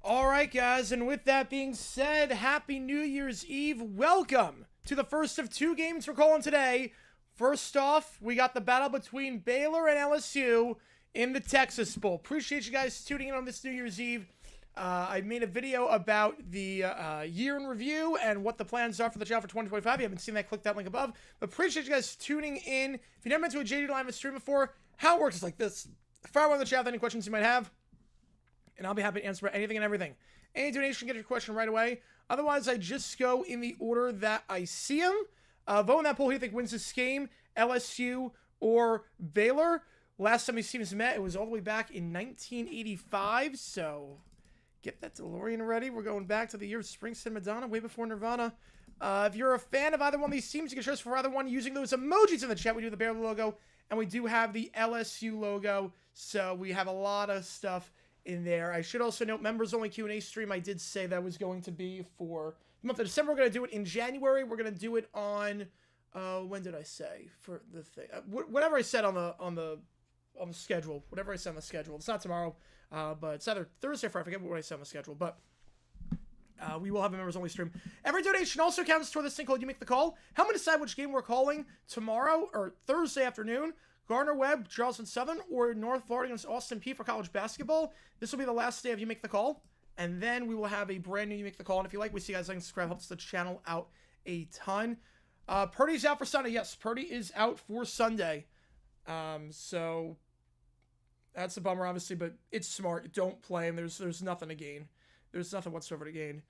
All right, guys, and with that being said, happy New Year's Eve. Welcome to the first of two games we're calling today. First off, we got the battle between Baylor and LSU in the Texas Bowl. Appreciate you guys tuning in on this New Year's Eve. I made a video about the year in review and what the plans are for the channel for 2025. If you haven't seen that, click that link above. But appreciate you guys tuning in. If you've never been to a JD Live stream before, how it works is like this. Fire away in the chat with any questions you might have, and I'll be happy to answer anything and everything. Any donation, get your question right away. Otherwise, I just go in the order that I see them. Vote in that poll. Who do you think wins this game? LSU or Baylor? Last time these teams met, it was all the way back in 1985. So get that DeLorean ready. We're going back to the year of Springsteen Madonna, way before Nirvana. If you're a fan of either one of these teams, you can show us for either one using those emojis in the chat. We do the Baylor logo, and we do have the LSU logo. So we have a lot of stuff in there. I should also note, members only Q&A stream. I did say that was going to be for the month of December. We're going to do it in January. We're going to do it on when did I say for the thing? Whatever I said on the schedule. Whatever I said on the schedule. It's not tomorrow, but it's either Thursday or Friday. I forget what I said on the schedule, but we will have a members only stream. Every donation also counts toward this thing called You Make the Call. Help me decide which game we're calling tomorrow or Thursday afternoon. Gardner Webb, Charleston Southern, or North Florida against Austin Peay for college basketball. This will be the last day of You Make the Call, and then we will have a brand new You Make the Call. And if you like, we see you guys, like and subscribe. Helps the channel out a ton. Purdy's out for Sunday. Yes, Purdy is out for Sunday. So that's a bummer, obviously, but it's smart. Don't play him. There's nothing to gain. There's nothing whatsoever to gain.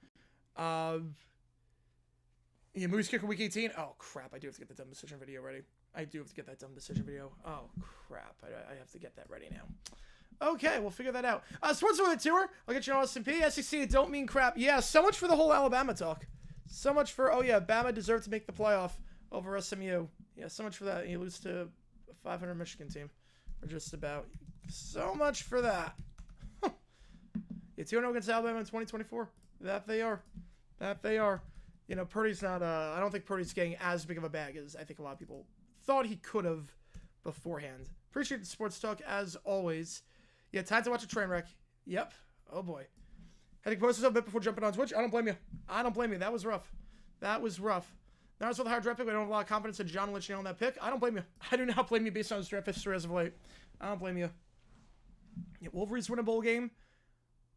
Yeah, Moose Kicker Week 18. Oh, crap. I do have to get the dumb decision video ready. I do have to get that dumb decision video. Oh, crap. I have to get that ready now. Okay, we'll figure that out. Sports with the tour. I'll get you on S&P. SEC, don't mean crap. Yeah, so much for the whole Alabama talk. So much for, oh yeah, Bama deserved to make the playoff over SMU. Yeah, so much for that. You lose to a 500 Michigan team. Or just about. So much for that. Yeah, 2-0 against Alabama in 2024. That they are. That they are. You know, Purdy's not, I don't think Purdy's getting as big of a bag as I think a lot of people thought he could have beforehand. Appreciate the sports talk as always. Yeah, time to watch a train wreck. Yep. Oh boy. Had to compose yourself a bit before jumping on Twitch. I don't blame you. I don't blame you. That was rough. That was rough. Now it's with a hard draft pick. I don't have a lot of confidence in John Lynch on that pick. I don't blame you. I do not blame you based on his draft history as of late. I don't blame you. Yeah, Wolverines win a bowl game.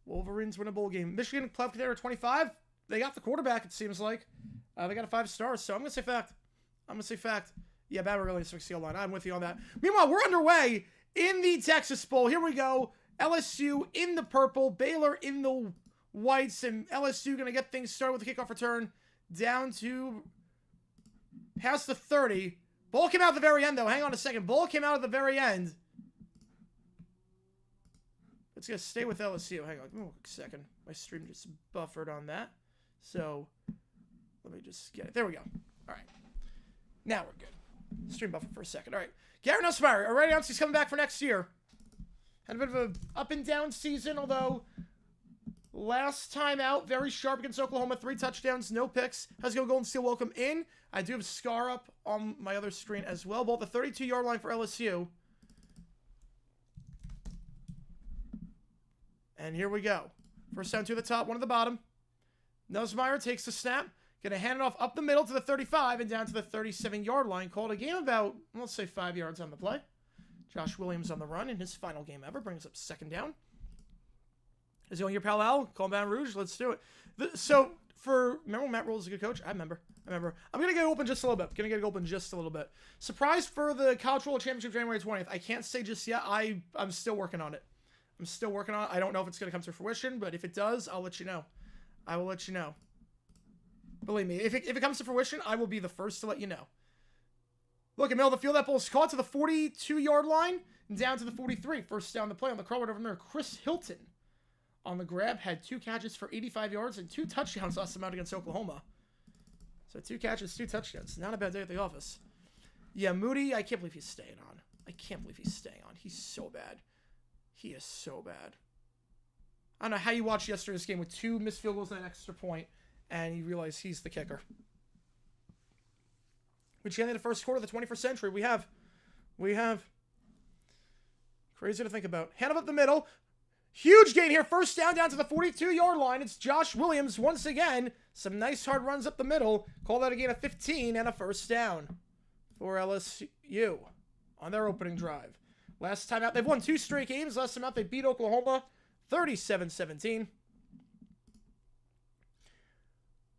Wolverines win a bowl game. Michigan playoff contender 25. They got the quarterback, it seems like. They got a 5 stars, so I'm going to say fact. I'm going to say fact. Yeah, Bama really needs to fix the line. I'm with you on that. Meanwhile, we're underway in the Texas Bowl. Here we go. LSU in the purple, Baylor in the whites, and LSU going to get things started with the kickoff return down to past the 30. Ball came out at the very end, though. Hang on a second. Ball came out at the very end. It's going to stay with LSU. Hang on. Give me a second. My stream just buffered on that. So, let me just get it. There we go. All right. Now we're good. Stream buffer for a second. All right. Gary Nussmeier already announced he's coming back for next year. Had a bit of an up and down season, although last time out, very sharp against Oklahoma. 3 touchdowns, no picks. How's it going, Golden Steel? Welcome in. I do have Scar up on my other screen as well. Ball at the 32-yard line for LSU. And here we go. First down to the top, 1 at the bottom. Nussmeier takes the snap. Going to hand it off up the middle to the 35 and down to the 37-yard line. Called a game about, let's say, 5 yards on the play. Josh Williams on the run in his final game ever. Brings up 2nd down. Is he on your pal Al? Call Baton Rouge. Let's do it. Remember when Matt Rule was a good coach? I remember. I'm going to get open just a little bit. Surprise for the College World Championship January 20th. I can't say just yet. I'm still working on it. I don't know if it's going to come to fruition, but if it does, I'll let you know. I will let you know. Believe me, if it comes to fruition, I will be the first to let you know. Look, in the middle of the field, that ball's caught to the 42-yard line and down to the 43. First down the play on the crawl right over there. Chris Hilton on the grab had 2 catches for 85 yards and 2 touchdowns last time out against Oklahoma. So 2 catches, 2 touchdowns. Not a bad day at the office. Yeah, Moody, I can't believe he's staying on. He's so bad. He is so bad. I don't know how you watched yesterday's game with 2 missed field goals and an extra point, and you realize he's the kicker. Which ended the first quarter of the 21st century. We have. Crazy to think about. Hand up the middle. Huge gain here. First down to the 42-yard line. It's Josh Williams once again. Some nice hard runs up the middle. Call that a gain of 15 and a first down for LSU on their opening drive. Last time out, they've won 2 straight games. Last time out, they beat Oklahoma 37-17.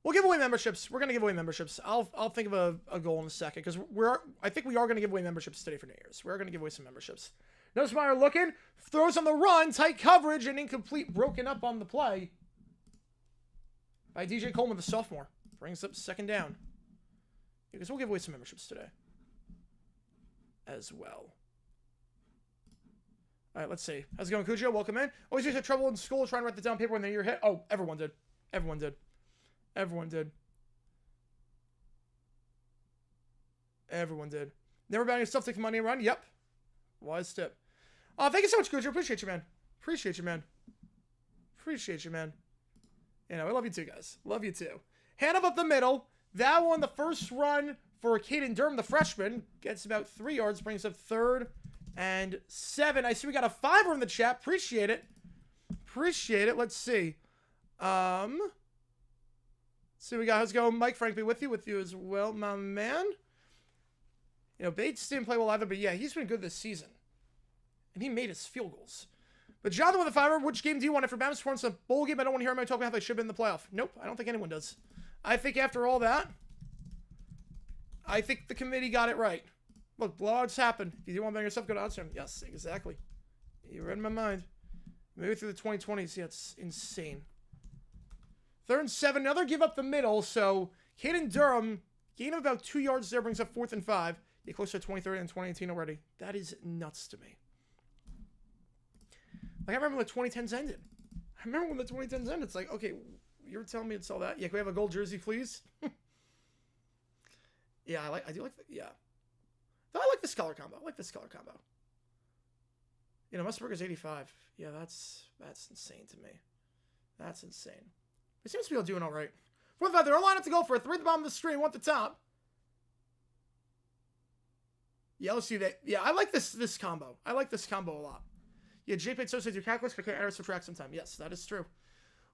We'll give away memberships. We're going to give away memberships. I'll think of a goal in a second because I think we are going to give away memberships today for New Year's. We're going to give away some memberships. Nussmeier looking, throws on the run, tight coverage, and incomplete, broken up on the play by DJ Coleman, the sophomore. Brings up 2nd down. Because we'll give away some memberships today as well. All right, let's see. How's it going, Cujo? Welcome in. Always used to have trouble in school trying to write the down paper when the year hit. Oh, everyone did. Everyone did. Never buying yourself, taking money and run? Yep. Wise tip. Thank you so much, Cujo. Appreciate you, man. You know, I love you too, guys. Love you too. Hand up the middle. That one, the first run for Caden Durham, the freshman, gets about 3 yards, brings up 3rd and 7. I see we got a 5er in the chat. Appreciate it. Let's see. See we got. How's it going? Mike Frank be with you as well, my man. You know, Bates didn't play well either, but yeah, he's been good this season. And he made his field goals. But Jonathan with a 5er, which game do you want? If Bama Sports a bowl game, I don't want to hear anybody talking about how they should have been in the playoff. Nope, I don't think anyone does. I think after all that, I think the committee got it right. Look, blowouts happen. If you do want to bang yourself, go to Odds. Yes, exactly. You read my mind. Maybe through the 2020s. Yeah, it's insane. 3rd and 7. Another give up the middle, so Caden Durham, gain of about 2 yards there brings up 4th and 5. Get closer to 2030 and 2018 already. That is nuts to me. Like, I remember when the 2010s ended. I remember when the 2010s ended. It's like, okay, you're telling me it's all that? Yeah, can we have a gold jersey, please? Yeah, I do like the, yeah. Though I like this color combo. I like this color combo. You know, Musburger's 85. Yeah, that's insane to me. That's insane. It seems to be doing all right. 4th and 5, they're all lined up to go for it. 3 at the bottom of the screen, 1 at the top. Yeah, let's see that. Yeah, I like this combo. I like this combo a lot. Yeah, JP associates your calculus, but can't enter subtract sometime. Yes, that is true.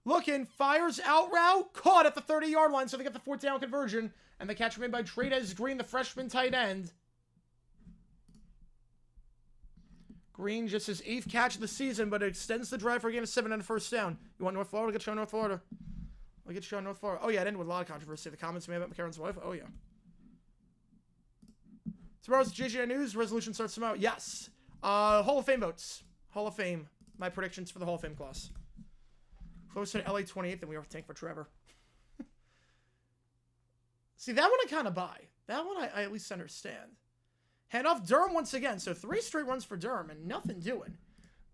Looking, fires out route, caught at the 30-yard line, so they get the 4th down conversion, and the catch made by Trades Green, the freshman tight end. Green just his 8th catch of the season, but it extends the drive for a gain of 7 and a 1st down. You want North Florida? Get you on North Florida. I'll get you on North Florida. Oh, yeah, it ended with a lot of controversy. The comments made about McCarron's wife. Oh, yeah. Tomorrow's JGI News. Resolution starts tomorrow. Yes. Hall of Fame votes. Hall of Fame. My predictions for the Hall of Fame class. Closer to LA 28 than we are with Tank for Trevor. See, that one I kind of buy. That one I at least understand. Hand off Durham once again. So 3 straight runs for Durham and nothing doing.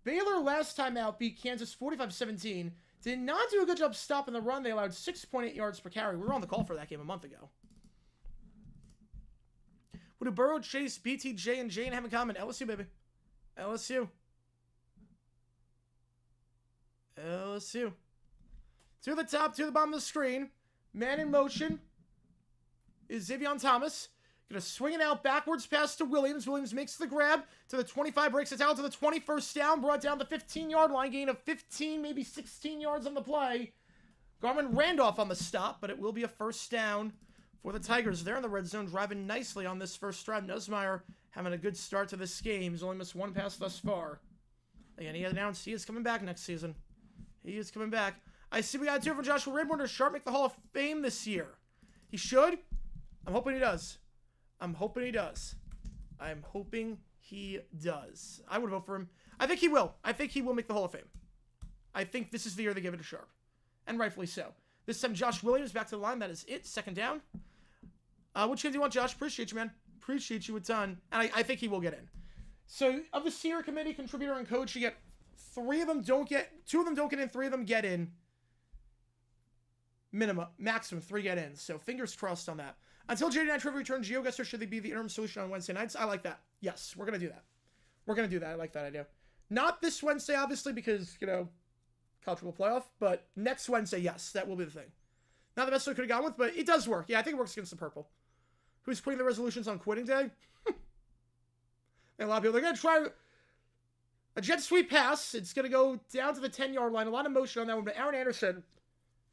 Baylor last time out beat Kansas 45-17. Did not do a good job stopping the run. They allowed 6.8 yards per carry. We were on the call for that game a month ago. What do Burrow, Chase, BTJ, and Jane have in common? LSU, baby. LSU. LSU. 2 at the top, 2 at the bottom of the screen. Man in motion is Xavier Thomas. Gonna swing it out backwards pass to Williams. Williams makes the grab to the 25, breaks it out to the 21st down, brought down the 15-yard line, gain of 15, maybe 16 yards on the play. Garmin Randolph on the stop, but it will be a 1st down for the Tigers. They're in the red zone, driving nicely on this first drive. Nussmeier having a good start to this game. He's only missed 1 pass thus far. Again, he announced he is coming back next season. He is coming back. I see we got 2 from Joshua Rayburn. Does Sharp make the Hall of Fame this year? He should. I'm hoping he does. I'm hoping he does. I'm hoping he does. I would vote for him. I think he will. I think he will make the Hall of Fame. I think this is the year they give it to Sharp. And rightfully so. This time, Josh Williams back to the line. That is it. 2nd down. Which game do you want, Josh? Appreciate you, man. Appreciate you a ton. And I think he will get in. So, of the senior committee, contributor, and coach, you get 3 of them don't get... 2 of them don't get in. 3 of them get in. Maximum 3 get in. So, fingers crossed on that. Until JD9 Trivia returns, GeoGuessr, should they be the interim solution on Wednesday nights? I like that. Yes, we're going to do that. We're going to do that. I like that idea. Not this Wednesday, obviously, because, you know, college football playoff. But next Wednesday, yes, that will be the thing. Not the best I could have gone with, but it does work. Yeah, I think it works against the purple. Who's putting the resolutions on quitting day? And a lot of people, they're going to try a jet sweep pass. It's going to go down to the 10-yard line. A lot of motion on that one. But Aaron Anderson,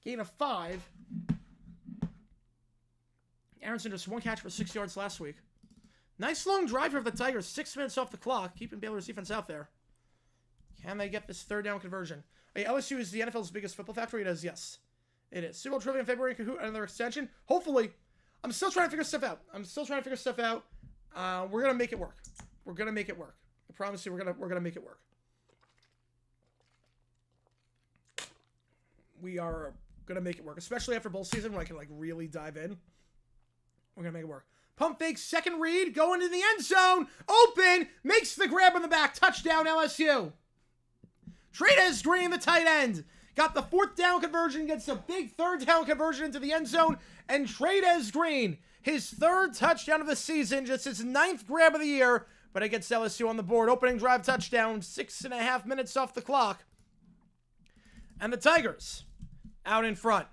gain of 5. Aronson just 1 catch for 6 yards last week. Nice long drive here for the Tigers. 6 minutes off the clock, keeping Baylor's defense out there. Can they get this 3rd down conversion? Hey, LSU is the NFL's biggest football factory. It is, yes. It is. Super Bowl trivia in February. Kahoot, another extension. Hopefully. I'm still trying to figure stuff out. We're going to make it work. We're going to make it work. I promise you, we're gonna make it work. We are going to make it work, especially after bowl season when I can, like, really dive in. We're going to make it work. Pump fake, 2nd read, going to the end zone. Open, makes the grab on the back. Touchdown, LSU. Trades Green, the tight end. Got the 4th down conversion, gets a big 3rd down conversion into the end zone. And Trades Green, his 3rd touchdown of the season, just his 9th grab of the year. But it gets LSU on the board. Opening drive touchdown, 6.5 minutes off the clock. And the Tigers out in front.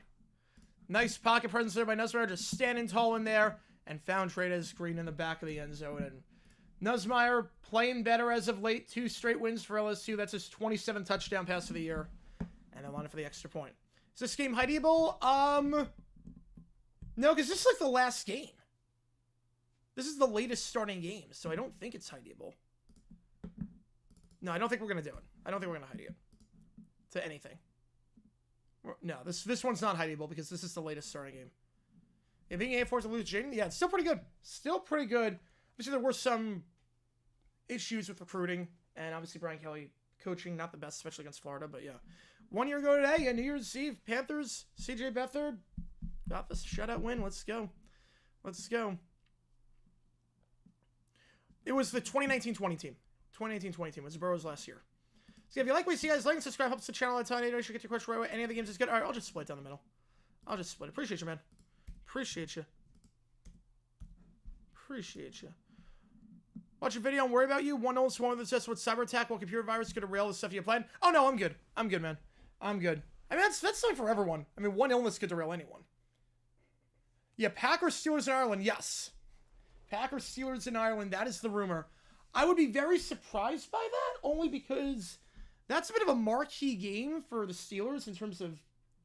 Nice pocket presence there by Nussmeier, just standing tall in there, and found Trades Green in the back of the end zone. And Nussmeier playing better as of late. 2 straight wins for LSU. That's his 27th touchdown pass of the year. And they want it for the extra point. Is this game hideable? No, because this is like the last game. This is the latest starting game, so I don't think it's hideable. No, I don't think we're going to do it. I don't think we're going to hide it to anything. No, this one's not hideable because this is the latest starting game. Yeah, being A4 to lose Jaden, yeah, it's still pretty good. Still pretty good. Obviously, there were some issues with recruiting, and obviously Brian Kelly coaching, not the best, especially against Florida, but yeah. 1 year ago today, New Year's Eve, Panthers, CJ Beathard, Got this shutout win. Let's go. Let's go. It was the 2019-20 team. 2019-20 team. It was the Burrows last year. So if you like what you see, guys, like and subscribe. Helps the channel a ton. You should get your question right away. Any of the games is good. All right, I'll just split down the middle. I'll just split. Appreciate you, man. Appreciate you. Appreciate you. Watch a video and worry about you. One illness, one that says what cyber attack while computer virus could derail the stuff you planned. Oh no, I'm good. I'm good, man. I'm good. I mean, that's something for everyone. I mean, one illness could derail anyone. Yeah, Packers, Steelers in Ireland. Yes. Packers, Steelers in Ireland. That is the rumor. I would be very surprised by that, only because that's a bit of a marquee game for the Steelers in terms of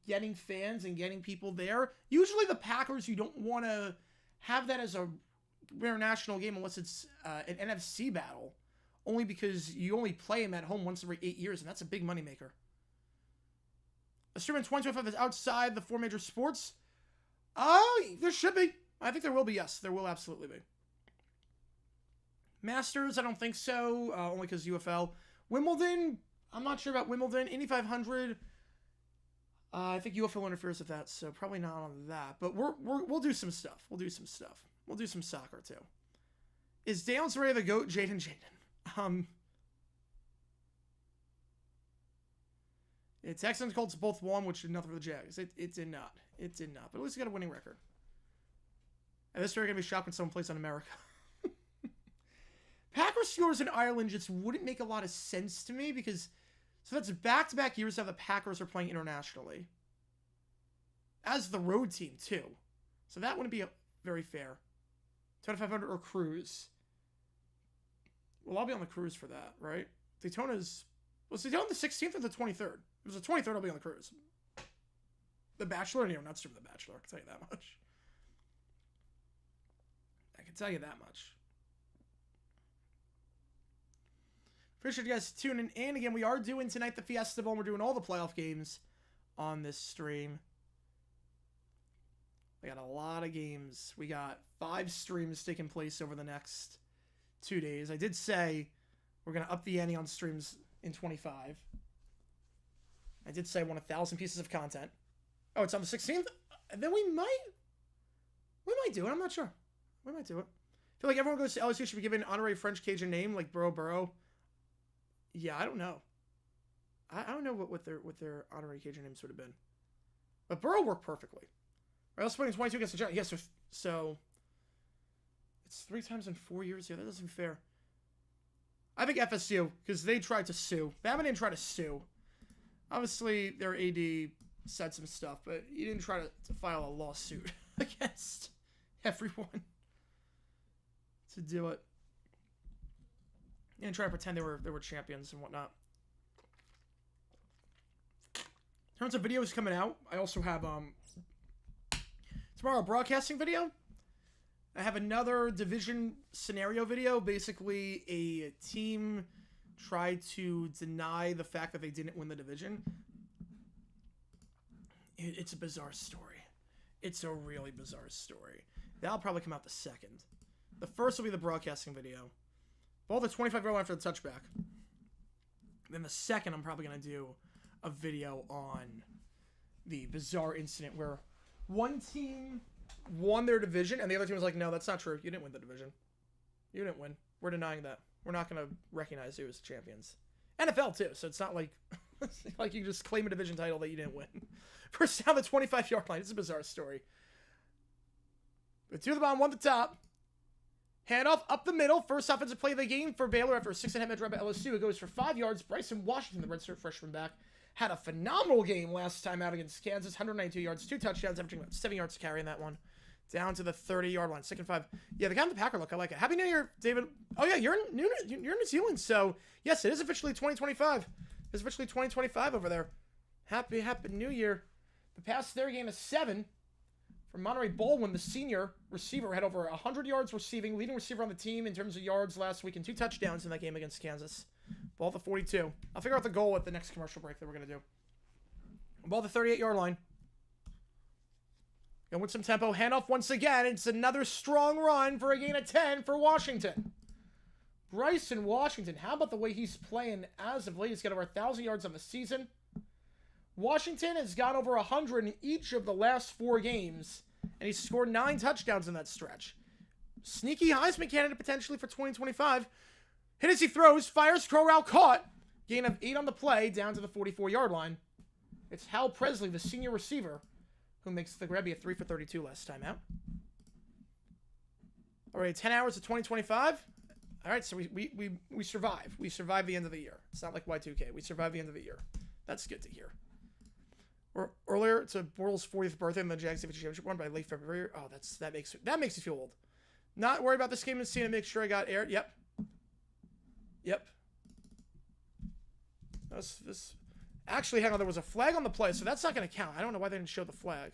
getting fans and getting people there. Usually the Packers, you don't want to have that as a international game unless it's an NFC battle, only because you only play them at home once every 8 years, and that's a big moneymaker. A stream in 2025 is outside the 4 major sports. There should be. I think there will be, yes. There will absolutely be. Masters, I don't think so, only because UFL. Wimbledon, I'm not sure about Wimbledon. Indy 500, I think UFL interferes with that, so probably not on that. But we'll do some stuff. We'll do some stuff. We'll do some soccer, too. Is Dale's ready to go? Jaden. It's Texans, Colts both won, which did nothing for the Jags. It did not. It did not. But at least we got a winning record. And this is going to be shocked when someone plays on America. Packers, Steelers in Ireland just wouldn't make a lot of sense to me because, so that's back-to-back years that the Packers are playing internationally. As the road team, too. So that wouldn't be very fair. 2,500 or cruise. Well, I'll be on the cruise for that, right? Daytona's, was Daytona the 16th or the 23rd? It was the 23rd, I'll be on the cruise. The Bachelor? No, not streaming The Bachelor, I can tell you that much. I can tell you that much. Appreciate you guys tuning in. And again, we are doing tonight the Fiesta Bowl. We're doing all the playoff games on this stream. We got a lot of games. We got 5 streams taking place over the next 2 days. I did say we're going to up the ante on streams in 25. I did say I want 1,000 pieces of content. Oh, it's on the 16th? Then we might do it. I'm not sure. We might do it. I feel like everyone goes to LSU should be given an honorary French Cajun name like Burrow. Yeah, I don't know. I don't know what their honorary Cajun names would have been. But Burrow worked perfectly. Right, let's play in 22 against the Giants. Yes, so it's 3 times in 4 years. Yeah, that doesn't seem fair. I think FSU, because they tried to sue. Bama didn't try to sue. Obviously, their AD said some stuff, but he didn't try to file a lawsuit against everyone to do it. And try to pretend they were champions and whatnot. In terms of videos coming out, I also have tomorrow a broadcasting video. I have another division scenario video. Basically, a team tried to deny the fact that they didn't win the division. It's a bizarre story. It's a really bizarre story. That'll probably come out the 2nd. The first will be the broadcasting video. Ball the 25-yard line after the touchback. Then the 2nd, I'm probably going to do a video on the bizarre incident where one team won their division and the other team was like, no, that's not true. You didn't win the division. You didn't win. We're denying that. We're not going to recognize you as champions. NFL, too, so it's not like like you just claim a division title that you didn't win. First down the 25-yard line. It's a bizarre story. But 2 to the bottom, 1 to the top. Handoff up the middle. First offensive play of the game for Baylor after a 6.5-minute drive by LSU. It goes for 5 yards. Bryson Washington, the redshirt freshman back, had a phenomenal game last time out against Kansas. 192 yards, 2 touchdowns, averaging about 7 yards to carry in that one. Down to the 30-yard line, 2nd and 5. Yeah, the guy on the Packer look, I like it. Happy New Year, David. Oh, yeah, you're in New Zealand. So, yes, it is officially 2025. It's officially 2025 over there. Happy New Year. The pass their game is 7. From Monterey Baldwin, the senior receiver, had over 100 yards receiving, leading receiver on the team in terms of yards last week, and 2 touchdowns in that game against Kansas. Ball at the 42. I'll figure out the goal at the next commercial break that we're going to do. Ball at the 38-yard line. Going with some tempo. Handoff once again. It's another strong run for a gain of 10 for Washington. Bryson Washington, how about the way he's playing as of late? He's got over 1,000 yards on the season. Washington has gone over 100 in each of the last 4 games, and he's scored 9 touchdowns in that stretch. Sneaky Heisman candidate potentially for 2025. Hit as he throws, fires, Crowell caught. Gain of 8 on the play, down to the 44-yard line. It's Hal Presley, the senior receiver, who makes the grabby a 3 for 32 last time out. All right, 10 hours of 2025. All right, so we survive. We survive the end of the year. It's not like Y2K. We survive the end of the year. That's good to hear. Or earlier, it's a Bortles' 40th birthday, and the Jags championship won by late February. Oh, that makes me feel old. Not worried about this game and seeing to make sure I got aired. Yep. This. Actually, hang on. There was a flag on the play, so that's not going to count. I don't know why they didn't show the flag.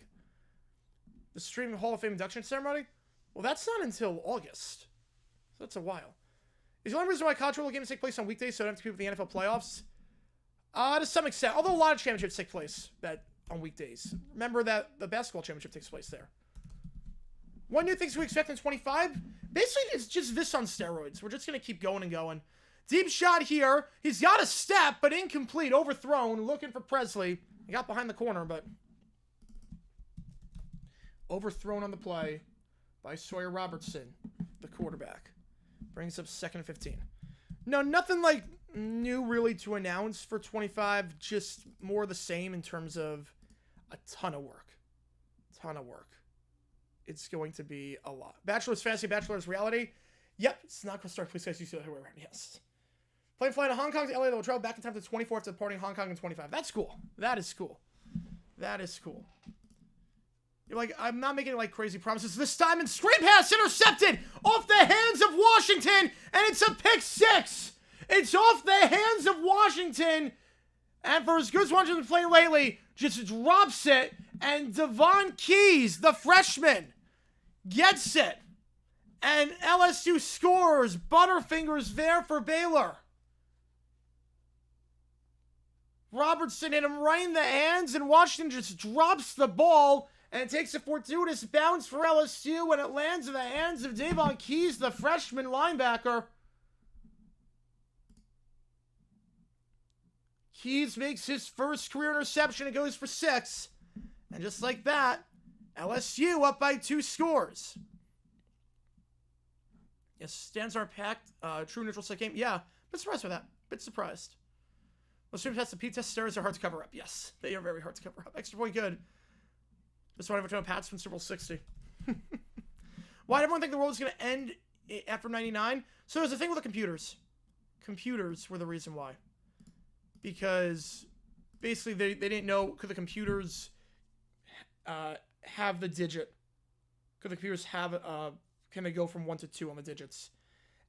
The Stream Hall of Fame induction ceremony. Well, that's not until August. So that's a while. Is the only reason why college football games take place on weekdays so I don't have to compete with the NFL playoffs? To some extent. Although a lot of championships take place on weekdays. Remember that the basketball championship takes place there. What new things we expect in 25? Basically, it's just this on steroids. We're just going to keep going and going. Deep shot here. He's got a step, but incomplete. Overthrown. Looking for Presley. He got behind the corner, but overthrown on the play by Sawyer Robertson, the quarterback. Brings up 2nd and 15. No, nothing like new really to announce for 25. Just more the same in terms of a ton of work. It's going to be a lot. Bachelor's Fantasy, Bachelor's Reality. Yep, it's not going to start. Please guys, you see the other way around. Yes. Plane flight to Hong Kong to LA that will travel back in time to 24 after departing Hong Kong in 25. That's cool. That is cool. You're like, I'm not making like crazy promises this time. And screen pass intercepted off the hands of Washington. And it's a pick 6. It's off the hands of Washington. And for as good as Washington's been playing lately, just drops it. And Devon Keys, the freshman, gets it. And LSU scores. Butterfingers there for Baylor. Robertson hit him right in the hands, and Washington just drops the ball, and it takes a fortuitous bounce for LSU, and it lands in the hands of Devon Keys, the freshman linebacker. Keys makes his first career interception and goes for 6. And just like that, LSU up by 2 scores. Yes, stands are packed. True neutral set game. Yeah, bit surprised by that. Bit surprised. Well, stream tests, the P-test stairs are hard to cover up. Yes, they are very hard to cover up. Extra point good. Just want to return Pats from Super Bowl 60. Why did everyone think the world was going to end after 99? So there's a thing with the computers. Computers were the reason why. Because basically they didn't know, could the computers have the digit? Could the computers have, can they go from 1 to 2 on the digits?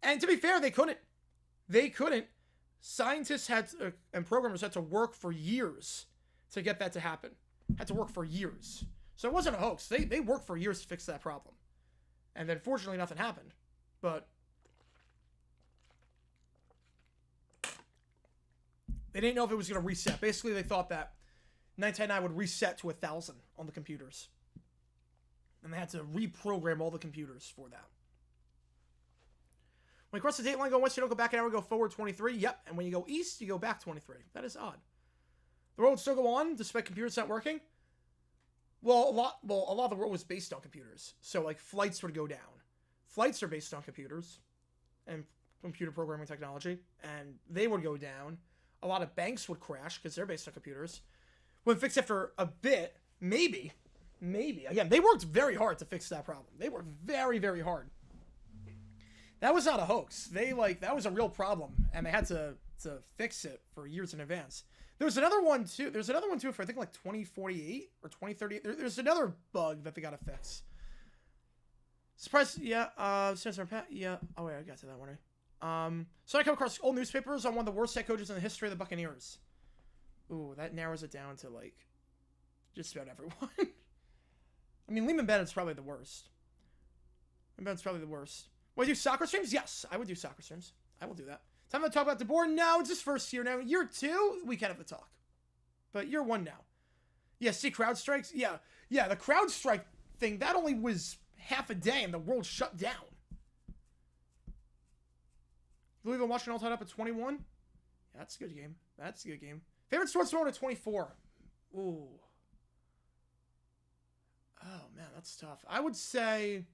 And to be fair, they couldn't. Scientists and programmers had to work for years to get that to happen. Had to work for years. So it wasn't a hoax. They worked for years to fix that problem. And then fortunately nothing happened. But they didn't know if it was going to reset. Basically, they thought that 999 would reset to 1,000 on the computers. And they had to reprogram all the computers for that. When you cross the date line, go west, you don't go back an hour, go forward 23. Yep. And when you go east, you go back 23. That is odd. The world would still go on despite computers not working. Well, a lot of the world was based on computers. So like flights would go down. Flights are based on computers and computer programming technology, and they would go down. A lot of banks would crash because they're based on computers. When fixed after a bit, maybe. Again, they worked very hard to fix that problem. They worked very, very hard. That was not a hoax. That was a real problem, and they had to fix it for years in advance. There's another one too. For I think like 2048 or 2038. There's another bug that they got to fix. Surprise! Yeah. Sensor Pat. Yeah. Oh wait, I got to that one. Right? So I come across old newspapers on one of the worst head coaches in the history of the Buccaneers. Ooh, that narrows it down to like just about everyone. I mean, Lehman Bennett's probably the worst. Would you do soccer streams? Yes, I would do soccer streams. I will do that. Time to talk about DeBoer? No, it's his first year now. Year 2, we can have the talk. But year 1 now. Yeah, see crowd strikes? Yeah, the crowd strike thing, that only was half a day and the world shut down. Believe in Washington all tied up at 21? Yeah, that's a good game. Favorite sports moment at 24? Ooh. Oh, man, that's tough. I would say...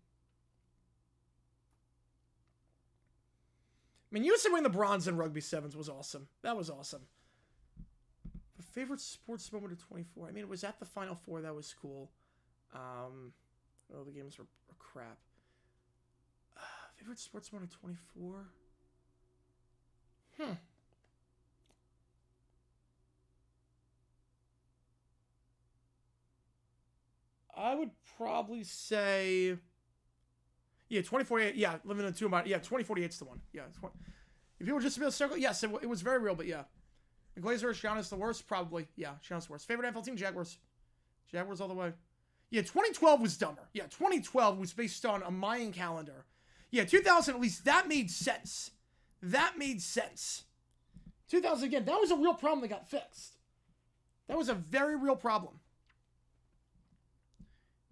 I mean, USA winning the bronze in Rugby Sevens was awesome. That was awesome. But favorite sports moment of 24? I mean, it was at the Final Four. That was cool. The games were crap. Favorite sports moment of 24? I would probably say... Yeah, 2048. Yeah, living in the 2 amount. Yeah, 2048's the one. Yeah. If people just be able to circle, yes, it was very real, but yeah. The Glazers, Giannis the worst? Probably. Yeah, Giannis the worst. Favorite NFL team? Jaguars. Jaguars all the way. Yeah, 2012 was dumber. Yeah, 2012 was based on a Mayan calendar. Yeah, 2000 at least, that made sense. That made sense. 2000, again, that was a real problem that got fixed. That was a very real problem.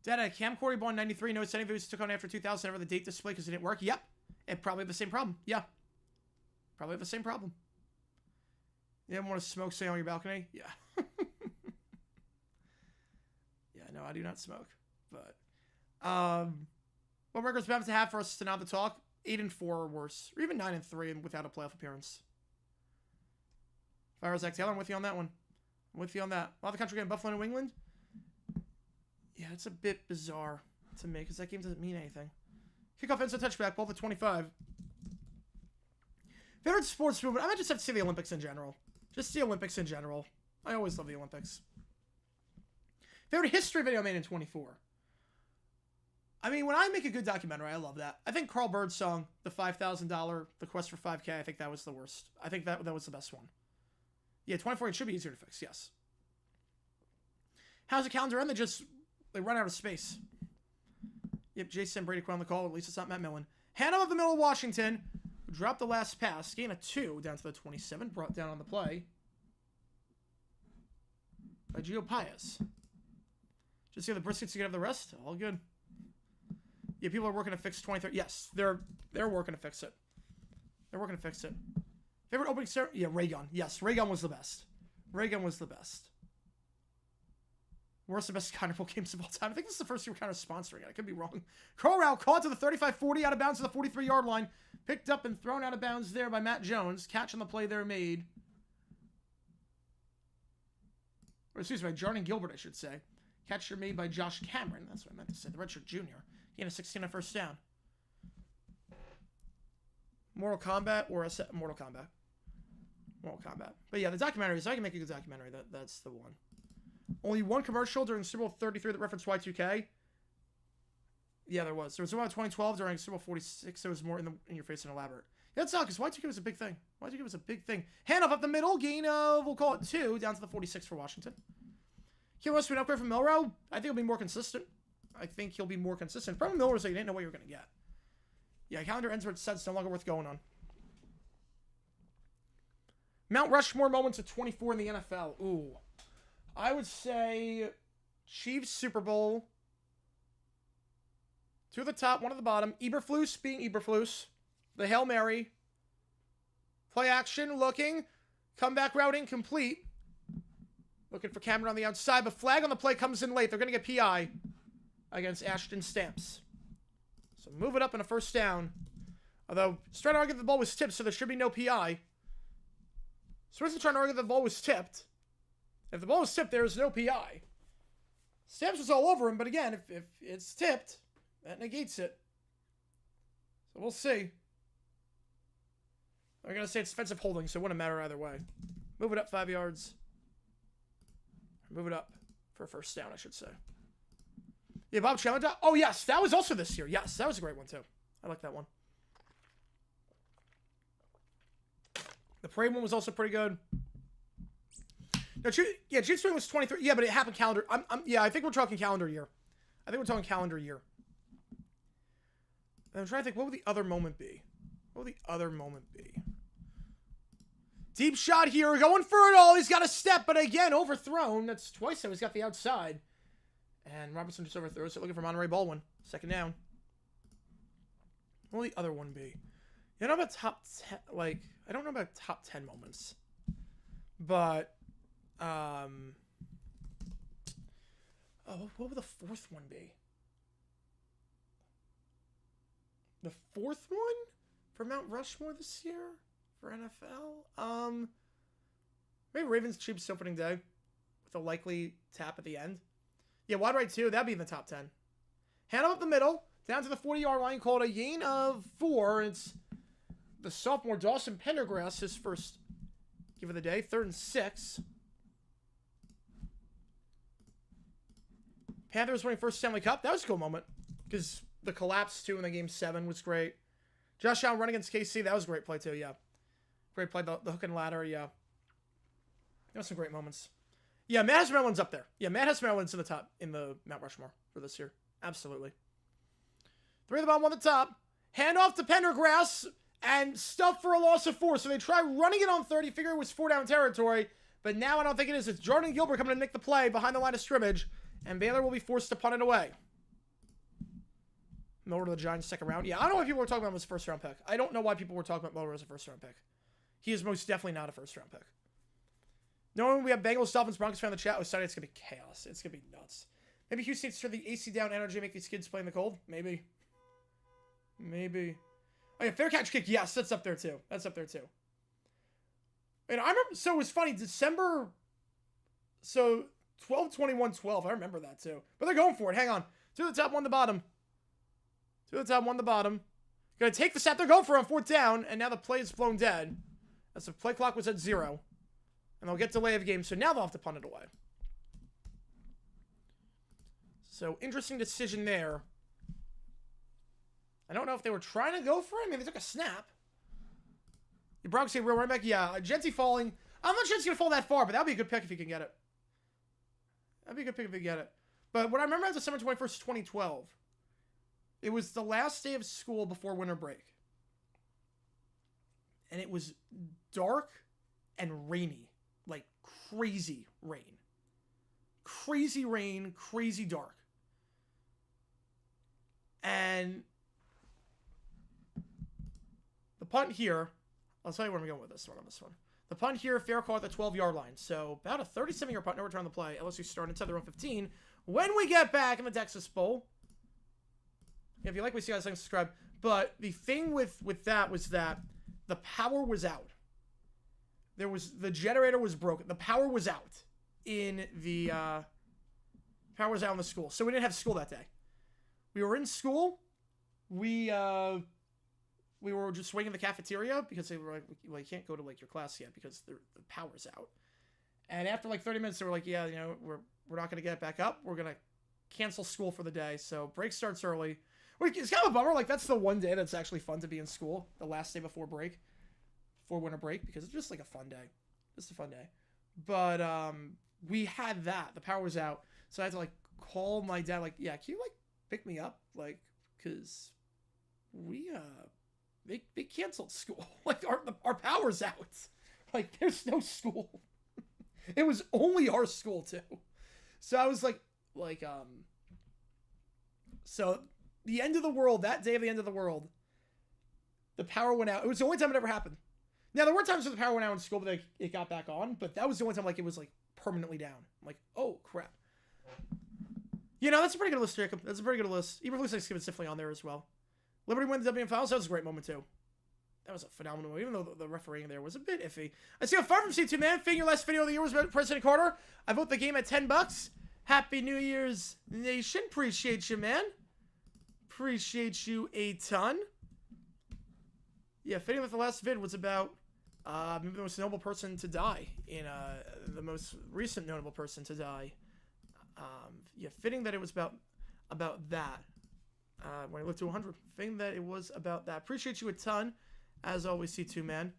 Data, camcorder ball in 93. No, any videos took on after 2000. Ever the date display because it didn't work? Yep. It probably have the same problem. Yeah. Probably have the same problem. You ever want to smoke, say, on your balcony? Yeah. Yeah, no, I do not smoke. But, what records Bama to have for us to now to talk? 8-4 or worse. Or even 9-3 and without a playoff appearance. Fire Zach Taylor, I'm with you on that one. I'm with you on that. A lot of the country getting Buffalo and New England. Yeah, it's a bit bizarre to me because that game doesn't mean anything. Kickoff ends a touchback, both at 25. Favorite sports movement? I might just have to say the Olympics in general. Just the Olympics in general. I always love the Olympics. Favorite history video made in 24. I mean, when I make a good documentary, I love that. I think Carl Bird's song, The $5,000, The Quest for 5K, I think that was the worst. I think that was the best one. Yeah, 24, it should be easier to fix, yes. How's the calendar end? They run out of space. Yep, Jason Brady quit on the call. At least it's not Matt Millen. Handoff of the middle of Washington, who dropped the last pass. Gain of 2 down to the 27. Brought down on the play by Gio Pius. Just see the briskets to get out of the rest. All good. Yeah, people are working to fix 23. Yes, they're working to fix it. They're working to fix it. Favorite opening ceremony? Yeah, Raygun. Yes, Raygun was the best. Raygun was the best. Worst and best Counter Bowl games of all time. I think this is the first year we're kind of sponsoring it. I could be wrong. Curl route caught to the 35-40 out of bounds to the 43-yard line. Picked up and thrown out of bounds there by Matt Jones. Catch on the play there made. Or excuse me, Jordan Gilbert, I should say. Catch here made by Josh Cameron. That's what I meant to say. The redshirt junior. Gain of 16 on first down. Mortal Kombat or Mortal Kombat. Mortal Kombat. But yeah, the documentary, so I can make a good documentary. That's the one. Only one commercial during Super Bowl 33 that referenced Y2K. Yeah, there was. There was one in 2012 during Super Bowl 46. There was more in your face and elaborate. Yeah, that's not because Y2K was a big thing. Y2K was a big thing. Handoff up the middle. Gain of, we'll call it 2, down to the 46 for Washington. He'll must be an upgrade from Milrow. I think he'll be more consistent. Problem Milrow is that you didn't know what you were going to get. Yeah, calendar ends where it said it's no longer worth going on. Mount Rushmore moments of 24 in the NFL. Ooh. I would say Chiefs Super Bowl. 2 at the top, 1 at the bottom. Eberflus being Eberflus. The Hail Mary. Play action, looking. Comeback routing complete. Looking for Cameron on the outside, but flag on the play comes in late. They're going to get PI against Ashton Stamps. So move it up in a first down. Although, he's trying to argue that the ball was tipped, so there should be no PI. Swiss is trying to argue that the ball was tipped. If the ball was tipped, there is no PI. Stamps was all over him, but again, if it's tipped, that negates it. So we'll see. I'm going to say it's defensive holding, so it wouldn't matter either way. Move it up 5 yards. Move it up for a first down, I should say. Yeah, Bob Chandler. Oh, yes, that was also this year. Yes, that was a great one, too. I like that one. The parade one was also pretty good. No, Chiefs win was 23. Yeah, but it happened calendar. Yeah, I think we're talking calendar year. I'm trying to think, what would the other moment be? Deep shot here, going for it all. He's got a step, but again, overthrown. That's twice now. He's got the outside. And Robertson just overthrows it, looking for Monterey Baldwin. Second down. What will the other one be? You know about top 10, I don't know about top 10 moments. But, Oh, what would the fourth one be? The fourth one for Mount Rushmore this year for NFL? Maybe Ravens Chiefs opening day with a likely tap at the end. Yeah, wide right 2, that'd be in the top 10. Hand up the middle, down to the 40-yard line, called a gain of 4. It's the sophomore Dawson Pendergrass, his first give of the day, 3rd and 6. Panthers winning first Stanley Cup. That was a cool moment because the collapse too in the game 7 was great. Josh Allen running against KC. That was a great play too. Yeah, great play. The hook and ladder. Yeah, that was some great moments. Yeah, Matt has Maryland's up there. Yeah, Matt has Maryland's in the top in the Mount Rushmore for this year. Absolutely. 3 at the bottom, 1 at the top. Hand off to Pendergrass and stuff for a loss of 4. So they try running it on 30. Figure it was 4 down territory, but now I don't think it is. It's Jordan Gilbert coming to nick the play behind the line of scrimmage. And Baylor will be forced to punt it away. Miller to the Giants second round. Yeah, I don't know why people were talking about him as a first-round pick. I don't know why people were talking about Miller as a first-round pick. He is most definitely not a first-round pick. Knowing we have Bengals, Dolphins, Broncos fan in the chat, it's going to be chaos. It's going to be nuts. Maybe Houston needs to turn the AC down energy and make these kids play in the cold? Maybe. Maybe. Oh, yeah, fair catch kick. Yes, that's up there, too. That's up there, too. And I remember, so it was funny, December, so 12-21-12. I remember that too. But they're going for it. Hang on. 2 at the top, 1 at the bottom. 2 at the top, 1 at the bottom. Gonna take the snap. They're going for it on 4th down. And now the play is blown dead. As the play clock was at 0. And they'll get delay of game. So now they'll have to punt it away. So interesting decision there. I don't know if they were trying to go for it. I mean, they took a snap. The Broncos say real running back. Yeah, Genty falling. I'm not sure it's gonna fall that far, but that'll be a good pick if you can get it. That'd be a good pick if you get it. But what I remember is December 21st, 2012. It was the last day of school before winter break. And it was dark and rainy. Like crazy rain. Crazy rain, crazy dark. And the punt here, I'll tell you where I'm going with this one on this one. The punt here, fair call at the 12-yard line. So about a 37-yard punt, no return on the play. LSU starting inside their own 15. When we get back in the Texas Bowl. Yeah, if you like what you see, guys, like and subscribe. But the thing with that was that the power was out. The generator was broken. The power was out in the power was out in the school. So we didn't have school that day. We were in school. We were just waiting in the cafeteria because they were like, well, you can't go to like your class yet because the power's out. And after like 30 minutes, they were like, yeah, you know, we're not going to get it back up. We're going to cancel school for the day. So break starts early. It's kind of a bummer. Like that's the one day that's actually fun to be in school. The last day before break, before winter break, because it's just like a fun day. Just a fun day. But we had that. The power was out. So I had to like call my dad. Like, yeah, can you like pick me up? Like, because we they canceled school. Like our power's out. Like there's no school. It was only our school too. So I was like so the end of the world, that day of the end of the world, the power went out. It was the only time it ever happened. Now there were times where the power went out in school, but it got back on. But that was the only time like it was like permanently down. I'm like, oh crap. You know, that's a pretty good list, Jacob. That's a pretty good list. Even looks like Skip definitely on there as well. Liberty wins the WM Finals. That was a great moment too. That was a phenomenal moment, even though the refereeing there was a bit iffy. I see a 5 from C2 man. Fing, your last video of the year was about President Carter. I vote the game at $10. Happy New Year's, Nation. Appreciate you, man. Appreciate you a ton. Yeah, fitting with the last vid was about maybe the most notable person to die in the most recent notable person to die. Yeah, fitting that it was about that. When I looked to 100, fitting that it was about that. Appreciate you a ton, as always, C2 man.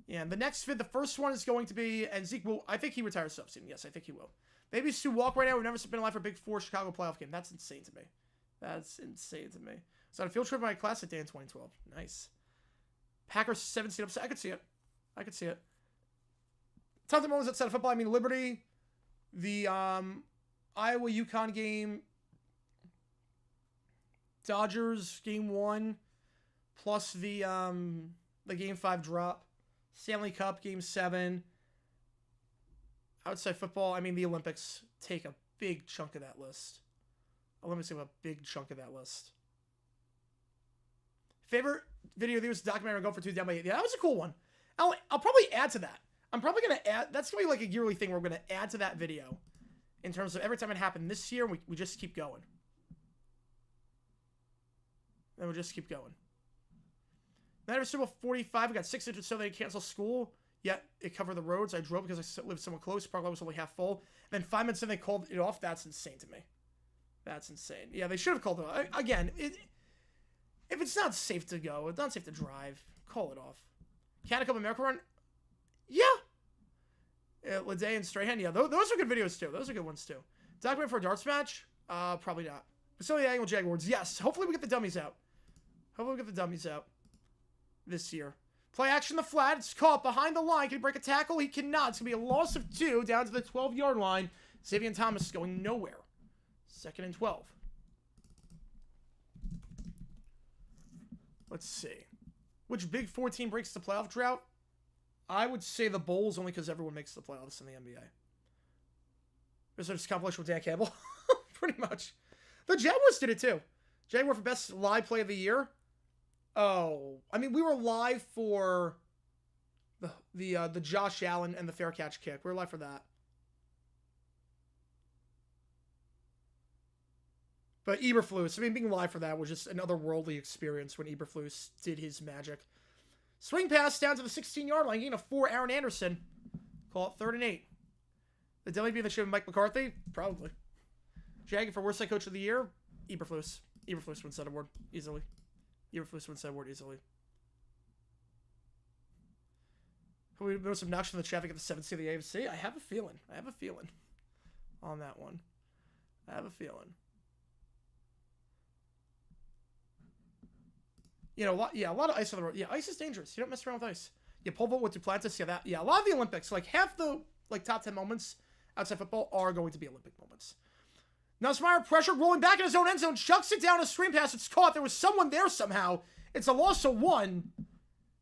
Yeah, and the next vid, the first one is going to be, and Zeke will, I think he retires sub soon. Yes, I think he will. Maybe Stu walk right now. We've never been alive for a Big 4 Chicago playoff game. That's insane to me. That's insane to me. So on a field trip in my class at day in 2012. Nice. Packers 17 upset. I could see it. I could see it. Tons of moments outside of football. I mean, Liberty, the Iowa-UConn game, Dodgers game 1, plus the game 5 drop, Stanley Cup game 7. Outside football, I mean, the Olympics take a big chunk of that list. Let me see a big chunk of that list. Favorite video of yours, documentary Go for 2 down by 8. Yeah, that was a cool one. I'll probably add to that. I'm probably going to add, that's going to be like a yearly thing we're going to add to that video. In terms of every time it happened this year, we just keep going. And we'll just keep going. Night of Super Bowl 45, we got 6 inches so they cancel school. Yet it covered the roads. I drove because I lived somewhere close. Park lot was only half full. And then 5 minutes in, they called it off. That's insane to me. That's insane. Yeah, they should have called it off. Again, if it's not safe to go, it's not safe to drive, call it off. Canicup America Run? Yeah. Lede and Strahan? Yeah, those are good videos, too. Those are good ones, too. Document for a darts match? Probably not. Facility Annual Jag Awards? Yes. Hopefully we get the dummies out. This year. Play action the flat. It's caught behind the line. Can he break a tackle? He cannot. It's going to be a loss of 2 down to the 12-yard line. Xavier Thomas is going nowhere. 2nd and 12. Let's see. Which Big 4 team breaks the playoff drought? I would say the Bulls only because everyone makes the playoffs in the NBA. There's just compilation with Dan Campbell. Pretty much. The Jaguars did it too. Jaguar for best live play of the year. Oh, I mean, we were live for the Josh Allen and the fair catch kick. We were live for that. But Eberflus, I mean, being live for that was just an otherworldly experience when Eberflus did his magic. Swing pass down to the 16-yard line, gain of 4, Aaron Anderson. Call it 3rd and 8. The Deli be the show of Mike McCarthy? Probably. Jagged for worst side coach of the year? Eberflus. Eberflus wins that award easily. Eberflus wins that award easily. Who would be most obnoxious in the traffic at the 7th seed of the AFC? I have a feeling. On that one. I have a feeling. You know, a lot of ice on the road. Yeah, ice is dangerous. You don't mess around with ice. Yeah, pole vault with Duplantis. Yeah, a lot of the Olympics, like half the top 10 moments outside football are going to be Olympic moments. Now Smyer pressure rolling back in his own end zone, chucks it down a screen pass. It's caught. There was someone there somehow. It's a loss of 1.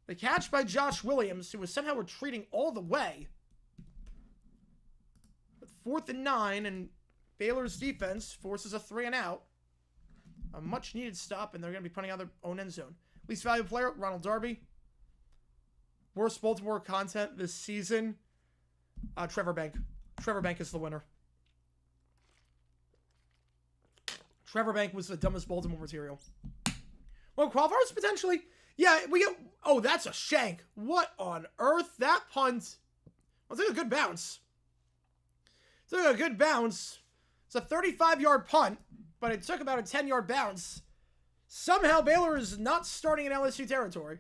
The catch by Josh Williams, who was somehow retreating all the way. But 4th and 9, and Baylor's defense forces a 3 and out. A much needed stop, and they're going to be punting out their own end zone. Least valuable player, Ronald Darby. Worst Baltimore content this season, Trevor Bank. Trevor Bank is the winner. Trevor Bank was the dumbest Baltimore material. Well, qualifiers potentially. Yeah, we get. Oh, that's a shank. What on earth? That punt. Well, it's a good bounce. It's a good bounce. It's a 35-yard punt, but it took about a 10-yard bounce. Somehow Baylor is not starting in LSU territory.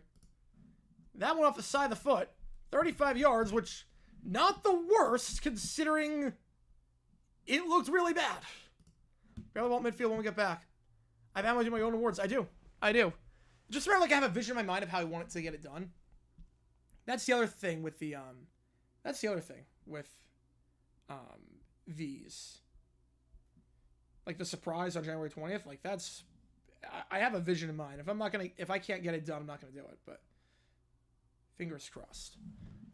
That went off the side of the foot. 35 yards, which not the worst considering it looked really bad. Baylor won't midfield when we get back. I've analyzed my own awards. I do. Just around like I have a vision in my mind of how I want it to get it done. That's the other thing with the these. Like the surprise on January 20th, like that's I have a vision in mind. If I can't get it done, I'm not gonna do it, but fingers crossed.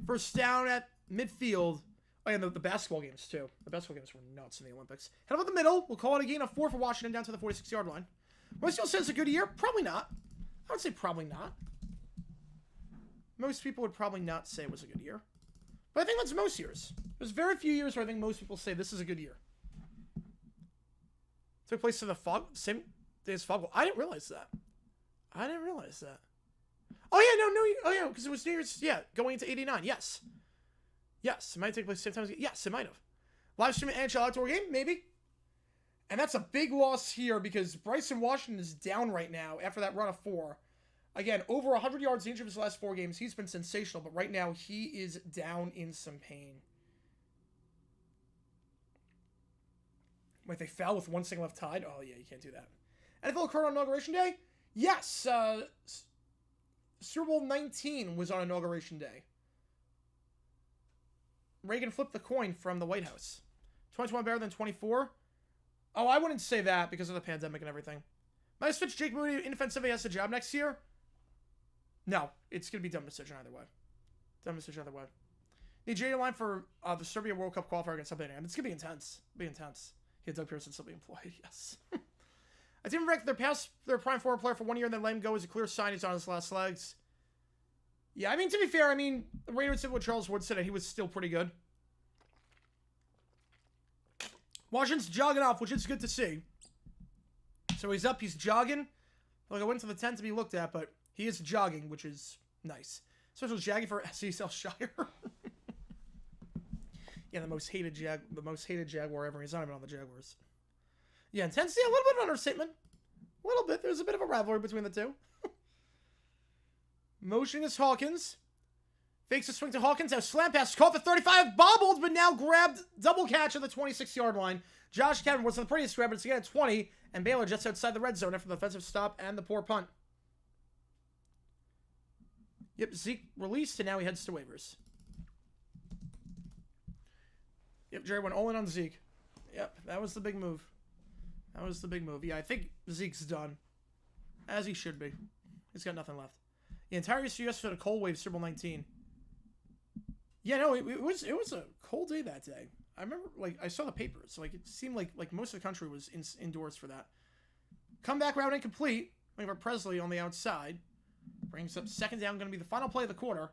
First down at midfield. Oh, yeah, the basketball games, too. The basketball games were nuts in the Olympics. Head over the middle. We'll call it a gain of 4 for Washington down to the 46-yard line. Most people say it's a good year. Probably not. I would say probably not. Most people would probably not say it was a good year. But I think that's most years. There's very few years where I think most people say this is a good year. Took place to the same day as Fog. I didn't realize that. Oh, yeah, because it was New Year's, going into 89, yes. Yes, it might take place the same time. Yes, it might have. Live stream NHL outdoor game, maybe. And that's a big loss here because Bryson Washington is down right now after that run of 4. Again, over 100 yards in each of his last 4 games. He's been sensational, but right now he is down in some pain. Wait, they fell with 1 second left tied? Oh, yeah, you can't do that. NFL occurred on Inauguration Day? Yes. Super Bowl 19 was on Inauguration Day. Reagan flipped the coin from the White House. 2021 better than 24? Oh, I wouldn't say that because of the pandemic and everything. Might I switch Jake Moody in defense if he has a job next year? No, it's going to be dumb decision either way. Nigeria line for the Serbia World Cup qualifier against Albania. It's going to be intense. Yeah, Doug Pearson still be employed, yes. A team ranked their prime forward player for 1 year and then let him go is a clear sign he's on his last legs. Yeah, I mean, to be fair, I mean, the Raiders did what Charles Wood said, and he was still pretty good. Washington's jogging off, which is good to see. So he's up, he's jogging. Like, I went to the tent to be looked at, but he is jogging, which is nice. Special jagging for SESL Shire. Yeah, the most hated Jaguar ever. He's not even on the Jaguars. Yeah, intensity, a little bit of an understatement. A little bit. There's a bit of a rivalry between the two. Motioning is Hawkins. Fakes a swing to Hawkins. Now slam pass. Caught the 35. Bobbled, but now grabbed. Double catch at the 26-yard line. Josh Kevin was the prettiest grab, but it's again at 20. And Baylor just outside the red zone after the offensive stop and the poor punt. Yep, Zeke released, and now he heads to waivers. Yep, Jerry went all in on Zeke. Yep, that was the big move. That was the big move. Yeah, I think Zeke's done. As he should be. He's got nothing left. The entire US for the cold wave, Super Bowl 19. Yeah, no, it was a cold day that day. I remember, like, I saw the papers. Like, it seemed like most of the country was indoors for that. Comeback route incomplete. Waiver Presley on the outside. Brings up second down. Going to be the final play of the quarter.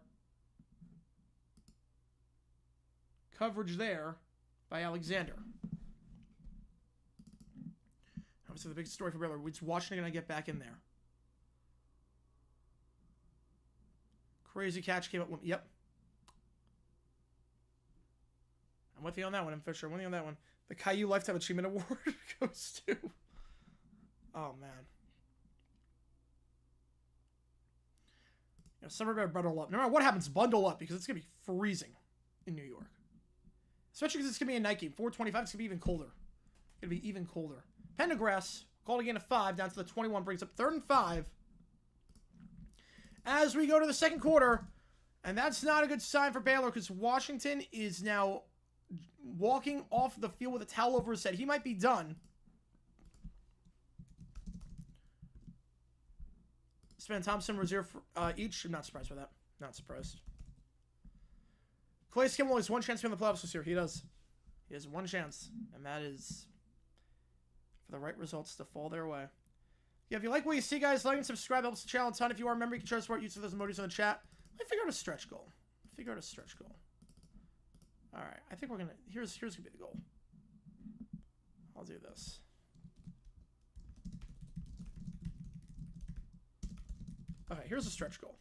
Coverage there by Alexander. Obviously, the big story for Baylor. It's Washington going to get back in there. Crazy catch came up. Yep. I'm with you on that one, I'm Fisher. I'm with you on that one. The Caillou Lifetime Achievement Award goes to... Oh, man. You know, summer better bundle up. No matter what happens, bundle up, because it's going to be freezing in New York. Especially because it's going to be a night game. 425, it's going to be even colder. It's going to be even colder. Pendergrass, called again at 5, down to the 21, brings up 3rd and 5. As we go to the second quarter, and that's not a good sign for Baylor, because Washington is now walking off the field with a towel over his head. He might be done. Span Thompson, Rozier for each. I'm not surprised by that. Not surprised. Clay Skimmel has one chance to be in the playoffs this year. He does. He has one chance, and that is for the right results to fall their way. Yeah, if you like what you see, guys, like and subscribe. Helps the channel a ton. If you are a member, you can try to support use of those emojis in the chat. Let me figure out a stretch goal. All right, I think we're gonna. Here's gonna be the goal. I'll do this. Okay, here's a stretch goal.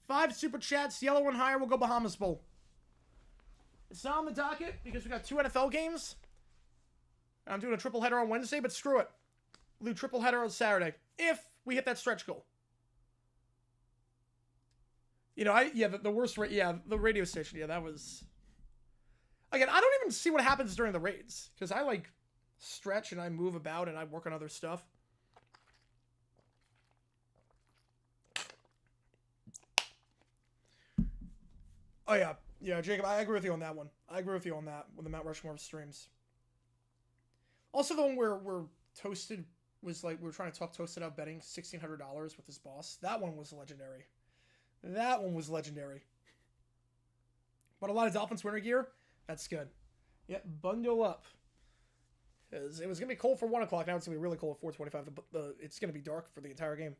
5 super chats. Yellow one higher. We'll go Bahamas Bowl. It's not on the docket because we got 2 NFL games. I'm doing a triple header on Wednesday, but screw it. We'll do triple header on Saturday if we hit that stretch goal. You know, the worst rate, the radio station, that was... Again, I don't even see what happens during the raids, because I, like, stretch and I move about and I work on other stuff. Oh, yeah. Yeah, Jacob, I agree with you on that one. I agree with you on that, with the Mount Rushmore streams. Also, the one where Toasted was, like, we were trying to talk Toasted out betting $1,600 with his boss. That one was legendary. That one was legendary. But a lot of Dolphins winter gear, that's good. Yep, bundle up. It was going to be cold for 1 o'clock. Now it's going to be really cold at 4:25. It's going to be dark for the entire game.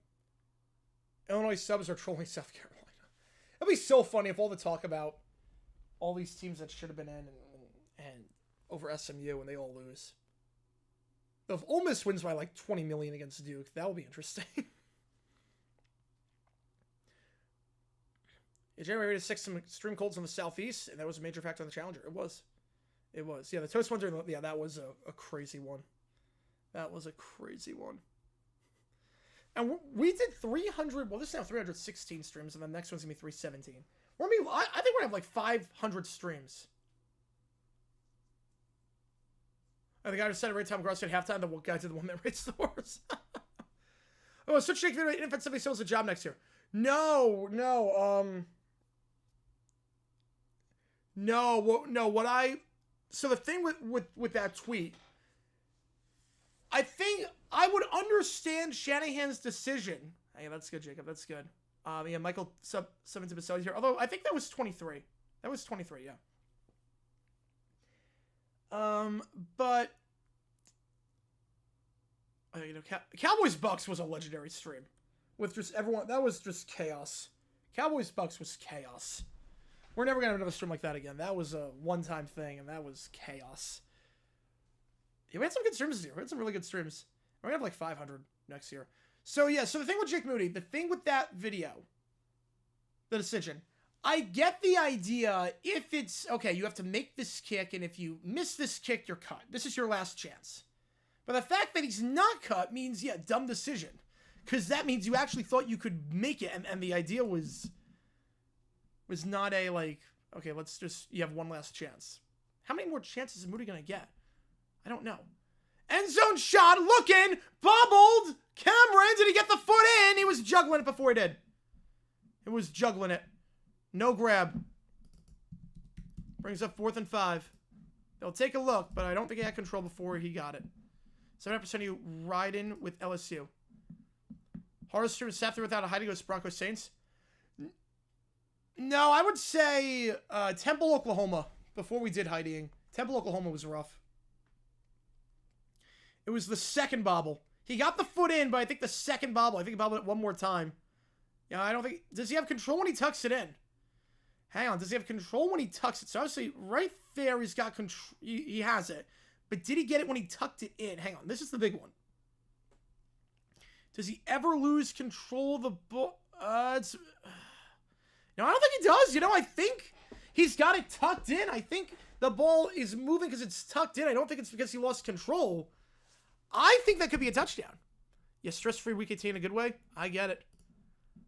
Illinois subs are trolling South Carolina. It'd be so funny if all the talk about all these teams that should have been in and over SMU and they all lose. If Ole Miss wins by like 20 million against Duke, that would be interesting. January 6th, some extreme colds in the southeast, and that was a major factor in the Challenger. It was. Yeah, the toast ones are, that was a crazy one. That was a crazy one. And we did 300, well, this is now 316 streams, and the next one's going to be 317. I think we're going to have like 500 streams. And the guy who said it right time Gross at halftime, the guy did the one that rates the horse. Oh, switch shake video infancy still has a job next year. No. So the thing with that tweet, I think I would understand Shanahan's decision. Hey, that's good, Jacob. That's good. Yeah, Michael sub to Baselli here. Although I think that was 23. That was 23, yeah. But you know, Cowboys Bucks was a legendary stream with just everyone. That was just chaos. Cowboys Bucks was chaos. We're never gonna have another stream like that again. That was a one-time thing, and that was chaos. Yeah, we had some good streams this year. We had some really good streams. We're gonna have like 500 next year. So yeah, so the thing with Jake Moody, the thing with that video, the decision, I get the idea. If it's okay, you have to make this kick, and if you miss this kick, you're cut. This is your last chance. But the fact that he's not cut means, yeah, dumb decision. Because that means you actually thought you could make it, and the idea was not a, like, okay, let's just, you have one last chance. How many more chances is Moody going to get? I don't know. End zone shot, looking, bobbled. Cameron, did he get the foot in? He was juggling it before he did. It was juggling it. No grab. Brings up 4th and 5. They'll take a look, but I don't think he had control before he got it. 7% of you riding with LSU. Hardest stream Saturday without a hiding goes Broncos Saints. No, I would say Temple, Oklahoma. Before we did hiding, Temple, Oklahoma was rough. It was the second bobble. He got the foot in, but I think the second bobble, I think he bobbled it one more time. Yeah, I don't think... Does he have control when he tucks it in? Hang on. Does he have control when he tucks it? So obviously, right there, he's got control. He has it. But did he get it when he tucked it in? Hang on. This is the big one. Does he ever lose control of the ball? No, I don't think he does. You know, I think he's got it tucked in. I think the ball is moving because it's tucked in. I don't think it's because he lost control. I think that could be a touchdown. Yeah, stress-free week 18 in a good way. I get it.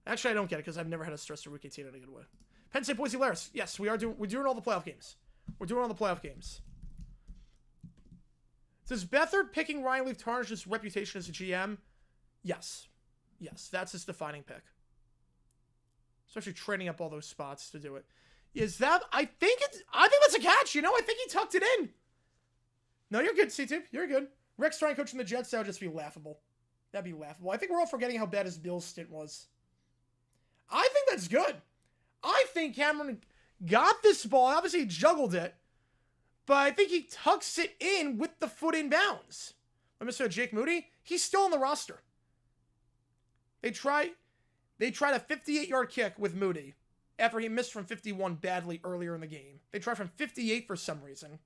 Actually, I don't get it because I've never had a stress-free week 18 in a good way. Penn State Boise Laris. Yes, we're doing all the playoff games. We're doing all the playoff games. Does Beathard picking Ryan Leaf tarnish his reputation as a GM? Yes. Yes, that's his defining pick. Especially trading up all those spots to do it. Is that... I think that's a catch, you know? I think he tucked it in. No, you're good, C2. You're good. Rex trying coaching the Jets, that would just be laughable. That'd be laughable. I think we're all forgetting how bad his Bills stint was. I think that's good. I think Cameron got this ball. Obviously, he juggled it. But I think he tucks it in with the foot in bounds. Let me say Jake Moody. He's still on the roster. They tried a 58-yard kick with Moody after he missed from 51 badly earlier in the game. They tried from 58 for some reason.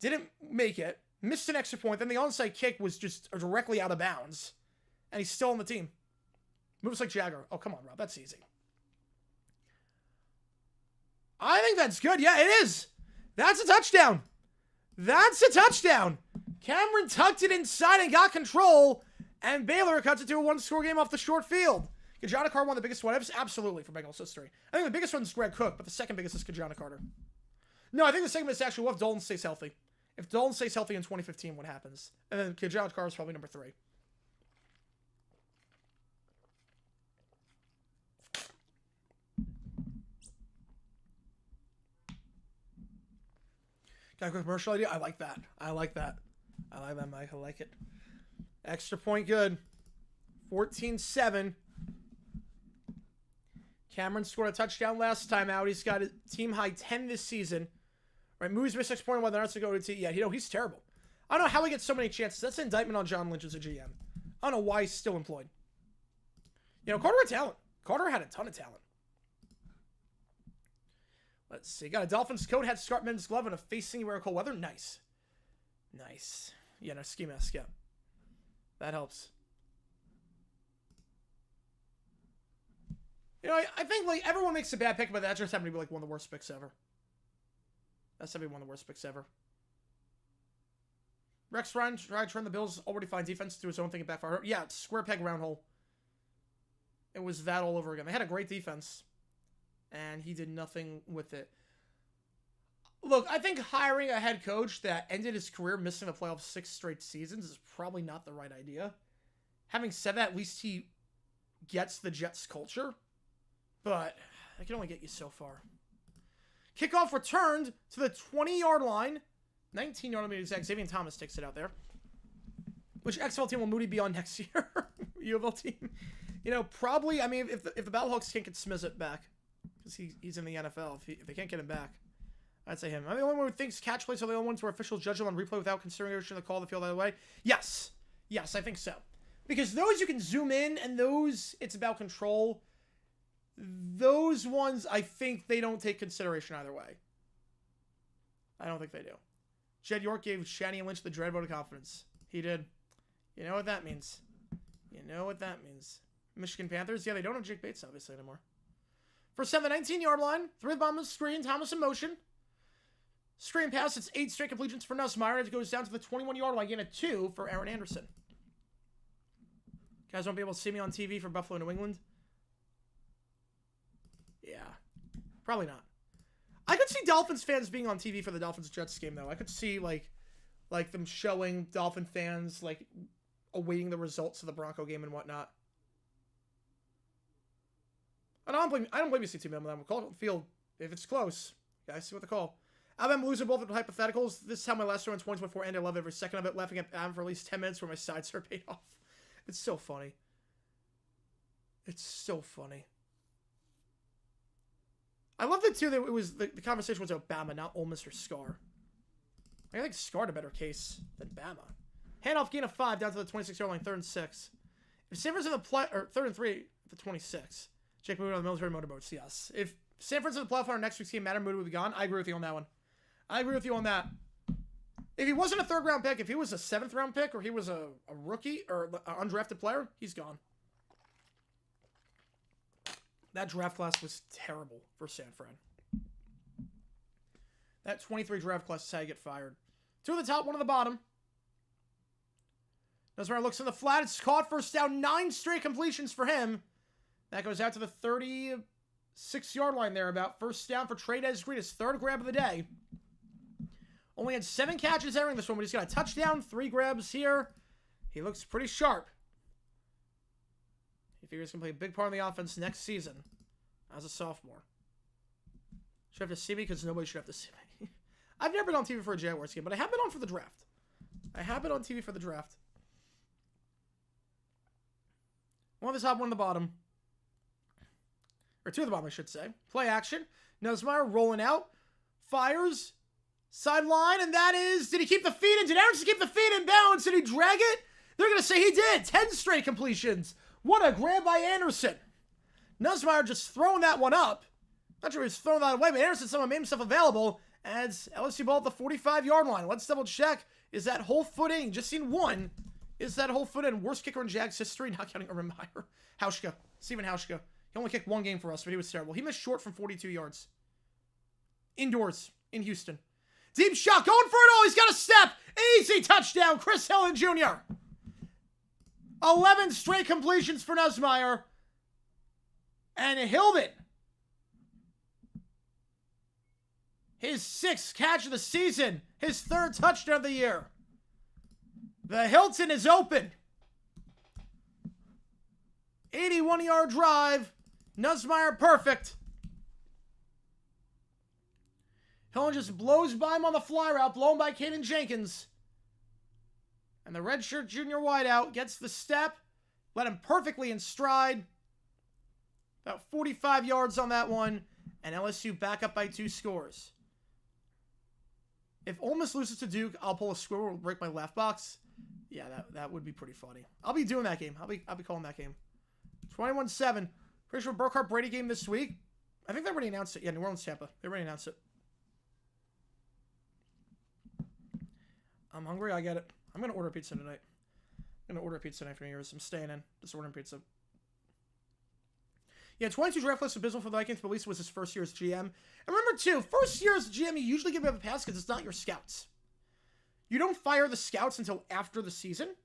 Didn't make it. Missed an extra point. Then the onside kick was just directly out of bounds. And he's still on the team. Moves like Jagger. Oh, come on, Rob. That's easy. I think that's good. Yeah, it is. That's a touchdown. That's a touchdown. Cameron tucked it inside and got control. And Baylor cuts it to a one-score game off the short field. Kajana Carter, one of the biggest what-ifs? Absolutely, for Bengals history. I think the biggest one is Greg Cook, but the second biggest is Kajana Carter. No, I think the second biggest is actually what if Dalton stays healthy. If Dalton stays healthy in 2015, what happens? And then Kajana Carter is probably number 3. Got a quick commercial idea? I like that. I like that. I like that, Mike. I like it. Extra point good. 14-7. Cameron scored a touchdown last time out. He's got a team high 10 this season. Right, Moody's missed 6.1. They're not to go to yeah, he's terrible. I don't know how he gets so many chances. That's an indictment on John Lynch as a GM. I don't know why he's still employed. You know, Carter had talent. Carter had a ton of talent. Let's see. Got a Dolphins coat, had Scartman's glove, and a facing rare cold weather. Nice. Nice. Yeah, no, ski mask, yeah. That helps. You know, I think, like, everyone makes a bad pick, but that just happened to be, like, one of the worst picks ever. That's going to be one of the worst picks ever. Rex Ryan tried to turn the Bills' already fine defense to his own thing and backfire. Yeah, square peg, round hole. It was that all over again. They had a great defense, and he did nothing with it. Look, I think hiring a head coach that ended his career missing the playoffs 6 straight seasons is probably not the right idea. Having said that, at least he gets the Jets culture, but that can only get you so far. Kickoff returned to the 20-yard line. 19-yard line, to be exact. Xavier Thomas takes it out there. Which XFL team will Moody be on next year? U of L team? You know, probably, I mean, if the Battlehawks can't get Smith back, because he's in the NFL, if they can't get him back, I'd say him. I'm the only one who thinks catch plays are the only ones where officials judge them on replay without consideration of the call of the field either way. Yes. Yes, I think so. Because those you can zoom in, and those, it's about control. Those ones, I think they don't take consideration either way. I don't think they do. Jed York gave Shani and Lynch the dread vote of confidence. He did. You know what that means. You know what that means. Michigan Panthers, yeah, they don't have Jake Bates, obviously, anymore. First down, the 19-yard line. 3 of the bottom screen. Thomas in motion. Screen pass. It's 8 straight completions for Nussmeier. It goes down to the 21-yard line. Gain of 2 for Aaron Anderson. Guys won't be able to see me on TV for Buffalo, New England. Yeah. Probably not. I could see Dolphins fans being on TV for the Dolphins-Jets game, though. I could see, like them showing Dolphin fans, like, awaiting the results of the Bronco game and whatnot. I don't blame you, see Team Alabama. Call it field if it's close. Guys, see what the call. Alabama losing both of the hypotheticals. This is how my last one in 2024 ended. I love every second of it. Laughing at Adam for at least 10 minutes where my sides are paid off. It's so funny. It's so funny. I love that too. That it was the conversation was about Bama, not Ole Miss or Scar. I think Scar had a better case than Bama. Handoff, gain of 5 down to the 26-yard line, 3rd and 6. If Sanford's in the play, or 3rd and 3 at the 26. Jake moving on the military motorboats, yes. If Sanford's in the playoff on next week's game, Matter Moody would be gone. I agree with you on that one. I agree with you on that. If he wasn't a 3rd-round pick, if he was a 7th-round pick, or he was a rookie, or an undrafted player, he's gone. That draft class was terrible for San Fran. That 23 draft class is how you get fired. 2 at the top, 1 at the bottom. Nussmeier looks in the flat. It's caught, first down. 9 straight completions for him. That goes out to the 36-yard line there about. First down for Trey'Dez Green, his 3rd grab of the day. Only had 7 catches entering this one, but he's got a touchdown, 3 grabs here. He looks pretty sharp. He figures he's going to play a big part of the offense next season as a sophomore. Should have to see me because nobody should have to see me. I've never been on TV for a Jaguars game, but I have been on for the draft. I have been on TV for the draft. 1 at the top, 1 at the bottom. Or 2 at the bottom, I should say. Play action. Nussmeier rolling out. Fires. Sideline, and that is... Did he keep the feet in? Did Anderson keep the feet in bounds? Did he drag it? They're going to say he did. 10 straight completions. What a grab by Anderson. Nussmeier just throwing that one up. Not sure he was throwing that away, but Anderson somehow made himself available as LSU ball at the 45-yard line. Let's double check. Is that whole foot in? Just seen 1. Is that whole foot in? Worst kicker in Jags history, not counting Urban Meyer. Hauschka. Steven Hauschka. He only kicked 1 game for us, but he was terrible. He missed short from 42 yards. Indoors in Houston. Deep shot, going for it all. He's got a step. Easy touchdown, Chris Hillen Jr. 11 straight completions for Nussmeier. And Hilden, his 6th catch of the season, his 3rd touchdown of the year. The Hilton is open. 81-yard drive. Nussmeier perfect. Hillen just blows by him on the fly route, blown by Caden Jenkins. And the redshirt junior wideout gets the step. Let him perfectly in stride. About 45 yards on that one. And LSU back up by 2 scores. If Ole Miss loses to Duke, I'll pull a squirrel, break my left box. Yeah, that would be pretty funny. I'll be doing that game. I'll be calling that game. 21-7. Pretty sure Burkhardt Brady game this week. I think they already announced it. Yeah, New Orleans Tampa. They already announced it. I'm hungry. I get it. I'm going to order pizza tonight. I'm going to order pizza tonight for New Year's. I'm staying in. Just ordering pizza. Yeah, 22 draft lists abysmal for the Vikings, but at least it was his first year as GM. And remember, too, first year as GM, you usually give him a pass because it's not your scouts. You don't fire the scouts until after the season.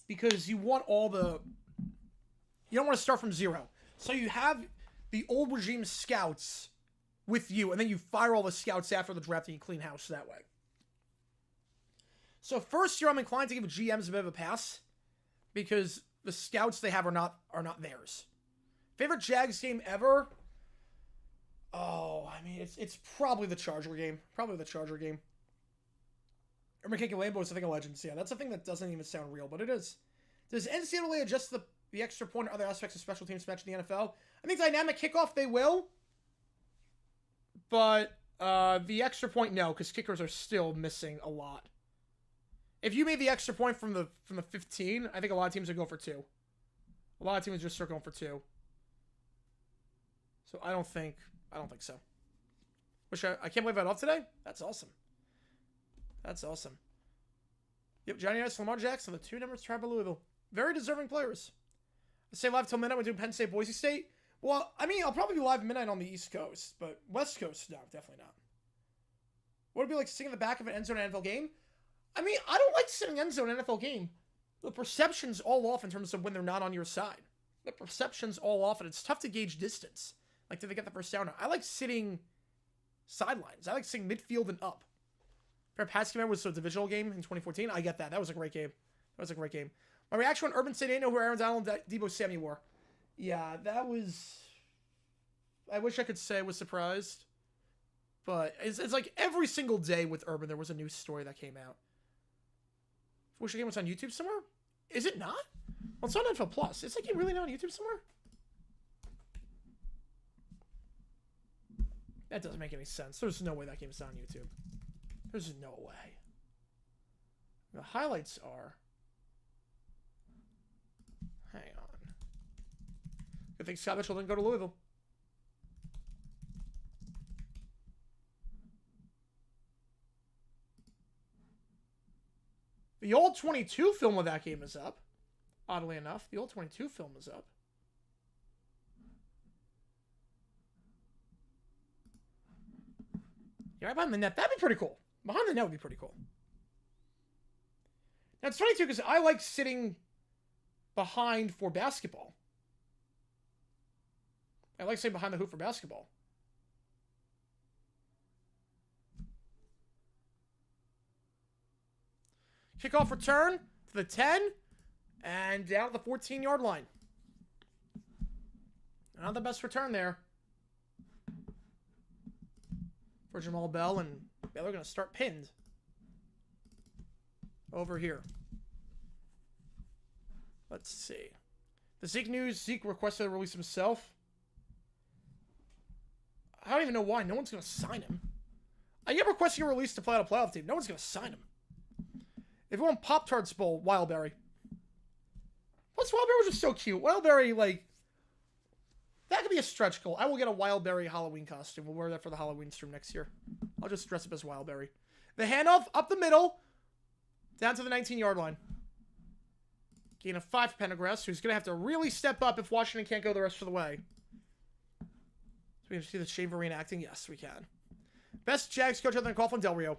Because you want all the... You don't want to start from 0. So you have the old regime scouts with you, and then you fire all the scouts after the draft and you clean house that way. So first year, I'm inclined to give GMs a bit of a pass because the scouts they have are not theirs. Favorite Jags game ever? Oh, I mean, it's probably the Charger game. Probably the Charger game. Or McKinky Lambeau is, I think, a Legends. Yeah, that's a thing that doesn't even sound real, but it is. Does NCAA adjust the extra point or other aspects of special teams match in the NFL? I think dynamic kickoff, they will. But the extra point, no, because kickers are still missing a lot. If you made the extra point from the 15, I think a lot of teams would go for 2. A lot of teams just start going for 2. So I don't think so. I can't believe I off today. That's awesome. That's awesome. Yep, Johnny Ice, Lamar Jackson, the 2 numbers tried by Louisville. Very deserving players. I stay live till midnight. We're doing Penn State, Boise State. Well, I mean, I'll probably be live midnight on the East Coast, but West Coast, no, definitely not. What would it be like sitting in the back of an end zone NFL game? I mean, I don't like sitting end zone NFL game. The perception's all off in terms of when they're not on your side. The perception's all off, and it's tough to gauge distance. Like, did they get the first down? I like sitting sidelines. I like sitting midfield and up. Pats game was a divisional game in 2014. I get that. That was a great game. My reaction when Urban State didn't know who Aaron Donald and Debo Samuel were. Yeah, that was... I wish I could say I was surprised. But it's like every single day with Urban, there was a new story that came out. Wish the game was on YouTube somewhere? Is it not? Well, it's on NFL Plus. Is that game really not on YouTube somewhere? That doesn't make any sense. There's no way that game's not on YouTube. There's no way. The highlights are... Hang on. Good thing Scott Mitchell didn't go to Louisville. The old 22 film of that game is up. Oddly enough, the old 22 film is up. Yeah, right behind the net. That'd be pretty cool. Behind the net would be pretty cool. Now, it's funny, too, because I like sitting behind for basketball. I like sitting behind the hoop for basketball. Kickoff return to the 10 and down at the 14-yard line. Not the best return there for Jamal Bell, and Baylor going to start pinned over here. Let's see. The Zeke news, Zeke requested to release himself. I don't even know why. No one's going to sign him. I get requesting a release to play on a playoff team. No one's going to sign him. If you want Pop-Tarts Bowl, Wildberry. Plus, Wildberry was just so cute. Wildberry, like, that could be a stretch goal. I will get a Wildberry Halloween costume. We'll wear that for the Halloween stream next year. I'll just dress up as Wildberry. The handoff up the middle, down to the 19-yard line. Gain of 5 for Pendergrass, who's going to have to really step up if Washington can't go the rest of the way. So we can see the Shane Vereen acting? Yes, we can. Best Jags coach other than Coughlin Del Rio.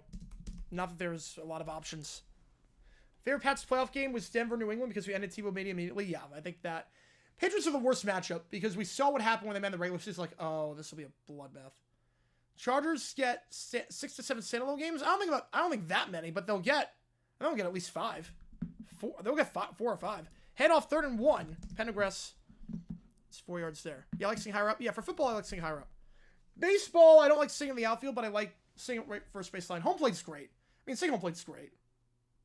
Not that there's a lot of options. Favorite Pats playoff game was Denver-New England because we ended Tebow Mania immediately. Yeah, I think that. Patriots are the worst matchup because we saw what happened when they met in the regular season. Like, oh, this will be a bloodbath. Chargers get 6 to 7 standalone games. I don't think that many, but they'll get at least 5. They'll get 4 or 5. Head off 3rd and 1. Pendergrass. It's 4 yards there. Yeah, I like seeing higher up. Yeah, for football, I like seeing higher up. Baseball, I don't like seeing in the outfield, but I like seeing it right first baseline. Home plate's great. I mean, seeing home plate's great,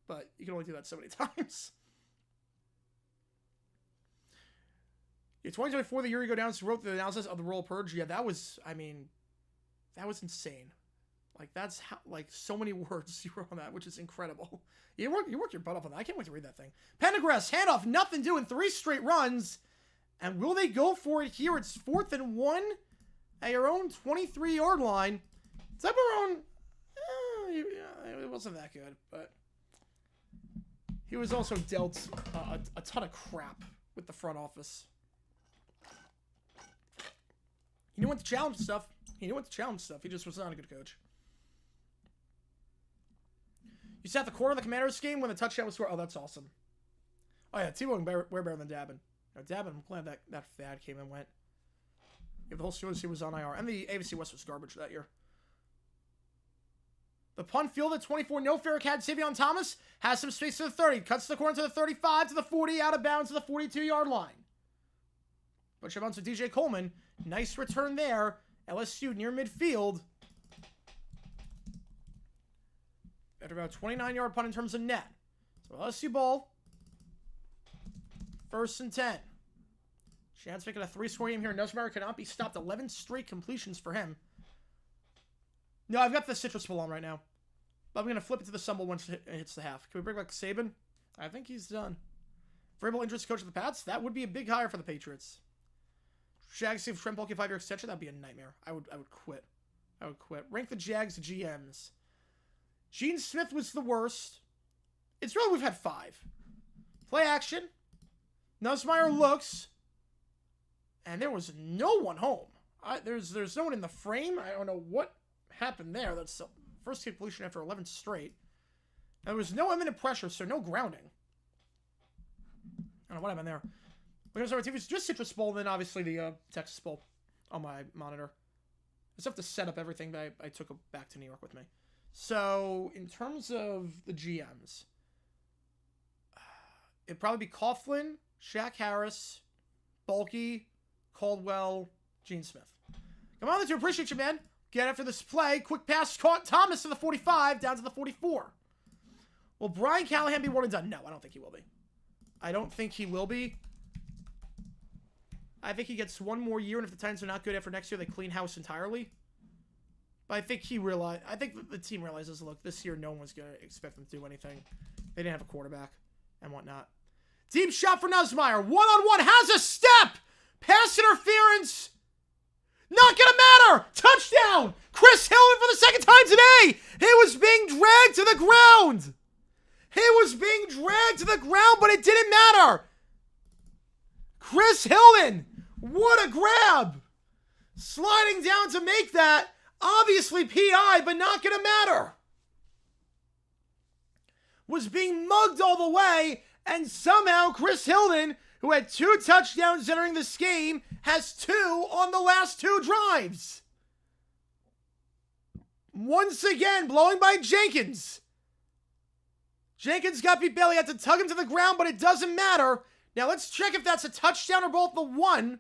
but you can only do that so many times. Yeah, 2024, the year you go down, so wrote the analysis of the Royal Purge. Yeah, that was insane. Like, that's how, like, so many words you wrote on that, which is incredible. You work your butt off on that. I can't wait to read that thing. Pendergrass, handoff, nothing doing, 3 straight runs. And will they go for it here? It's 4th and 1 at your own 23-yard line. It's up our own. It wasn't that good, but he was also dealt a ton of crap with the front office. He knew what to challenge stuff. He just was not a good coach. You sat the corner of the Commanders game when the touchdown was scored. Oh, that's awesome. Oh, yeah, Tebow way better than Dabin. No, Dabin, I'm glad that Thad came and went. Yeah, the whole Steelers was on IR. And the AFC West was garbage that year. The punt field at 24. No fair catch. Savion Thomas has some space to the 30. Cuts the corner to the 35, to the 40, out of bounds to the 42-yard line. But Shabons with DJ Coleman. Nice return there. LSU near midfield. After about 29-yard punt in terms of net. So LSU ball. 1st and 10. Chance making a 3-score game here. Nussmeier cannot be stopped. 11 straight completions for him. No, I've got the citrus full on right now. But I'm going to flip it to the Stumble once it hits the half. Can we bring back Saban? I think he's done. Variable interest coach of the Pats? That would be a big hire for the Patriots. Jags save Trent Baalke 5-year extension? That'd be a nightmare. I would quit. I would quit. Rank the Jags GMs. Gene Smith was the worst. It's really we've had 5. Play action. Nussmeier looks. And there was no one home. There's no one in the frame. I don't know what happened there. That's the first completion after 11 straight. There was no imminent pressure, so no grounding. I don't know what happened there. We're going to start with just Citrus Bowl, and then obviously the Texas Bowl on my monitor. I just have to set up everything, but I took it back to New York with me. So, in terms of the GMs, it'd probably be Coughlin, Shaq Harris, Baalke, Caldwell, Gene Smith. Come on, let's appreciate you, man. Get after this play. Quick pass caught Thomas to the 45, down to the 44. Will Brian Callahan be one and done? No, I don't think he will be. I don't think he will be. I think he gets one more year, and if the Titans are not good after next year, they clean house entirely. But I think I think the team realizes, look, this year no one was going to expect them to do anything. They didn't have a quarterback and whatnot. Deep shot for Nussmeier. One-on-one, has a step. Pass interference. Not going to matter. Touchdown. Chris Hilton for the second time today. He was being dragged to the ground. He was being dragged to the ground, but it didn't matter. Chris Hilton. What a grab. Sliding down to make that. Obviously PI, but not going to matter. Was being mugged all the way, and somehow Chris Hilton, who had 2 touchdowns entering this game, has 2 on the last 2 drives. Once again, blowing by Jenkins. Jenkins got beat Bailey, had to tug him to the ground, but it doesn't matter. Now let's check if that's a touchdown or both the 1.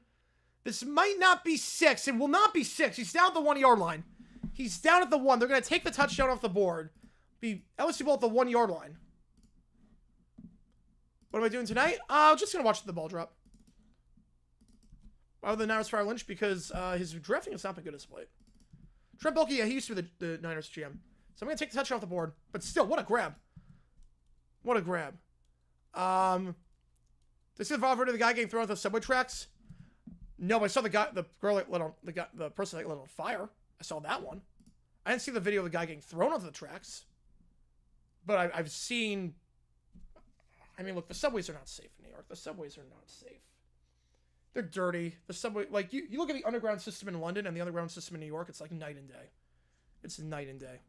This might not be 6. It will not be 6. He's down at the 1-yard line. He's down at the 1. They're going to take the touchdown off the board. Be LSU ball at the 1-yard line. What am I doing tonight? I'm just going to watch the ball drop. Why would the Niners fire Lynch? Because his drafting has not been good as of late. Trent Baalke, yeah, he used to be the Niners GM. So I'm going to take the touchdown off the board. But still, what a grab. What a grab. Did you see the follow to the guy getting thrown off the subway tracks? No, but I saw the person that lit on fire. I saw that one. I didn't see the video of the guy getting thrown onto the tracks. But I've seen... I mean, look, the subways are not safe in New York. The subways are not safe. They're dirty. The subway... Like, you look at the underground system in London and the underground system in New York, it's like night and day. It's night and day.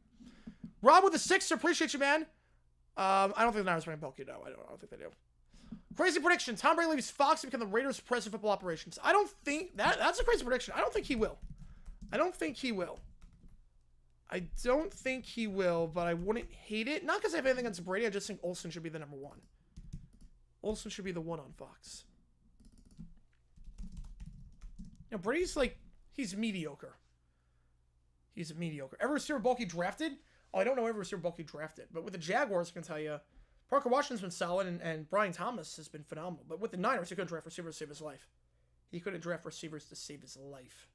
Rob with the 6, appreciate you, man. I don't think the Niners are running Baalke, no. I don't think they do. Crazy prediction. Tom Brady leaves Fox to become the Raiders' president of football operations. I don't think... That's a crazy prediction. I don't think he will. I don't think he will, but I wouldn't hate it. Not because I have anything against Brady. I just think Olsen should be the number 1. Olsen should be the 1 on Fox. You know, Brady's like... He's mediocre. He's mediocre. Every receiver Baalke drafted? Oh, I don't know every receiver Baalke drafted. But with the Jaguars, I can tell you... Parker Washington's been solid, and Brian Thomas has been phenomenal. But with the Niners, he couldn't draft receivers to save his life. He couldn't draft receivers to save his life.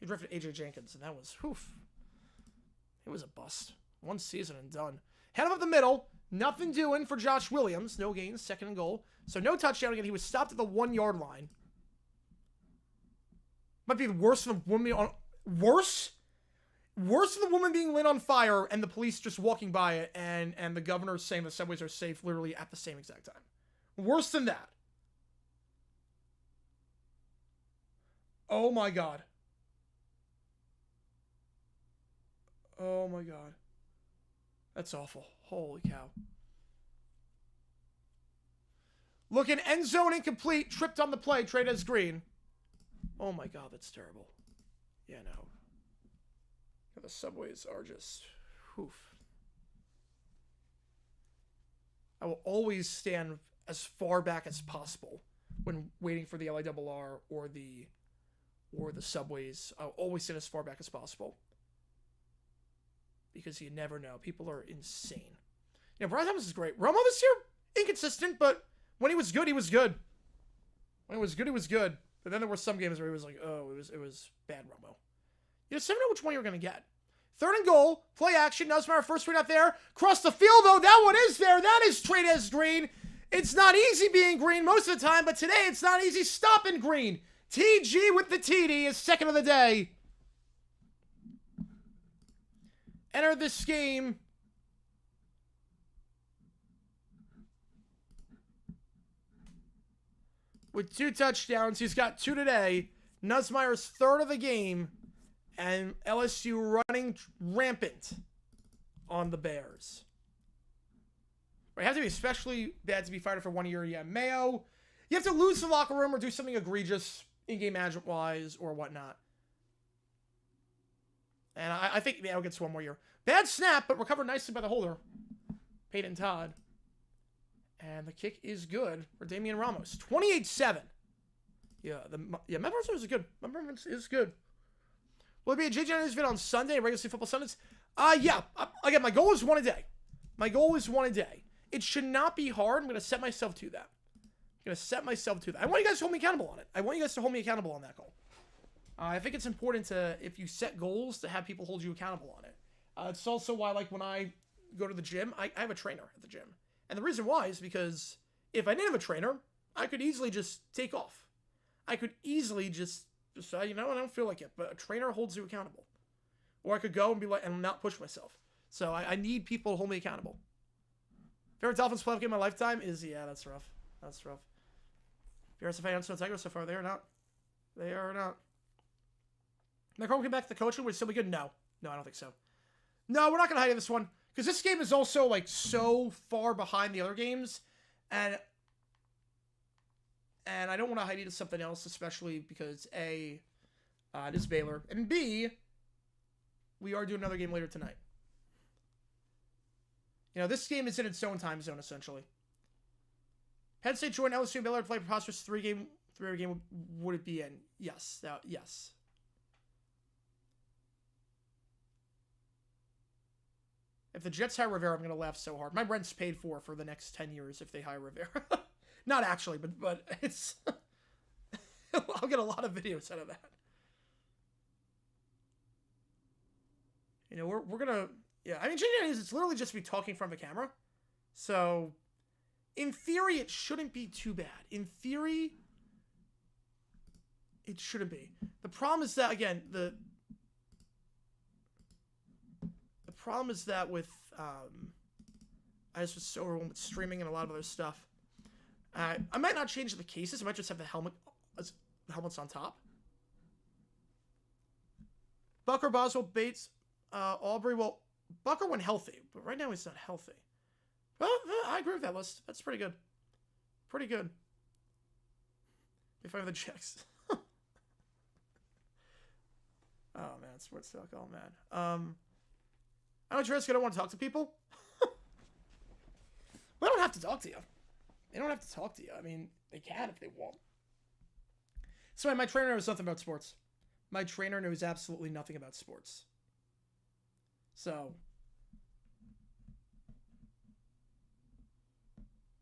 He drafted A.J. Jenkins, and that was, it was a bust. 1 season and done. Head up the middle. Nothing doing for Josh Williams. No gains, 2nd and goal. So no touchdown again. He was stopped at the 1-yard line. Might be worse than the woman on... Worse? Worse than the woman being lit on fire and the police just walking by it and the governor saying the subways are safe literally at the same exact time. Worse than that. Oh my God. Oh my God. That's awful. Holy cow. Looking end zone incomplete. Tripped on the play. Trade as green. Oh my God, that's terrible. Yeah, no. The subways are just... I will always stand as far back as possible when waiting for the LIRR or the subways. I'll always stand as far back as possible. Because you never know. People are insane. You know, Brian Thomas is great. Romo this year, inconsistent, but when he was good, he was good. When he was good, he was good. But then there were some games where he was like, oh, it was bad Romo. You just never know which one you're going to get. Third and goal. Play action. Nussmeier first read out there. Cross the field, though. That one is there. That is straight as green. It's not easy being green most of the time, but today it's not easy stopping green. TG with the TD is second of the day. Enter this game with 2 touchdowns. He's got 2 today. Nussmeier's third of the game. And LSU running rampant on the Bears. Right, it has to be especially bad to be fired for 1 year. Yeah, Mayo. You have to lose the locker room or do something egregious in-game management-wise or whatnot. And I think Mayo gets 1 more year. Bad snap, but recovered nicely by the holder. Peyton Todd. And the kick is good for Damian Ramos. 28-7. Yeah, Memphis is good. Memphis is good. Will it be a JJ News video on Sunday, regular season football Sundays? Yeah. Again, my goal is 1 a day. My goal is 1 a day. It should not be hard. I'm going to set myself to that. I want you guys to hold me accountable on it. I want you guys to hold me accountable on that goal. I think it's important to, if you set goals, to have people hold you accountable on it. It's also why, like, when I go to the gym, I have a trainer at the gym. And the reason why is because if I didn't have a trainer, I could easily just take off. I could easily just say, you know, I don't feel like it, but a trainer holds you accountable. Or I could go and be like, and not push myself. So I need people to hold me accountable. Favorite Dolphins playoff game of my lifetime is, yeah, that's rough. That's rough. Bears fans no Tigers so far. They are not. They are not. McCormick came back to the coaching. Would still be good? No. No, I don't think so. No, we're not going to hide this one. Because this game is also, like, so far behind the other games. And I don't want to hide it to something else, especially because, A, it is Baylor. And B, we are doing another game later tonight. You know, this game is in its own time zone, essentially. Penn State joined LSU and Baylor to play a preposterous three-game would it be in? Yes. Yes. If the Jets hire Rivera, I'm going to laugh so hard. My rent's paid for the next 10 years if they hire Rivera. Not actually, but it's... I'll get a lot of videos out of that. You know, we're going to... Yeah, I mean, it's literally just me talking from the camera. So, in theory, it shouldn't be too bad. In theory, it shouldn't be. The problem is that, again, the problem is that with, I just was so overwhelmed with streaming and a lot of other stuff. I might not change the cases. I might just have the helmets on top. Bucker, Boswell, Bates, Aubrey. Well, Bucker went healthy, but right now he's not healthy. Well, I agree with that list. That's pretty good. Pretty good. If I have the checks. Oh, man. Sports talk. Oh, man. I don't risk. I don't want to talk to people. Well, I don't have to talk to you. They don't have to talk to you. I mean, they can if they want. So, my trainer knows nothing about sports. My trainer knows absolutely nothing about sports. So,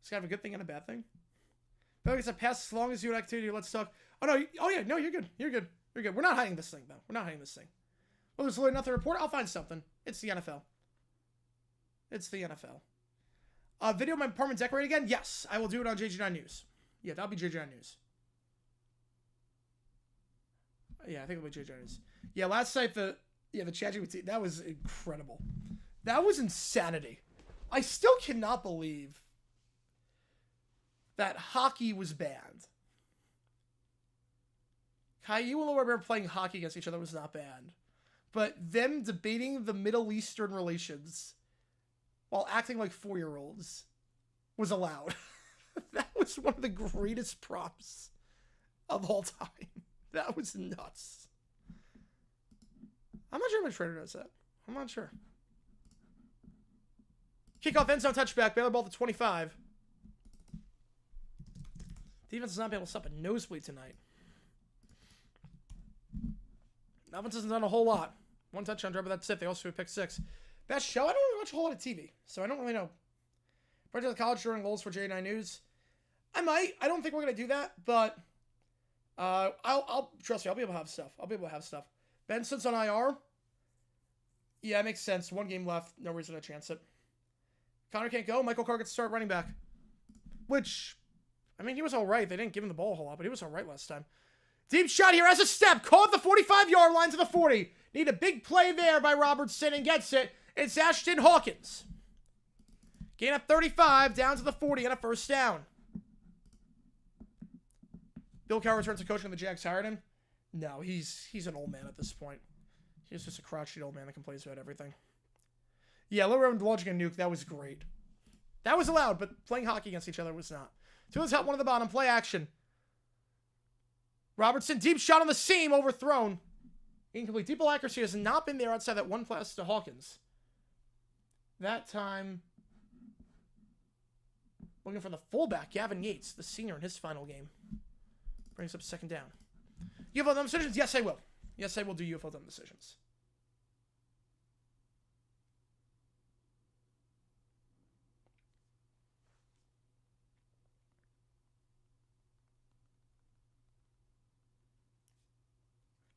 it's kind of a good thing and a bad thing. But like I said, pass as long as you activity. Let's talk. Oh, no. Oh, yeah. No, you're good. You're good. You're good. We're not hiding this thing, though. We're not hiding this thing. Well, there's literally nothing to report. I'll find something. It's the NFL. It's the NFL. Video of my apartment decorated again? Yes. I will do it on JG9 News. Yeah, that'll be JG9 News. Yeah, I think it'll be JG9 News. Yeah, last night, the ChatGPT, that was incredible. That was insanity. I still cannot believe that hockey was banned. Caillou and Laura playing hockey against each other was not banned. But them debating the Middle Eastern relations while acting like 4-year-olds was allowed. That was one of the greatest props of all time. That was nuts. I'm not sure if my trainer knows that. I'm not sure. Kickoff end zone touchback. Baylor ball to 25. Defense has not been able to stop a nosebleed tonight. Offense hasn't done a whole lot. 1 touchdown drive, but that's it. They also have pick 6. Best show? I don't really watch a whole lot of TV, so I don't really know. Right to the college during goals for J9 News. I might. I don't think we're gonna do that, but I'll trust me. I'll be able to have stuff. Benson's on IR. Yeah, it makes sense. 1 game left. No reason to chance it. Connor can't go. Michael Carr gets to start running back. Which, I mean, he was all right. They didn't give him the ball a whole lot, but he was all right last time. Deep shot here as a step. Caught the 45-yard line to the 40. Need a big play there by Robertson and gets it. It's Ashton Hawkins. Gain of 35 down to the 40 and a first down. Bill Cowher returns to coaching. The Jags hired him. No, he's an old man at this point. He's just a crotchety old man that complains about everything. Yeah, Little Roman launching a nuke. That was great. That was allowed, but playing hockey against each other was not. 2 on the top, 1 on the bottom. Play action. Robertson, deep shot on the seam, overthrown. Incomplete. Deep ball accuracy has not been there outside that 1 pass to Hawkins. That time, looking for the fullback, Gavin Yates, the senior in his final game. Brings up 2nd down. UFO dumb decisions? Yes, I will. Yes, I will do UFO dumb decisions.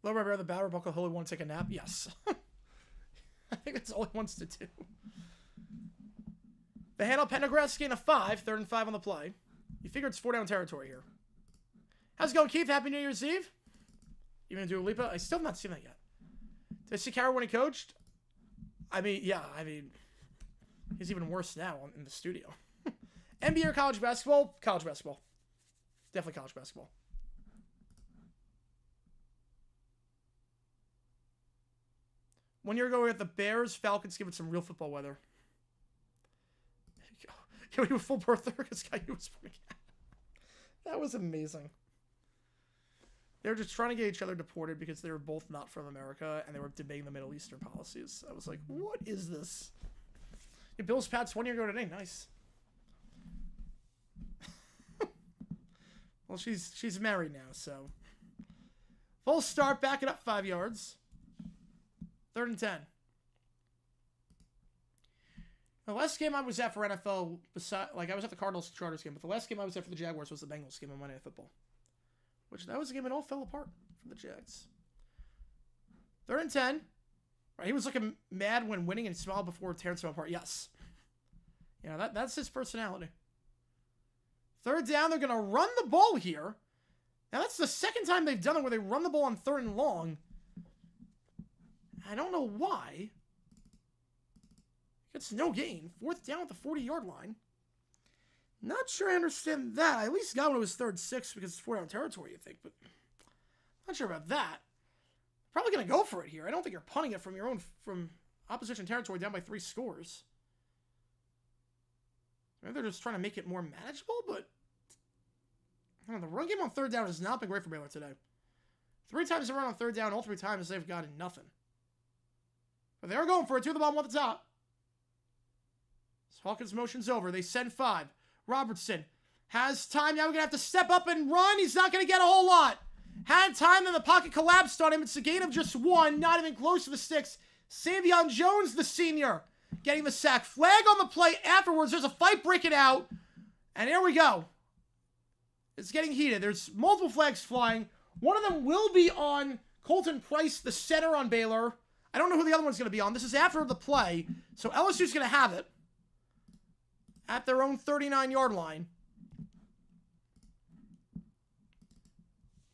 Lower Bear, the batter, Buckle Hill, want to take a nap? Yes. I think that's all he wants to do. The handle, Pendergrass, gain of 5, 3rd and 5 on the play. You figure it's 4 down territory here. How's it going, Keith? Happy New Year's Eve. You gonna do a Lipa? I still have not seen that yet. Did I see Cowher when he coached? I mean, yeah, he's even worse now in the studio. NBA or college basketball? College basketball. Definitely college basketball. One year ago, we had the Bears, Falcons give it some real football weather. There you go. Can we do a full birth there? Because Caillou was pointing at. That was amazing. They were just trying to get each other deported because they were both not from America and they were debating the Middle Eastern policies. I was like, what is this? Yeah, Bills Pats 1 year ago today. Nice. Well, she's married now, so. Full start, back it up 5 yards. 3rd and 10. The last game I was at for NFL, I was at the Cardinals-Chargers game, but the last game I was at for the Jaguars was the Bengals game on Monday Night Football. Which, that was a game that all fell apart for the Jags. 3rd and 10. Right, he was looking mad when winning and smiled before tearing some apart. Yes. Yeah, that's his personality. 3rd down, they're going to run the ball here. Now, that's the 2nd time they've done it where they run the ball on 3rd and long. I don't know why. It's no gain. 4th down at the 40-yard line. Not sure I understand that. I at least got when it was 3rd 6 because it's 4 down territory, you think. But not sure about that. Probably going to go for it here. I don't think you're punting it from opposition territory down by 3 scores. Maybe they're just trying to make it more manageable, but I don't know, the run game on 3rd down has not been great for Baylor today. 3 times they run on 3rd down, all 3 times they've gotten nothing. But they are going for it. 2 at the bottom, 1 at the top. So Hawkins' motion's over. They send 5. Robertson has time. Now we're going to have to step up and run. He's not going to get a whole lot. Had time, then the pocket collapsed on him. It's a gain of just 1. Not even close to the sticks. Savion Jones, the senior, getting the sack. Flag on the play afterwards. There's a fight breaking out. And here we go. It's getting heated. There's multiple flags flying. One of them will be on Colton Price, the center on Baylor. I don't know who the other one's going to be on. This is after the play. So LSU's going to have it at their own 39-yard line.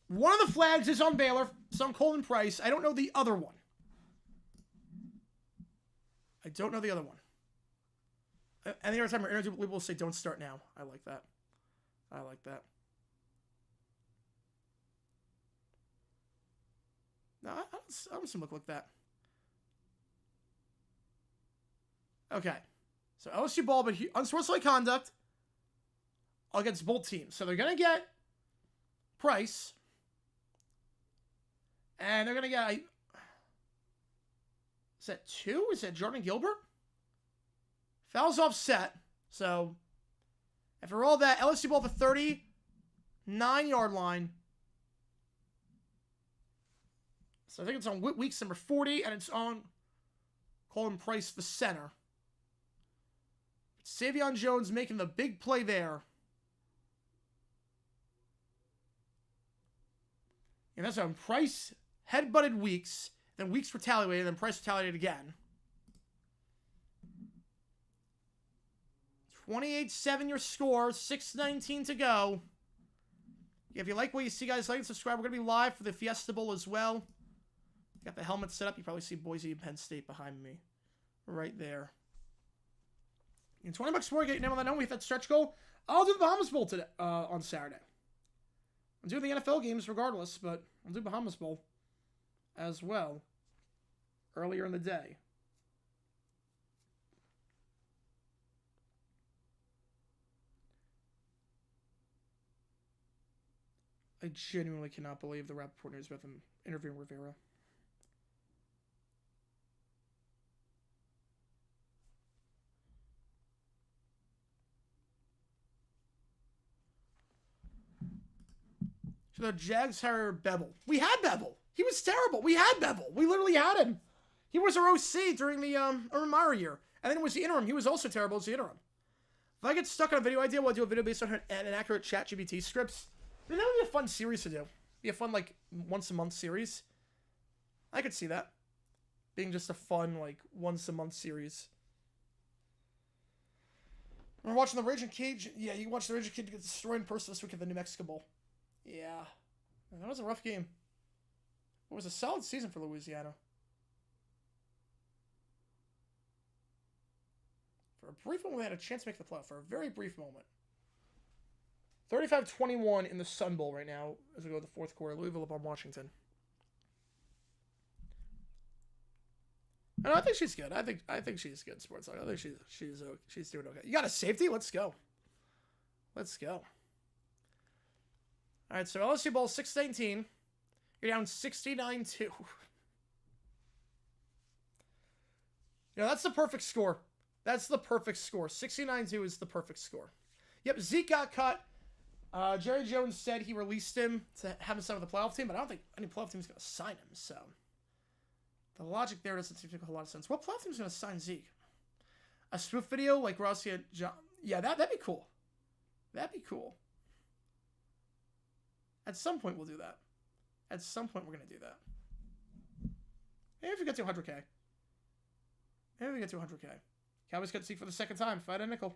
One of the flags is on Baylor. It's on Colton Price. I don't know the other one. I don't know the other one. And the other time, our interview will say, don't start now. I like that. I like that. No, I don't seem to look like that. Okay. So LSU ball, but unsportsmanlike conduct against both teams. So they're going to get Price. And they're going to get... Is that 2? Is that Jordan Gilbert? Foul's offset. So after all that, LSU ball at the 39-yard line. So I think it's on Weeks number 40, and it's on Colton Price, the center. Savion Jones making the big play there. And that's on Price headbutted Weeks. Then Weeks retaliated, and then Price retaliated again. 28-7 your score. 6:19 to go. If you like what you see, guys, like and subscribe. We're going to be live for the Fiesta Bowl as well. Got the helmet set up. You probably see Boise and Penn State behind me. Right there. And $20 before I get your name on that note, we hit that stretch goal. I'll do the Bahamas Bowl today, on Saturday. I'm doing the NFL games regardless, but I'll do Bahamas Bowl as well earlier in the day. I genuinely cannot believe the Rappaport news with him interviewing Rivera. So the Jags hired Bevel. We had Bevel. He was terrible. We had Bevel. We literally had him. He was our OC during the Urban Meyer year. And then it was the interim. He was also terrible as the interim. If I get stuck on a video idea, we'll do a video based on an accurate ChatGPT scripts. I mean, that would be a fun series to do. Be a fun, like, once-a-month series. I could see that. Being just a fun, like, once-a-month series. We're watching the Raging Cage. Yeah, you can watch the Raging Cage get destroyed in person this week at the New Mexico Bowl. Yeah. That was a rough game. It was a solid season for Louisiana. For a brief moment, they had a chance to make the playoff. For a very brief moment. 35-21 in the Sun Bowl right now as we go to the fourth quarter. Louisville up on Washington. And I think she's good. I think she's good, sports. I think she's doing okay. You got a safety? Let's go. Let's go. All right, so LSU Bowl 6-19. You're down 69-2. You know, that's the perfect score. That's the perfect score. 69-2 is the perfect score. Yep, Zeke got cut. Jerry Jones said he released him to have him sign with the playoff team, but I don't think any playoff team is going to sign him, so the logic there doesn't seem to make a whole lot of sense. What playoff team is going to sign Zeke? A spoof video like Rossi and John? Yeah, that'd be cool. That'd be cool. At some point, we'll do that. At some point, we're going to do that. Maybe if we get to 100K. Maybe we get to 100K. Cowboys got Zeke for the second time. Fight a nickel.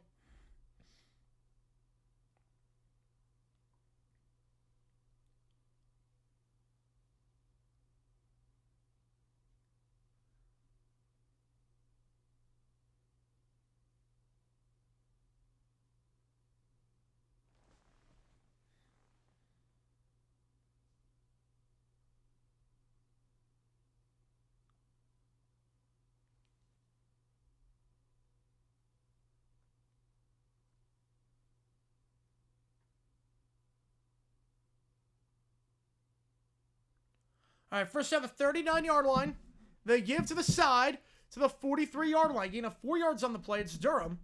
All right, first down the 39-yard line. They give to the side to the 43-yard line. Gain of 4 yards on the play. It's Durham.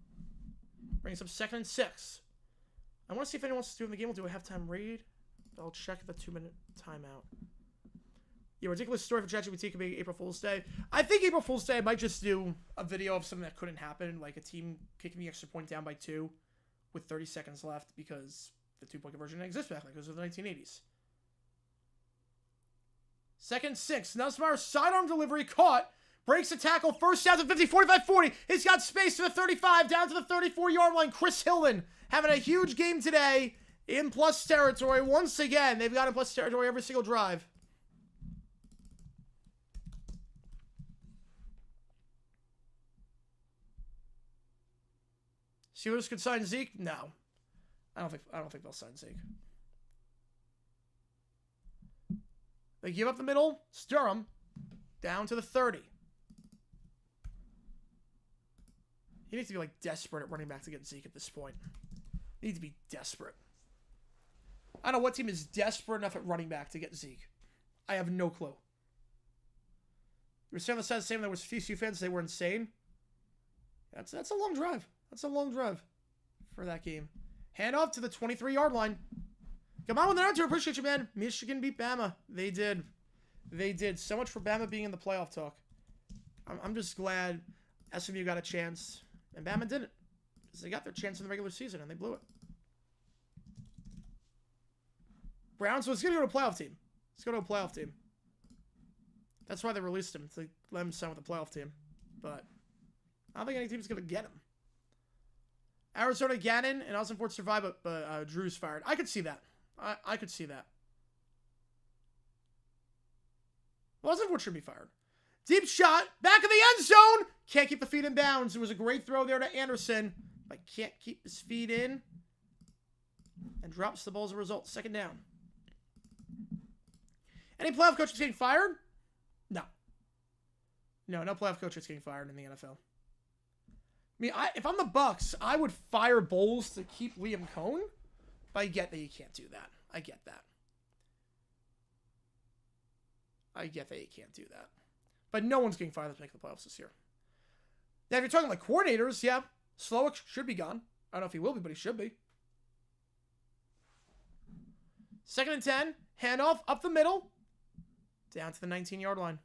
Brings up 2nd and 6. I want to see if anyone else is doing the game. We'll do a halftime raid. I'll check the 2-minute timeout. Yeah, ridiculous story for ChatGPT could be April Fool's Day. I think April Fool's Day I might just do a video of something that couldn't happen, like a team kicking the extra point down by 2 with 30 seconds left because the 2-point conversion didn't exist back then because of the 1980s. 2nd and 6. Nussmeier sidearm delivery caught. Breaks the tackle. First down to 50, 45, 40. He's got space to the 35. Down to the 34-yard line. Chris Hillen having a huge game today in plus territory. Once again, they've got in plus territory every single drive. Steelers could sign Zeke? No. I don't think they'll sign Zeke. They give up the middle. Durham down to the 30. He needs to be like desperate at running back to get Zeke at this point. He needs to be desperate. I don't know what team is desperate enough at running back to get Zeke. I have no clue. You were saying on the side of the same there was TCU fans. They were insane. That's a long drive. That's a long drive for that game. Hand off to the 23-yard line. Come on with the answer. Appreciate you, man. Michigan beat Bama. They did. They did. So much for Bama being in the playoff talk. I'm just glad SMU got a chance and Bama didn't. Because they got their chance in the regular season and they blew it. Browns, so it's going to go to a playoff team. Let's go to a playoff team. That's why they released him, to let him sign with the playoff team. But I don't think any team's going to get him. Arizona Gannon and Austin Ford survive, but Drew's fired. I could see that. I could see that. Austin Ford should be fired. Deep shot. Back of the end zone. Can't keep the feet in bounds. It was a great throw there to Anderson, but can't keep his feet in. And drops the ball as a result. Second down. Any playoff coaches getting fired? No. No playoff coaches getting fired in the NFL. I mean, if I'm the Bucks, I would fire Bowles to keep Liam Cohn. But I get that you can't do that. I get that. But no one's getting fired that's making the playoffs this year. Now, if you're talking like coordinators, yeah, Slowick should be gone. I don't know if he will be, but he should be. 2nd and 10. Handoff up the middle. Down to the 19-yard line.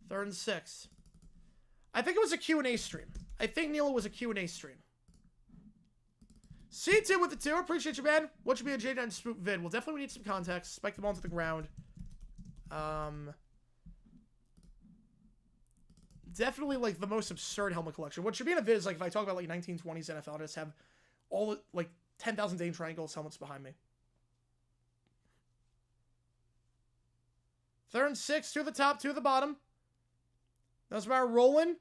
3rd and 6. I think it was a Q&A stream. I think Neil was a Q&A stream. C2 with the 2. Appreciate you, man. What should be a J9 spook vid? We'll definitely need some context. Spike the ball into the ground. Definitely like the most absurd helmet collection. What should be in a vid is like if I talk about like 1920s NFL, I just have all the like 10,000 Dane Triangles helmets behind me. 3rd and 6, 2 at the top, 2 at the bottom. That's about rolling.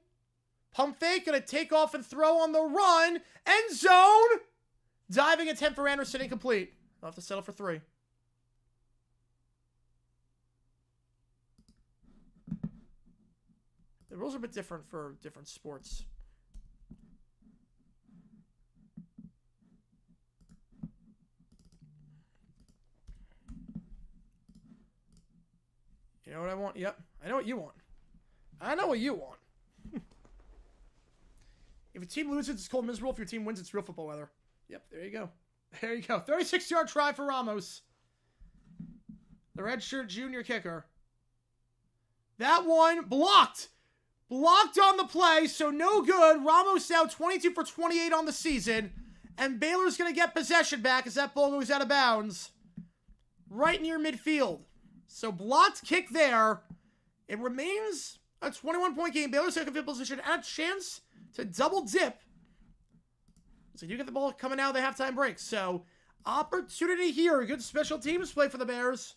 Pump fake, gonna take off and throw on the run. End zone! Diving attempt for Anderson, incomplete. I'll have to settle for 3. The rules are a bit different for different sports. You know what I want? Yep. I know what you want. If a team loses, it's cold miserable. If your team wins, it's real football weather. Yep, there you go. 36-yard try for Ramos. The redshirt junior kicker. That one blocked. Blocked on the play, so no good. Ramos now 22 for 28 on the season. And Baylor's going to get possession back as that ball goes out of bounds. Right near midfield. So blocked kick there. It remains a 21-point game. Baylor's taking field position and a chance to double dip. So you get the ball coming out of the halftime break. So opportunity here. Good special teams play for the Bears.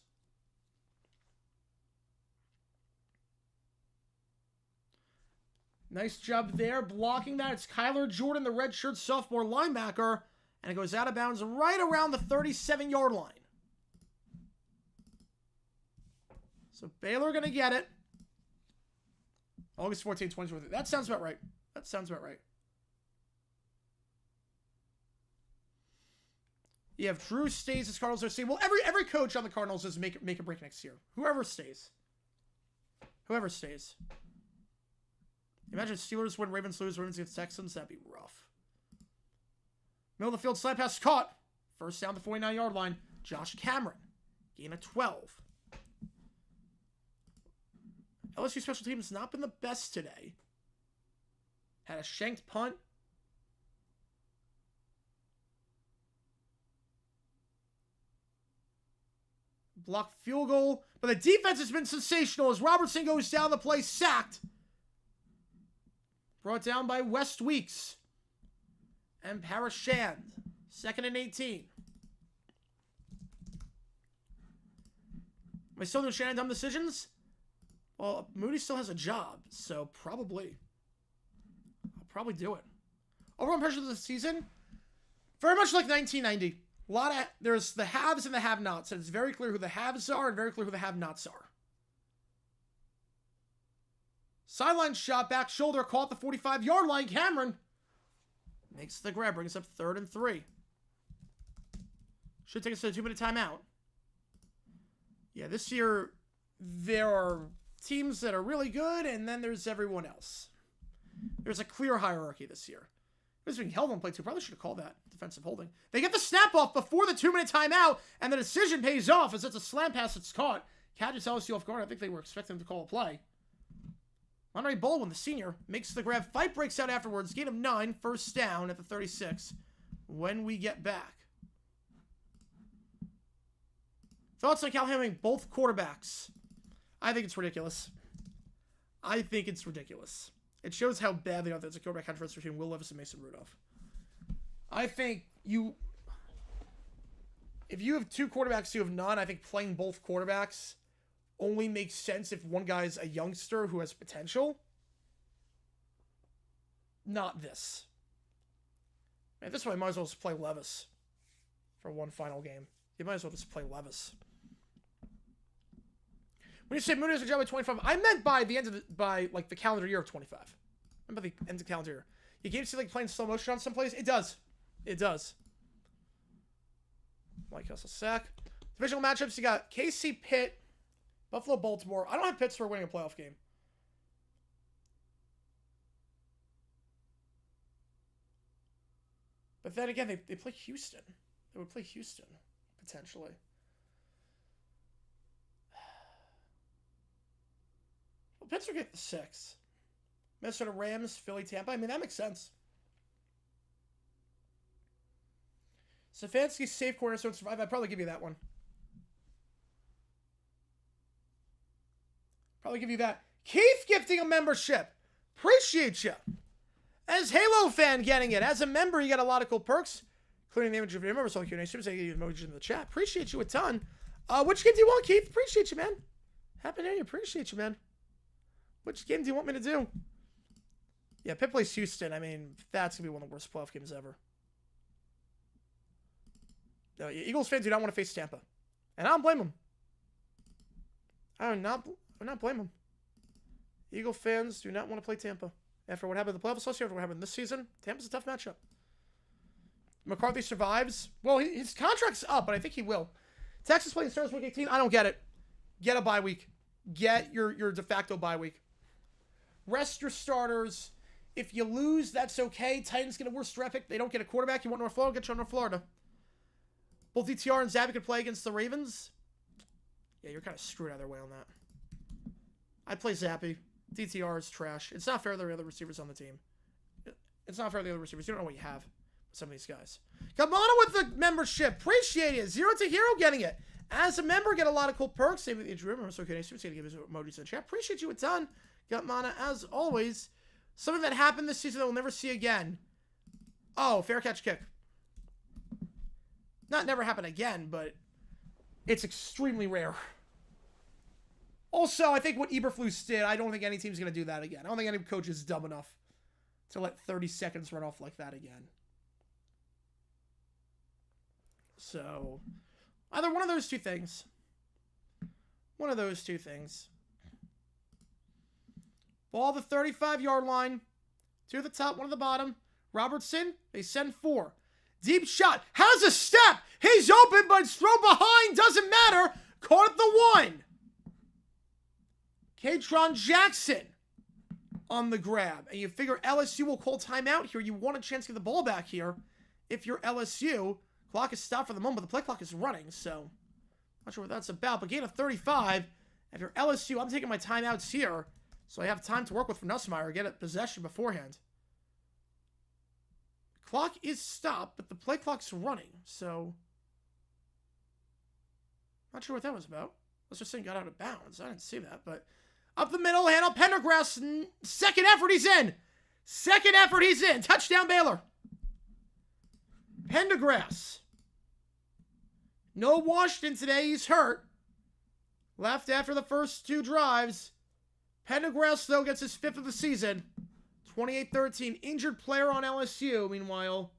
Nice job there blocking that. It's Kyler Jordan, the redshirt sophomore linebacker. And it goes out of bounds right around the 37-yard line. So Baylor going to get it. August 14, 2023. That sounds about right. You have Drew stays as Cardinals are saying. Well, every coach on the Cardinals is make a break next year. Whoever stays. Imagine Steelers win, Ravens lose, Ravens against Texans. That'd be rough. Middle of the field, slant pass caught. First down the 49-yard line. Josh Cameron. Gain of 12. LSU special teams not been the best today. Had a shanked punt. Blocked field goal. But the defense has been sensational as Robertson goes down the play, sacked. Brought down by West Weeks. And Parashand. 2nd and 18. Am I still doing Shannon dumb decisions? Well, Moody still has a job, so probably. I'll probably do it. Overall impression of the season? Very much like 1990. There's the haves and the have-nots, and it's very clear who the haves are and very clear who the have-nots are. Sideline shot, back shoulder, caught the 45-yard line. Cameron makes the grab, brings up 3rd and 3. Should take us to a 2-minute timeout. Yeah, this year there are teams that are really good, and then there's everyone else. There's a clear hierarchy this year. It was being held on play too. Probably should have called that defensive holding. They get the snap off before the 2-minute timeout, and the decision pays off as it's a slant pass that's caught. Catches LSU off guard. I think they were expecting to call a play. Monterey Baldwin, the senior, makes the grab. Fight breaks out afterwards. Gain of 9. First down at the 36. When we get back. Thoughts on Cal hammering both quarterbacks? I think it's ridiculous. It shows how bad the offensive quarterback controversy between Will Levis and Mason Rudolph. I think if you have two quarterbacks, you have none. I think playing both quarterbacks only makes sense if one guy's a youngster who has potential. Not this. Man, this way, I might as well just play Levis for one final game. You might as well just play Levis. When you say Moon is a job by 25, I meant by the end of the calendar year of 25. I meant by the end of the calendar year. You game see like playing slow motion on some plays? It does. It does. Like us a sack. Divisional matchups, you got KC Pitt, Buffalo Baltimore. I don't have Pittsburgh winning a playoff game. But then again, they play Houston. They would play Houston, potentially. Well, Pittsburgh get the 6. Minnesota Rams, Philly, Tampa. I mean, that makes sense. Stefanski's safe cornerstone survive. I'd probably give you that one. Probably give you that. Keith gifting a membership. Appreciate you. As Halo fan getting it. As a member, you got a lot of cool perks, including the image of your member. So Q&A streams. I give you emojis in the chat. Appreciate you a ton. Which game do you want, Keith? Appreciate you, man. Happy New Year. Appreciate you, man. Which game do you want me to do? Yeah, Pitt plays Houston. I mean, that's going to be one of the worst playoff games ever. No, Eagles fans do not want to face Tampa. And I don't blame them. I do not blame them. Eagle fans do not want to play Tampa. After what happened in the playoffs, especially after what happened this season, Tampa's a tough matchup. McCarthy survives. Well, his contract's up, but I think he will. Texas playing Stars week 18. I don't get it. Get a bye week. Get your de facto bye week. Rest your starters. If you lose, that's okay. Titans get a worse draft pick. They don't get a quarterback. You want North Florida? Get you on North Florida. Both DTR and Zabby could play against the Ravens. Yeah, you're kind of screwed either way on that. I'd play Zappy. DTR is trash. It's not fair to the other receivers on the team. It's not fair to the other receivers. You don't know what you have with some of these guys. Kamana with the membership. Appreciate it. Zero to Hero getting it. As a member, get a lot of cool perks. Same with the injury. Remember, so okay, so give us emojis in the chat. Appreciate you a ton. Got Mana, as always. Something that happened this season that we'll never see again. Oh, fair catch kick. Not never happen again, but it's extremely rare. Also, I think what Eberflus did, I don't think any team's going to do that again. I don't think any coach is dumb enough to let 30 seconds run off like that again. So, either one of those two things. One of those two things. Ball the 35-yard line. 2 at the top, 1 at the bottom. Robertson, they send 4. Deep shot. Has a step. He's open, but it's thrown behind. Doesn't matter. Caught at the 1. Katron Jackson on the grab. And you figure LSU will call timeout here. You want a chance to get the ball back here. If you're LSU, clock is stopped for the moment, but the play clock is running, so not sure what that's about. But gain of 35. If you're LSU, I'm taking my timeouts here, so I have time to work with for Nussmeier, get a possession beforehand. Clock is stopped, but the play clock's running, so not sure what that was about. Let's just say got out of bounds. I didn't see that, but up the middle, handle Pendergrass. Second effort, he's in. Second effort, he's in. Touchdown, Baylor. Pendergrass. No Washington today. He's hurt. Left after the first 2 drives. Pendergrass, though, gets his 5th of the season. 28-13. Injured player on LSU, meanwhile.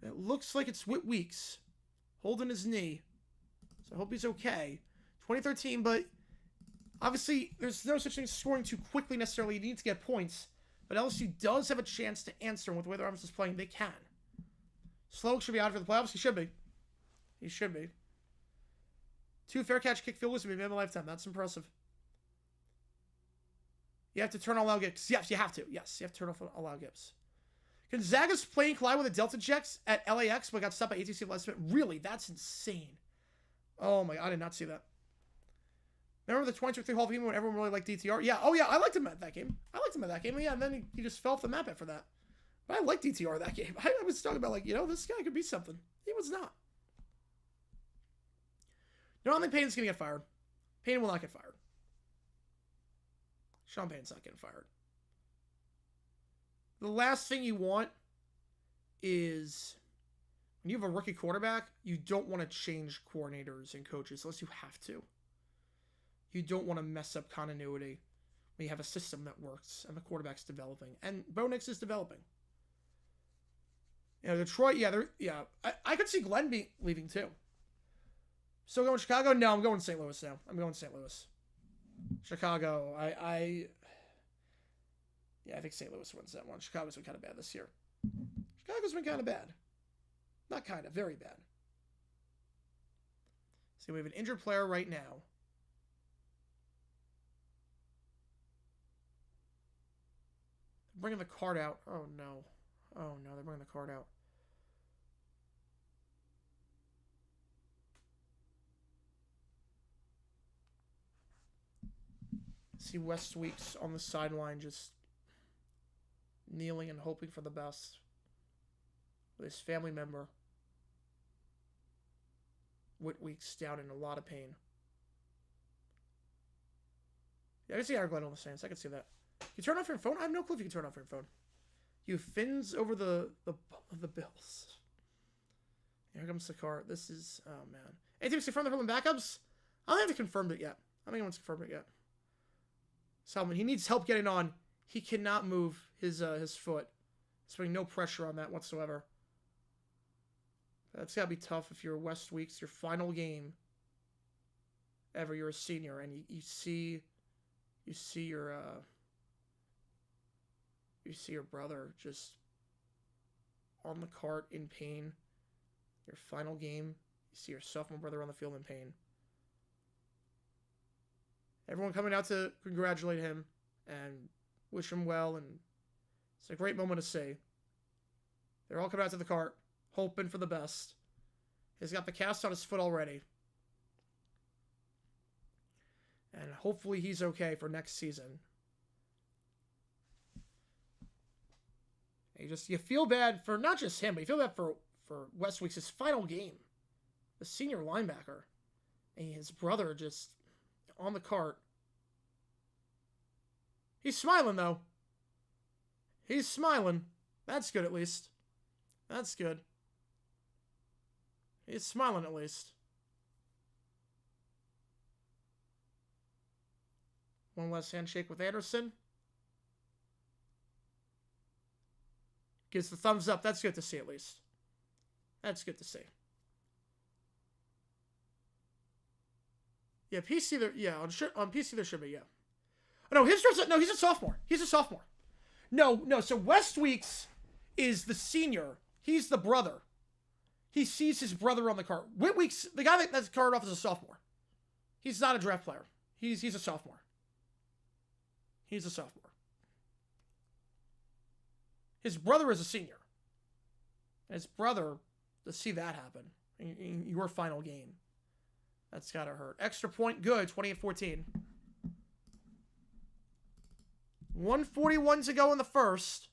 It looks like it's Whit Weeks holding his knee. So I hope he's okay. 2013, but obviously there's no such thing as scoring too quickly necessarily. You need to get points. But LSU does have a chance to answer, and with the way their offense is playing, they can. Sloak should be out for the playoffs. He should be. He should be. 2 fair catch kick field goals to be made in a lifetime. That's impressive. You have to turn on allowed gips. Yes, you have to. Yes, you have to turn off allowed gips. Gonzaga's plane collide with a Delta Jets at LAX, but got stopped by ATC last minute. Really? That's insane. Oh my God, I did not see that. Remember the 2023 Hall of Fame when everyone really liked DTR? Yeah, oh yeah, I liked him at that game. Yeah, and then he just fell off the map after that. But I liked DTR that game. I was talking about, like, this guy could be something. He was not. No, I don't think Payne's going to get fired. Payne will not get fired. Sean Payne's not getting fired. The last thing you want is when you have a rookie quarterback, you don't want to change coordinators and coaches unless you have to. You don't want to mess up continuity when you have a system that works and the quarterback's developing. And Bo Nix is developing. You know, Detroit, I could see Glenn leaving too. Still going Chicago? No, I'm going St. Louis now. I'm going St. Louis. Chicago, I think St. Louis wins that one. Chicago's been kind of bad this year. Chicago's been kind of bad. Not kind of, very bad. See, we have an injured player right now. Bringing the card out. Oh, no. Oh, no, they're bringing the card out. See West Weeks on the sideline just kneeling and hoping for the best with his family member. Whit Weeks down in a lot of pain. Yeah, I can see Aaron Glenn on the Saints. I can see that. You turn off your phone? I have no clue if you can turn off your phone. You fins over the Bills. Here comes the car. This is, oh man. Anything to confirm the Herman backups? I don't think they've confirmed it yet. I don't think anyone's confirmed it yet. Salmon, he needs help getting on. He cannot move his foot. There's putting no pressure on that whatsoever. That's got to be tough if you're West Weeks, your final game ever. You're a senior, and you see your brother just on the cart in pain. Your final game, you see your sophomore brother on the field in pain. Everyone coming out to congratulate him and wish him well, and it's a great moment to see. They're all coming out to the cart, hoping for the best. He's got the cast on his foot already. And hopefully he's okay for next season. You feel bad for not just him, but you feel bad for West Weeks, his final game. The senior linebacker. And his brother just on the cart. He's smiling, though. He's smiling. That's good, at least. That's good. He's smiling, at least. One last handshake with Anderson. Gives the thumbs up. That's good to see, at least. That's good to see. Yeah, PC there. Yeah, on PC there should be. Yeah. Oh, no, he's a sophomore. He's a sophomore. No. So West Weeks is the senior. He's the brother. He sees his brother on the cart. Whit Weeks, the guy that's carted off, is a sophomore. He's not a draft player. He's a sophomore. He's a sophomore. His brother is a senior. His brother, to see that happen in your final game, that's got to hurt. Extra point, good, 28-14. 1:41 to go in the first.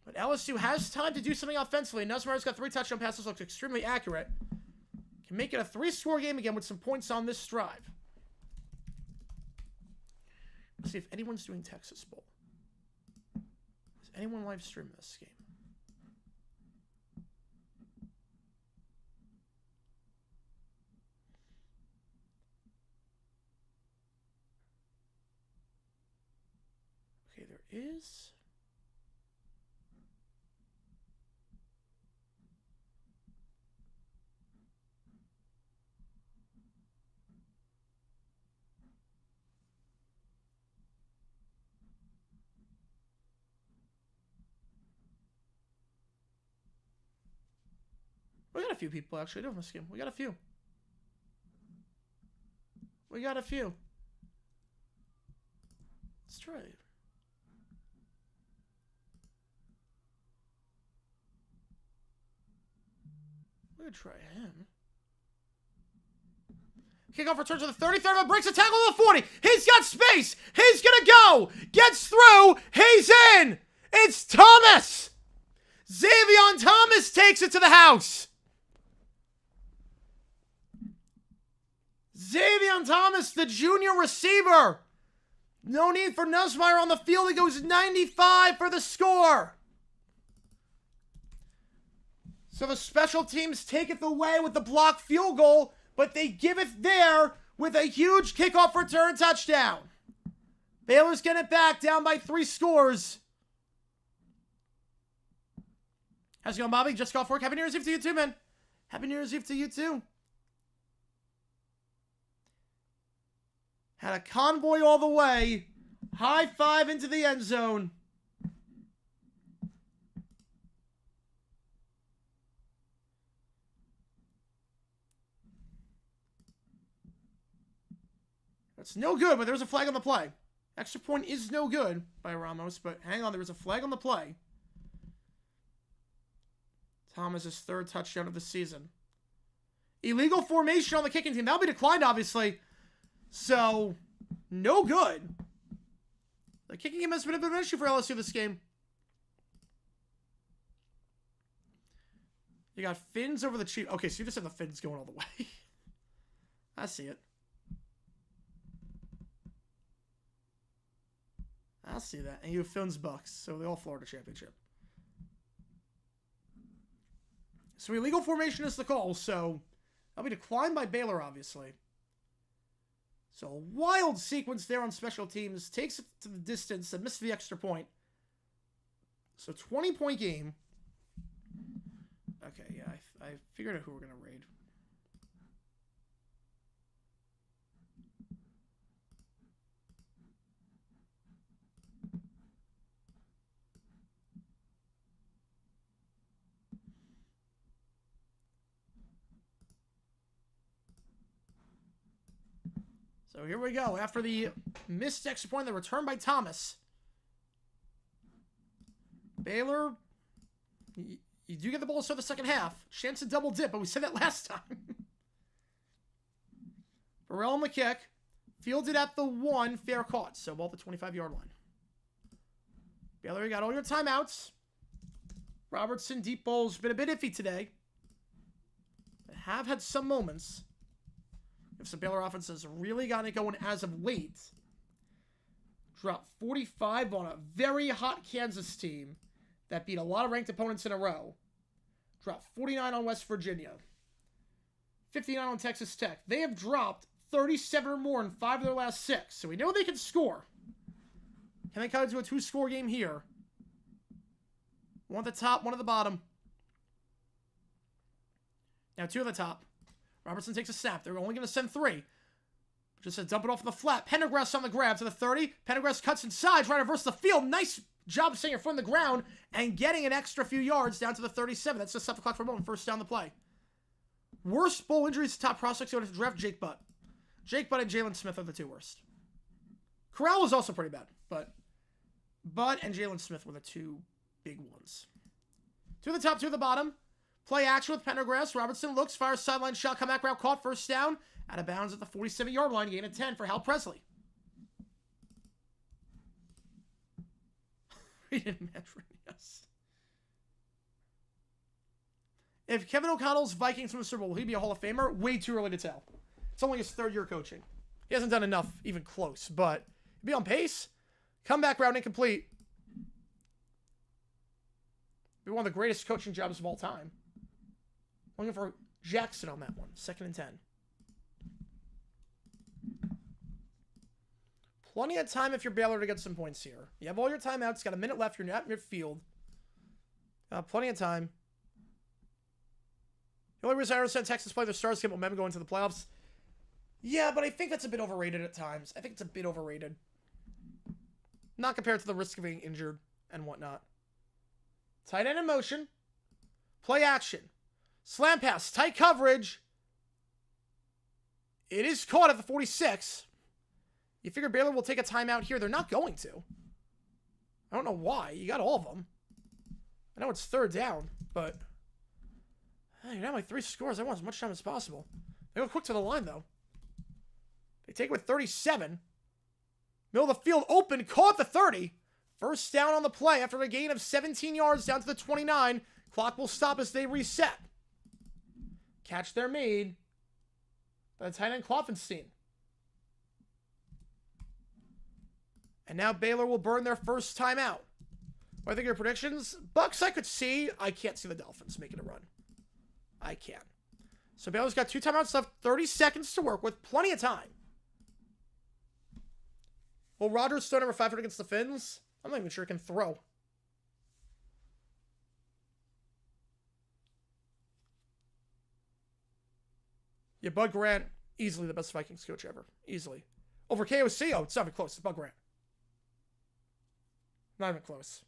But LSU has time to do something offensively. Nussmeyer's got 3 touchdown passes, looks extremely accurate. Can make it a 3-score game again with some points on this drive. Let's see if anyone's doing Texas Bowl. Does anyone live stream this game? Okay, there is. We got a few people actually doing this game. We got a few. Let's try it. We're gonna try him. Kickoff return to the 33rd, breaks a tackle to the 40. He's got space. He's gonna go. Gets through. He's in. It's Thomas. Xavier Thomas takes it to the house. Xavier Thomas, the junior receiver. No need for Nussmeier on the field. He goes 95 for the score. So the special teams take it away with the blocked field goal, but they give it there with a huge kickoff return touchdown. Baylor's getting it back, down by 3 scores. How's it going, Bobby? Just got off work. Happy New Year's Eve to you too, man. Happy New Year's Eve to you too. Had a convoy all the way. High five into the end zone. That's no good, but there's a flag on the play. Extra point is no good by Ramos, but hang on, there was a flag on the play. Thomas's 3rd touchdown of the season. Illegal formation on the kicking team. That'll be declined, obviously. So, no good. The kicking game has been a bit of an issue for LSU this game. You got fins over the Chiefs. Okay, so you just have the fins going all the way. I see it. I'll see that. And you have Fins Bucks, so the All-Florida Championship. So illegal formation is the call, so that'll be declined by Baylor, obviously. So a wild sequence there on special teams. Takes it to the distance and misses the extra point. So 20-point game. Okay, yeah, I figured out who we're going to raid. So here we go. After the missed extra point, the return by Thomas. Baylor, you do get the ball to start the second half. Chance to double dip, but we said that last time. Burrell on the kick. Fielded at the 1. Fair caught. So ball at the 25-yard line. Baylor, you got all your timeouts. Robertson, deep ball's been a bit iffy today. They have had some moments. If the Baylor offense has really gotten it going as of late. Dropped 45 on a very hot Kansas team that beat a lot of ranked opponents in a row. Dropped 49 on West Virginia. 59 on Texas Tech. They have dropped 37 or more in 5 of their last 6. So we know they can score. Can they cut into a 2-score game here? One at the top, one at the bottom. Now 2 at the top. Robertson takes a snap. They're only going to send 3. Just to dump it off in the flat. Pendergrass on the grab to the 30. Pendergrass cuts inside, trying to reverse the field. Nice job staying in front of the ground and getting an extra few yards down to the 37. That's just 7 o'clock for a moment. First down the play. Worst bowl injuries to top prospects going to draft Jake Butt. Jake Butt and Jalen Smith are the 2 worst. Corral was also pretty bad, but Butt and Jalen Smith were the 2 big ones. 2 at the top, 2 at the bottom. Play action with Pendergrass. Robertson looks, fires sideline shot, comeback route caught, first down. Out of bounds at the 47-yard line, gain of 10 for Hal Presley. He didn't match for yes. If Kevin O'Connell's Vikings win the Super Bowl, will he be a Hall of Famer? Way too early to tell. It's only his 3rd year coaching. He hasn't done enough, even close, but he'll be on pace. Comeback route incomplete. Be one of the greatest coaching jobs of all time. Looking for Jackson on that one. 2nd and 10. Plenty of time if you're Baylor to get some points here. You have all your timeouts. Got a minute left. You're at midfield. Plenty of time. The only reason I understand Texas play their stars get momentum going to the playoffs. Yeah, but I think that's a bit overrated at times. I think it's a bit overrated. Not compared to the risk of being injured and whatnot. Tight end in motion. Play action. Slam pass. Tight coverage. It is caught at the 46. You figure Baylor will take a timeout here. They're not going to. I don't know why. You got all of them. I know it's 3rd down, but you're down like 3 scores. I want as much time as possible. They go quick to the line, though. They take it with 37. Middle of the field open. Caught the 30. First down on the play after a gain of 17 yards down to the 29. Clock will stop as they reset. Catch there made by the tight end Klopfenstein. And now Baylor will burn their first timeout. What do you think of your predictions? Bucks I could see. I can't see the Dolphins making a run. I can. So Baylor's got 2 timeouts left, 30 seconds to work with, plenty of time. Will Rogers throw number 500 against the Finns? I'm not even sure he can throw. Yeah, Bud Grant, easily the best Vikings coach ever. Easily. Over KOC, oh, it's not even close. It's Bud Grant. Not even close.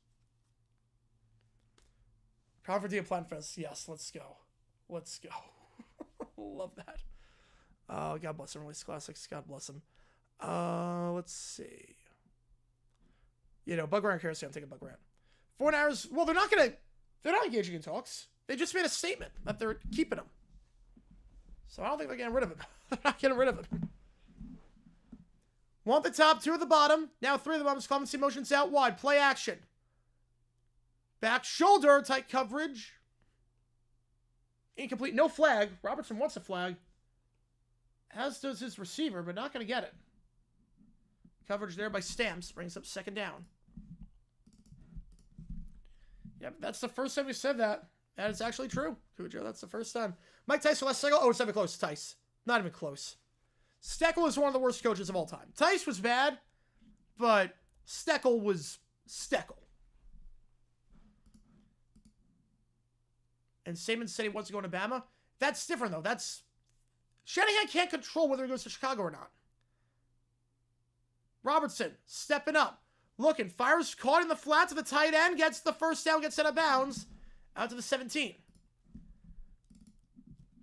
Proud for Plant Fest. Yes, let's go. Let's go. Love that. God bless him. Release classics. God bless him. Let's see. Bud Grant KOC. I'm taking Bud Grant. 4 hours. Well, they're not engaging in talks. They just made a statement that they're keeping him. So I don't think they're getting rid of him. They're not getting rid of him. Want the top, 2 at the bottom. Now 3 of the bottom. Clemency motions out wide. Play action. Back shoulder. Tight coverage. Incomplete. No flag. Robertson wants a flag. As does his receiver, but not going to get it. Coverage there by Stamps. Brings up 2nd down. Yep, that's the first time we said that. That is actually true, Cujo. That's the first time. Mike Tice for last cycle. Oh, it's not even close. Tice. Not even close. Steckel is one of the worst coaches of all time. Tice was bad, but Steckel was Steckel. And Saban said he wants to go to Bama. That's different, though. Shanahan can't control whether he goes to Chicago or not. Robertson, stepping up. Looking. Fires caught in the flat to the tight end. Gets the first down. Gets out of bounds. Out to the 17.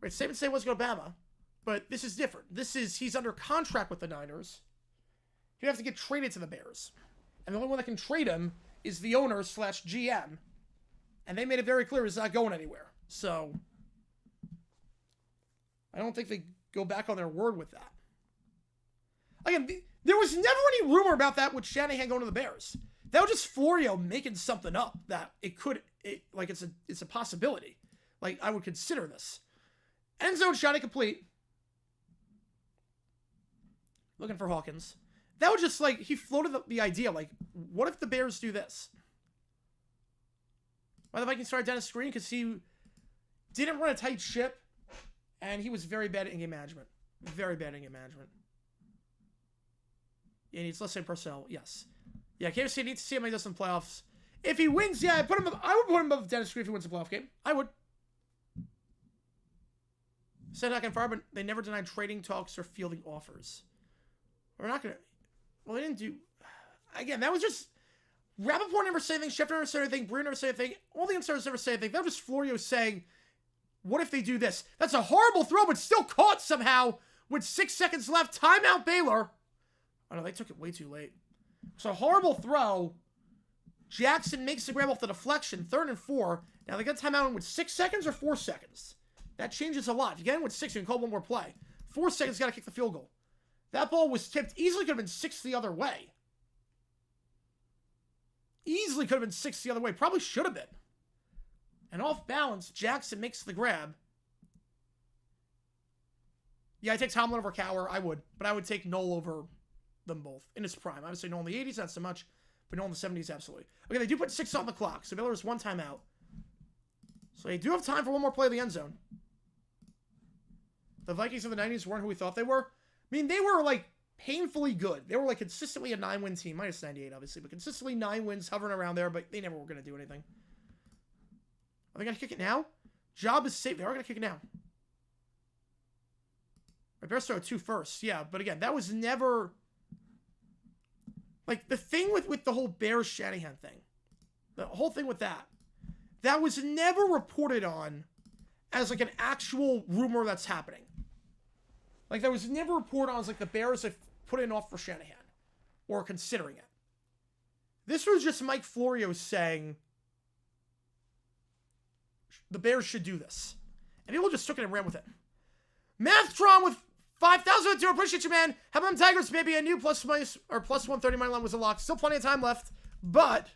Right, Saban said he wants to go to Bama. But this is different. He's under contract with the Niners. He'd have to get traded to the Bears. And the only one that can trade him is the owner / GM. And they made it very clear he's not going anywhere. So, I don't think they go back on their word with that. Again, there was never any rumor about that with Shanahan going to the Bears. That was just Florio making something up that it's a possibility. Like, I would consider this. End zone shot incomplete. Looking for Hawkins. That was just he floated the idea, what if the Bears do this? Why the Vikings started Dennis Green? Because he didn't run a tight ship, and he was very bad at in-game management. Very bad at in-game management. Yeah, he needs less than personnel. Yes. Yeah, KFC needs to see him when he does some playoffs. If he wins, yeah, I would put him above Dennis Green if he wins a playoff game. I would. Said not confirmed, but they never denied trading talks or fielding offers. We're not going to... Well, they didn't do... Again, that was just... Rappaport never said anything. Schefter never said anything. Brewer never said anything. All the insiders never said anything. That was just Florio saying, what if they do this? That's a horrible throw, but still caught somehow with 6 seconds left. Timeout Baylor. Oh, no, they took it way too late. It's a horrible throw. Jackson makes the grab off the deflection. 3rd and 4. Now, they got timeout in with 6 seconds or 4 seconds. That changes a lot. If you get in with 6, you can call one more play. 4 seconds, got to kick the field goal. That ball was tipped. Easily could have been 6 the other way. Easily could have been 6 the other way. Probably should have been. And off balance, Jackson makes the grab. Yeah, I take Tomlin over Cowher. I would. But I would take Knoll over them both. In his prime. Obviously, Knoll in the 80s, not so much. But Knoll in the 70s, absolutely. Okay, they do put 6 on the clock. So Baylor has 1 timeout. So they do have time for one more play of the end zone. The Vikings of the 90s weren't who we thought they were. I mean, they were, painfully good. They were, consistently a 9-win team. Minus 98, obviously. But consistently 9 wins, hovering around there. But they never were going to do anything. Are they going to kick it now? Job is safe. They are going to kick it now. Right, Bears throw 2 first. Yeah, but again, that was never... the thing with the whole Bears Shanahan thing. The whole thing with that. That was never reported on as, an actual rumor that's happening. That was never reported on as, the Bears have put it off for Shanahan. Or considering it. This was just Mike Florio saying the Bears should do this. And people just took it and ran with it. Mathtron with 5,000 to appreciate you, man. How about them Tigers, baby? I knew plus 130 money line was a lock. Still plenty of time left. But,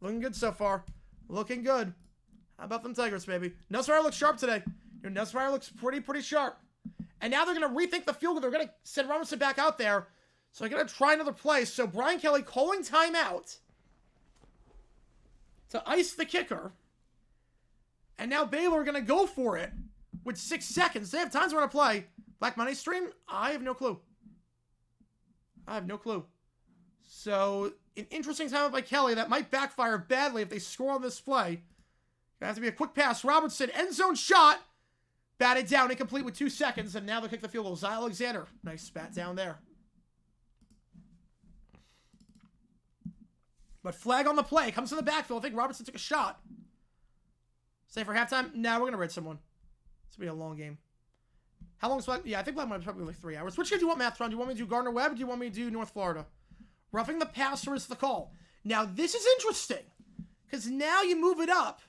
looking good so far. Looking good. How about them Tigers, baby? Nussmeier looks sharp today. Nussmeier looks pretty sharp. And now they're going to rethink the field goal. They're going to send Robinson back out there. So they're going to try another play. So Brian Kelly calling timeout to ice the kicker. And now Baylor are going to go for it with 6 seconds. They have time to run a play. Black Money Stream? I have no clue. I have no clue. So, an interesting time by Kelly that might backfire badly if they score on this play. Gonna have to be a quick pass. Robertson, end zone shot. Batted down, incomplete with 2 seconds, and now they'll kick the field goal. Zy Alexander, nice bat down there. But flag on the play. Comes to the backfield. I think Robertson took a shot. Stay for halftime. Now we're going to red someone. This will be a long game. How long is Black? Yeah, I think Black might be probably like 3 hours. Which game do you want, Mathron? Do you want me to do Gardner-Webb or do you want me to do North Florida? Roughing the passer is the call. Now, this is interesting. Because now you move it up.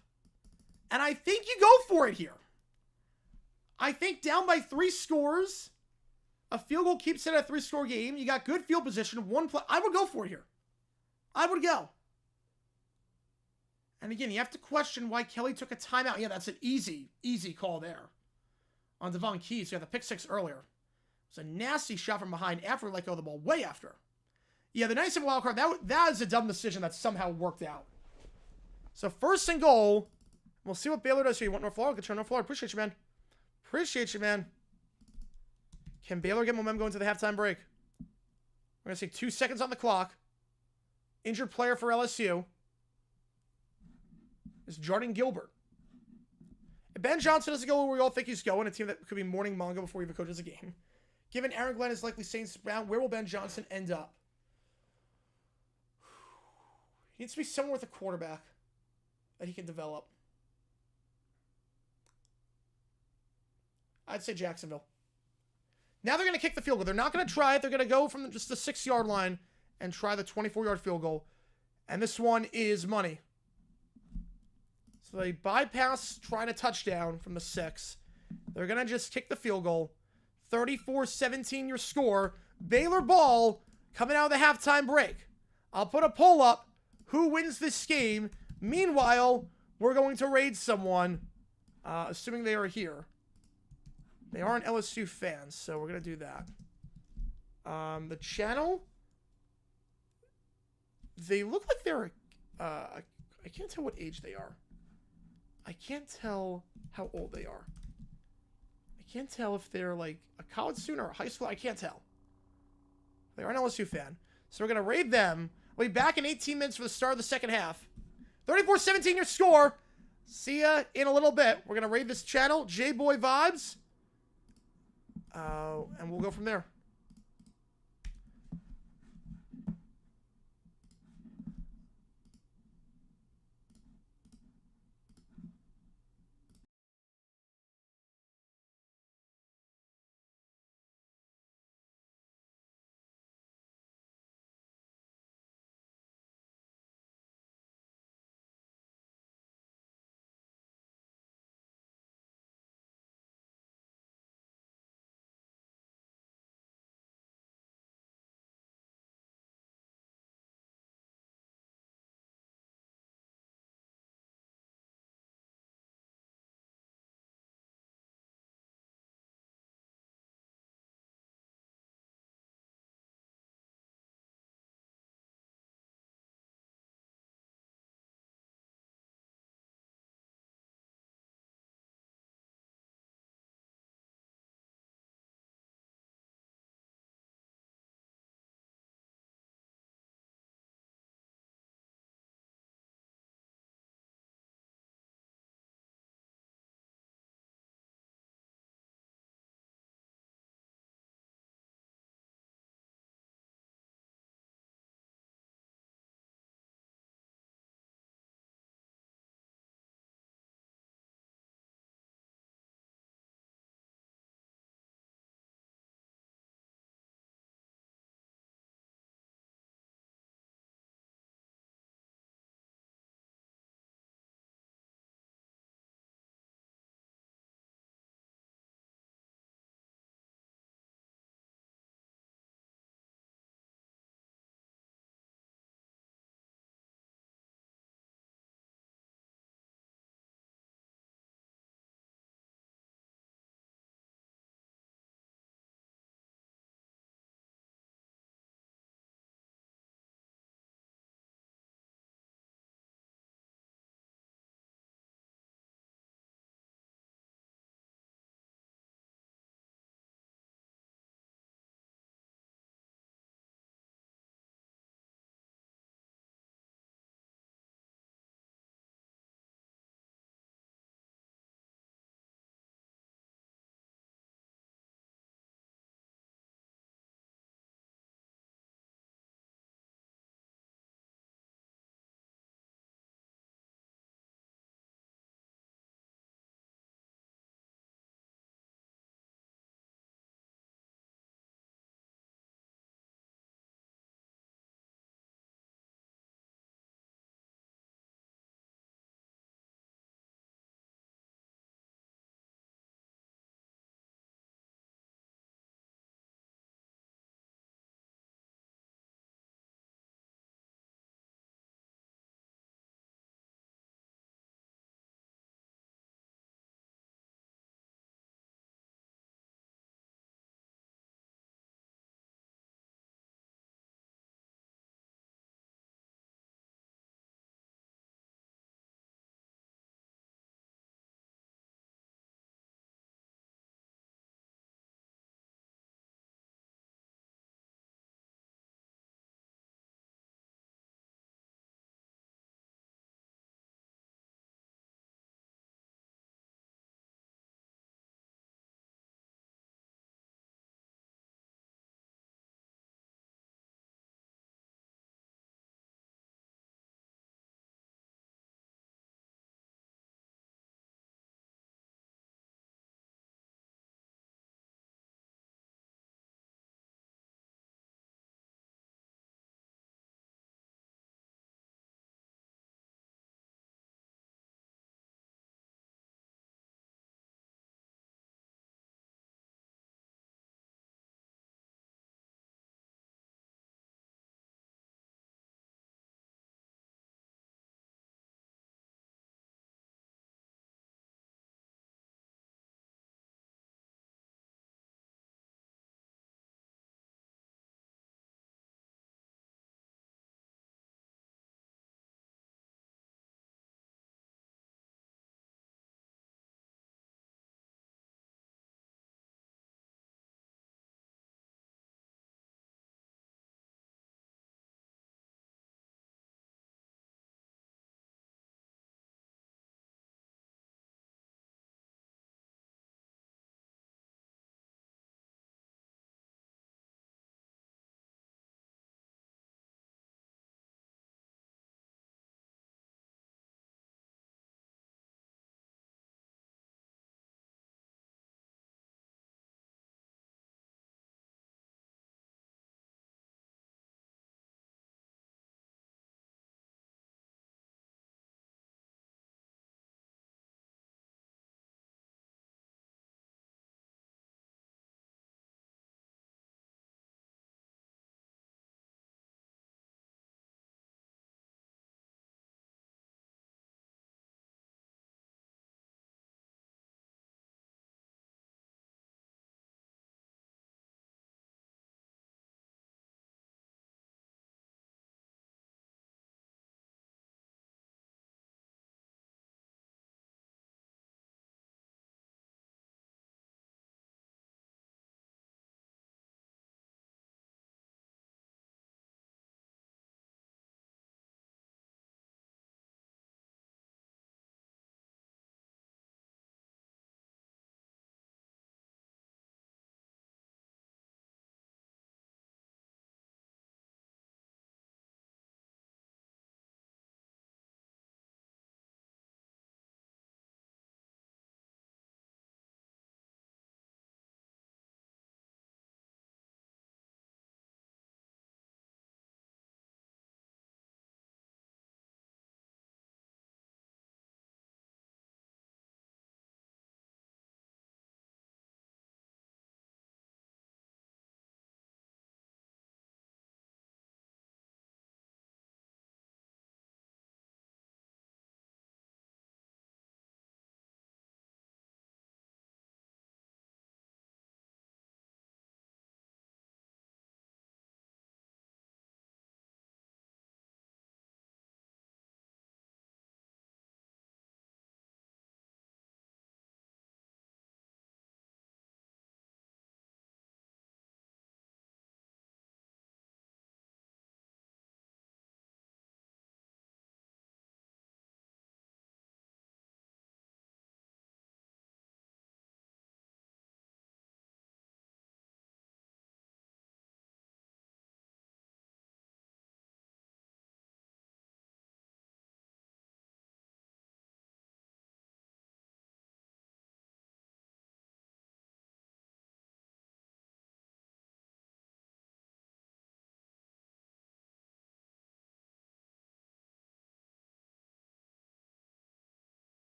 And I think you go for it here. I think down by 3 scores. A field goal keeps it at a 3-score game. You got good field position. 1 play. I would go for it here. I would go. And again, you have to question why Kelly took a timeout. Yeah, that's an easy call there. On Devon Keys, who had the pick 6 earlier. It was a nasty shot from behind after he let go of the ball. Way after. Yeah, the 97 wild card, that is a dumb decision that somehow worked out. So, 1st and goal. We'll see what Baylor does here. You want North Florida? Good turn, North Florida. Appreciate you, man. Appreciate you, man. Can Baylor get momentum going to the halftime break? We're going to see 2 seconds on the clock. Injured player for LSU is Jordan Gilbert. If Ben Johnson doesn't go where we all think he's going, a team that could be morning manga before he even coaches a game. Given Aaron Glenn is likely Saints bound, where will Ben Johnson end up? He needs to be somewhere with a quarterback that he can develop. I'd say Jacksonville. Now they're going to kick the field goal. They're not going to try it. They're going to go from just the 6-yard line and try the 24-yard field goal. And this one is money. So they bypass trying a touchdown from the 6. They're going to just kick the field goal. 34-17 your score. Baylor ball coming out of the halftime break. I'll put a poll up. Who wins this game? Meanwhile, we're going to raid someone, assuming they are here. They aren't LSU fans, so we're going to do that. The channel, they look like they're, I can't tell what age they are. I can't tell how old they are. I can't tell if they're like a college student or a high school. I can't tell. They are an LSU fan. So we're going to raid them. We'll be back in 18 minutes for the start of the second half. 34-17 your score. See ya in a little bit. We're going to raid this channel. J-Boy Vibes. And we'll go from there.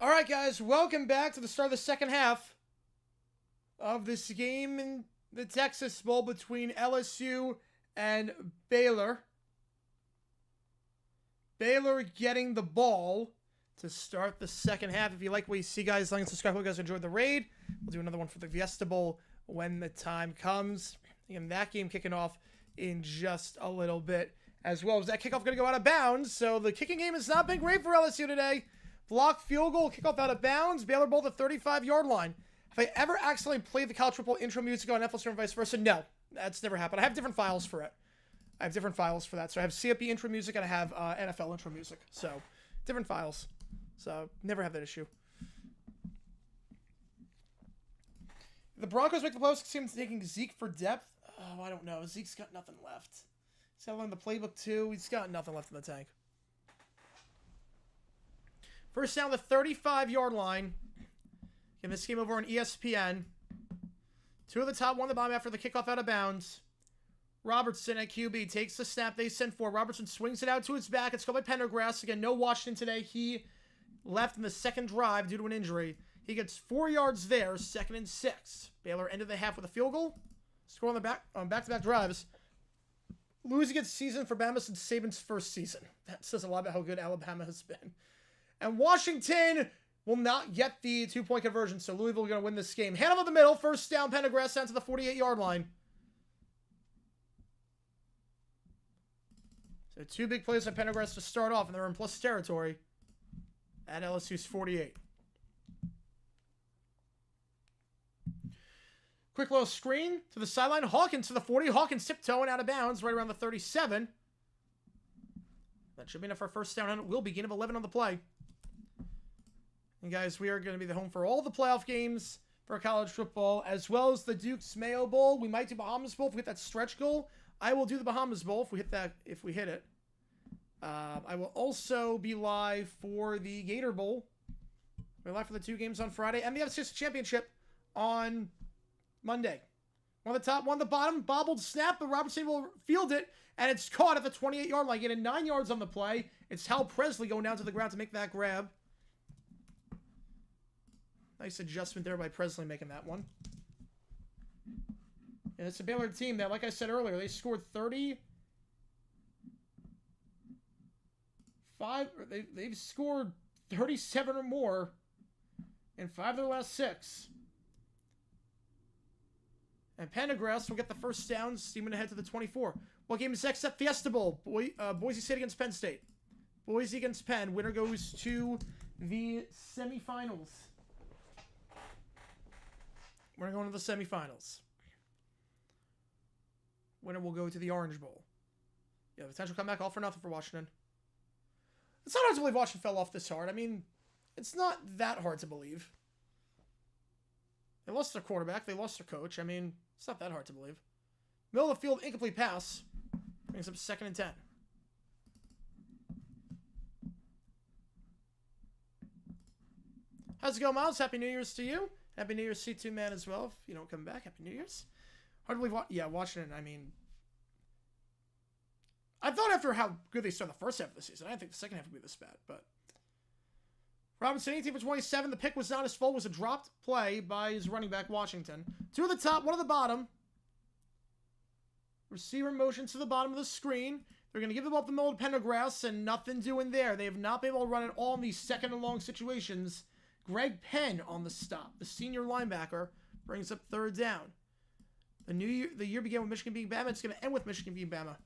All right, guys, welcome back to the start of the second half of this game in the Texas Bowl between LSU and Baylor. Baylor getting the ball to start the second half. If you like what you see, guys, like and subscribe. Hope you guys enjoyed the raid. We'll do another one for the Fiesta Bowl when the time comes. And that game kicking off in just a little bit as well. Is that kickoff going to go out of bounds? So the kicking game has not been great for LSU today. Blocked field goal, kickoff out of bounds. Baylor ball at the 35-yard line. Have I ever accidentally played the college football intro music on FLC and vice versa? No, that's never happened. I have different files for it. I have different files for that. So I have CFP intro music and I have NFL intro music. So different files. So never have that issue. The Broncos make the playoffs. Seems taking Zeke for depth. Oh, I don't know. Zeke's got nothing left. He's got to learn the playbook too. He's got nothing left in the tank. First down, the 35-yard line. Again, this game over on ESPN. Two of the top, one of the bottom after the kickoff out of bounds. Robertson at QB takes the snap. They send for. Robertson swings it out to his back. It's called by Pendergrass. Again, no Washington today. He left in the second drive due to an injury. He gets 4 yards there, 2nd and 6. Baylor ended the half with a field goal. Score on back-to-back drives. Losing its season for Bama since Saban's first season. That says a lot about how good Alabama has been. And Washington will not get the 2-point conversion, so Louisville are going to win this game. Hand over the middle, first down, Pendergrass down to the 48-yard line. So 2 big plays by Pendergrass to start off, and they're in plus territory at LSU's 48. Quick little screen to the sideline. Hawkins to the 40. Hawkins tiptoeing out of bounds right around the 37. That should be enough for a first down, and it will be gain of 11 on the play. And guys, we are going to be the home for all the playoff games for college football, as well as the Duke's Mayo Bowl. We might do Bahamas Bowl if we hit that stretch goal. I will do the Bahamas Bowl if we hit it. I will also be live for the Gator Bowl. We're live for the 2 games on Friday, and the FCS Championship on Monday. One on the top, one on the bottom, bobbled snap, but Robertson will field it, and it's caught at the 28-yard line, getting 9 yards on the play. It's Hal Presley going down to the ground to make that grab. Nice adjustment there by Presley making that one. And it's a Baylor team that, like I said earlier, they scored 35. They've scored 37 or more in 5 of their last 6. And Pendergrass will get the first down, steaming ahead to the 24. What game is next up? Fiesta Bowl. Boise State against Penn State. Boise against Penn. Winner goes to the semifinals. We're going to the semifinals. Winner will go to the Orange Bowl. Yeah, potential comeback, all for nothing for Washington. It's not hard to believe Washington fell off this hard. I mean, it's not that hard to believe. They lost their quarterback. They lost their coach. I mean, it's not that hard to believe. Middle of the field, incomplete pass. Brings up 2nd and 10. How's it going, Miles? Happy New Year's to you. Happy New Year's C2 man as well. If you don't come back, Happy New Year's. Hard to believe. Yeah, Washington, I mean, I thought after how good they started the first half of the season, I didn't think the second half would be this bad, but Robinson, 18 for 27. The pick was not his fault. It was a dropped play by his running back, Washington. 2 at the top, 1 at the bottom. Receiver motion to the bottom of the screen. They're going to give the ball up the middle to Pendergrass, and nothing doing there. They have not been able to run it all in these second and long situations. Greg Penn on the stop. The senior linebacker brings up 3rd down. The year began with Michigan beating Bama. It's going to end with Michigan beating Bama.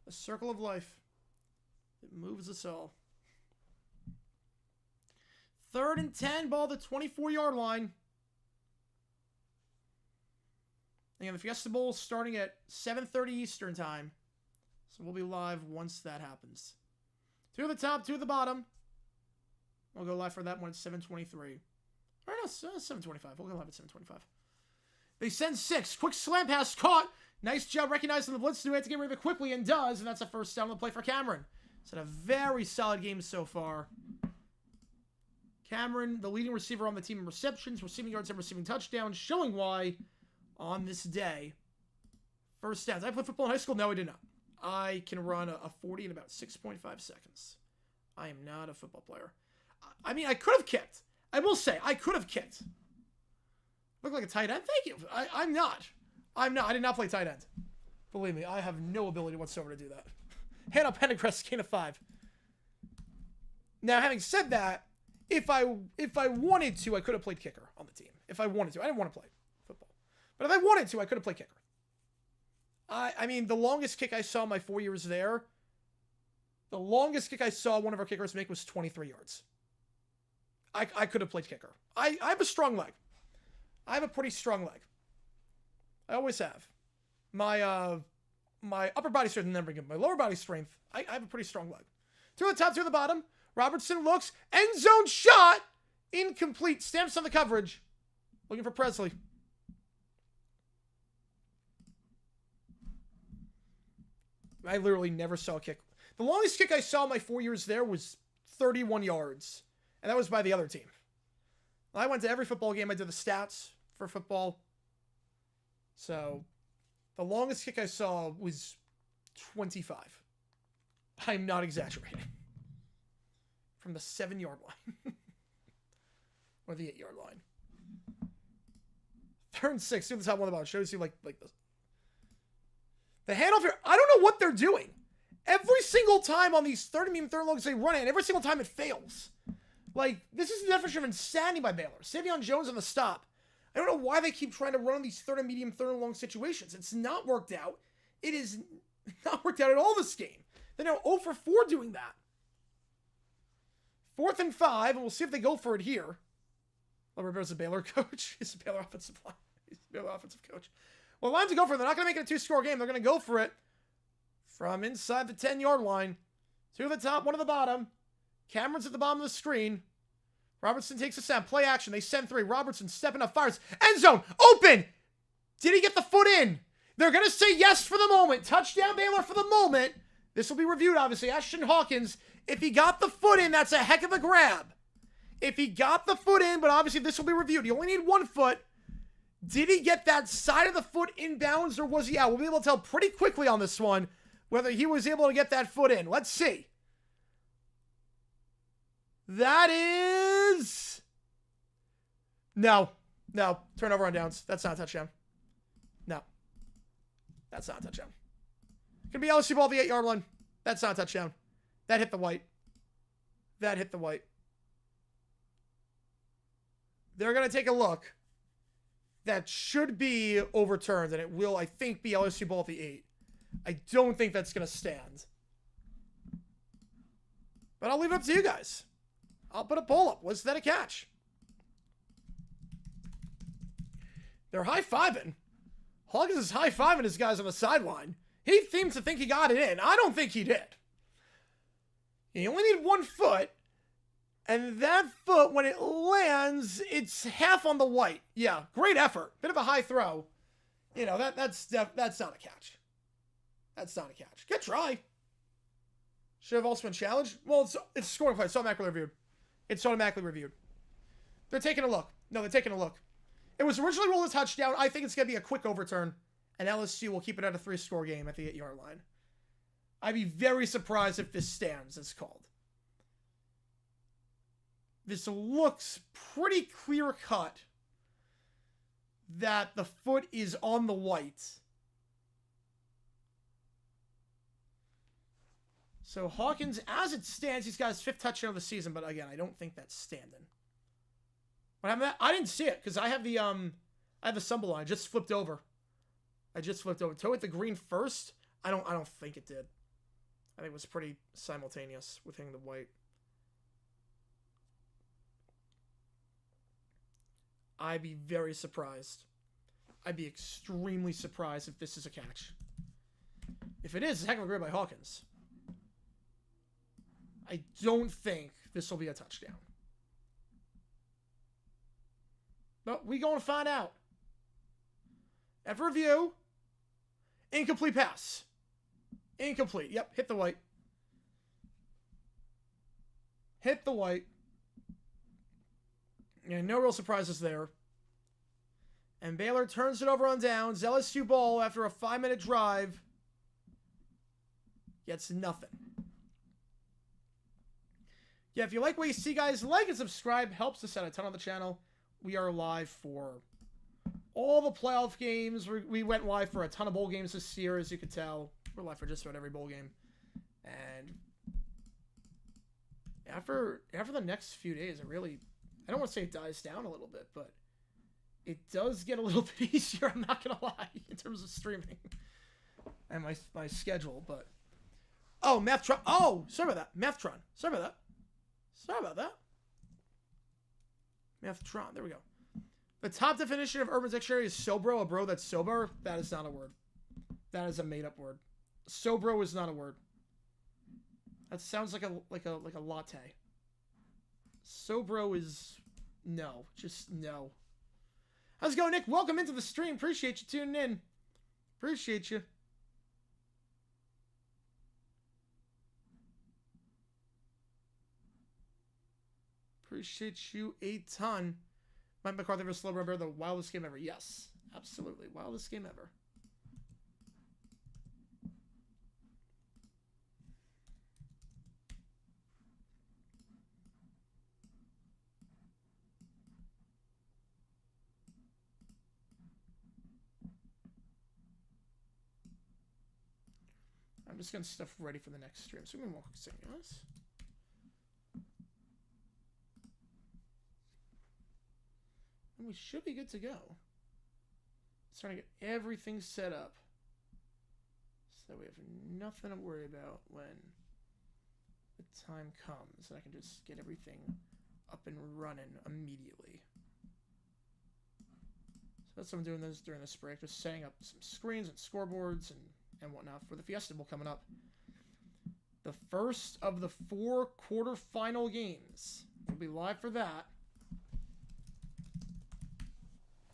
The circle of life. It moves us all. 3rd and 10, ball at the 24-yard line. Again, the Fiesta Bowl is starting at 7:30 Eastern time. So we'll be live once that happens. 2 at the top, 2 at the bottom. We'll go live for that one at 7:23. Or no, 7:25. We'll go live at 7:25. They send 6. Quick slam pass caught. Nice job recognizing the blitz. He had to get rid of it quickly and does. And that's a first down on the play for Cameron. It's had a very solid game so far. Cameron, the leading receiver on the team in receptions, receiving yards, and receiving touchdowns, showing why on this day. First downs. I played football in high school? No, I did not. I can run a 40 in about 6.5 seconds. I am not a football player. I mean, I could have kicked. I will say, I could have kicked. Look like a tight end? Thank you. I'm not. I did not play tight end. Believe me, I have no ability whatsoever to do that. Hand up Pendergrass, gain of 5. Now, having said that, if I wanted to, I could have played kicker on the team. If I wanted to. I didn't want to play football. But if I wanted to, I could have played kicker. I mean, the longest kick I saw my 4 years there, the longest kick I saw one of our kickers make was 23 yards. I could have played kicker. I have a strong leg. I have a pretty strong leg. I always have. My my upper body strength is never good. My lower body strength, I have a pretty strong leg. 2 on the top, 2 on the bottom. Robertson looks. End zone shot. Incomplete. Stamps on the coverage. Looking for Presley. I literally never saw a kick. The longest kick I saw in my 4 years there was 31 yards. And that was by the other team. I went to every football game. I did the stats for football. So, the longest kick I saw was 25. I'm not exaggerating. From the 7-yard line. Or the 8-yard line. 3rd and 6. Do the top one of the bottom. Shows you like this. The handoff here. I don't know what they're doing. Every single time on these 30-meter third longs they run it, and every single time it fails. Like, this is the definition of insanity by Baylor. Savion Jones on the stop. I don't know why they keep trying to run these third and medium, third and long situations. It's not worked out. It is not worked out at all this game. They're now 0 for 4 doing that. 4th and 5, and we'll see if they go for it here. Rivera's a Baylor coach. He's a Baylor offensive line. He's a Baylor offensive coach. Well, the line to go for it. They're not going to make it a 2-score game. They're going to go for it from inside the 10-yard line. 2 at the top, 1 at the bottom. Cameron's at the bottom of the screen. Robertson takes a snap. Play action. They send 3. Robertson stepping up, fires. End zone. Open. Did he get the foot in? They're going to say yes for the moment. Touchdown Baylor for the moment. This will be reviewed, obviously. Ashton Hawkins, if he got the foot in, that's a heck of a grab. If he got the foot in, but obviously this will be reviewed. You only need 1 foot. Did he get that side of the foot inbounds or was he out? We'll be able to tell pretty quickly on this one whether he was able to get that foot in. Let's see. That is... No. Turnover on downs. That's not a touchdown. No. That's not a touchdown. Could be LSU ball the 8-yard line. That's not a touchdown. That hit the white. That hit the white. They're going to take a look. That should be overturned, and it will, I think, be LSU ball at the 8. I don't think that's going to stand. But I'll leave it up to you guys. I'll put a poll up. Was that a catch? They're high-fiving. Hawkins is high-fiving his guys on the sideline. He seems to think he got it in. I don't think he did. You only need 1 foot. And that foot, when it lands, it's half on the white. Yeah, great effort. Bit of a high throw. You know, that's not a catch. That's not a catch. Good try. Should have also been challenged. Well, it's scoring play. It's automatically reviewed. It's automatically reviewed. They're taking a look. No, they're taking a look. It was originally ruled a touchdown. I think it's going to be a quick overturn. And LSU will keep it at a 3-score game at the 8-yard line. I'd be very surprised if this stands as called. This looks pretty clear-cut that the foot is on the white. So Hawkins, as it stands, he's got his 5th touchdown of the season, but again, I don't think that's standing. What happened to that? I didn't see it because I have the symbol line. I just flipped over. Toe hit the green first. I don't think it did. I think it was pretty simultaneous with hitting the white. I'd be very surprised. I'd be extremely surprised if this is a catch. If it is, it's a heck of a grab by Hawkins. I don't think this will be a touchdown. But we going to find out. After review, incomplete pass. Incomplete. Yep, hit the white. Hit the white. Yeah, no real surprises there. And Baylor turns it over on downs. LSU ball after a 5-minute drive. Gets nothing. Yeah, if you like what you see, guys, like and subscribe. Helps us out a ton on the channel. We are live for all the playoff games. We went live for a ton of bowl games this year, as you can tell. We're live for just about every bowl game. And after the next few days, I don't want to say it dies down a little bit, but it does get a little bit easier, I'm not going to lie, in terms of streaming and my schedule. But oh, Mathtron. Oh, sorry about that. Mathtron. Sorry about that. Mathtron. There we go. The top definition of Urban Dictionary is sobro, a bro that's sober. That is not a word. That is a made-up word. Sobro is not a word. That sounds like a latte. Sobro is no. Just no. How's it going, Nick? Welcome into the stream. Appreciate you tuning in. Appreciate you. Appreciate you a ton. Mike McCarthy versus Slow Rubber, the wildest game ever. Yes, absolutely. Wildest game ever. I'm just getting stuff ready for the next stream. So we're going to walk guys. And we should be good to go. Starting to get everything set up so that we have nothing to worry about when the time comes. And I can just get everything up and running immediately. So that's what I'm doing during this break. Just setting up some screens and scoreboards and whatnot for the Fiesta Bowl coming up. The first of the 4 quarterfinal games. We'll be live for that.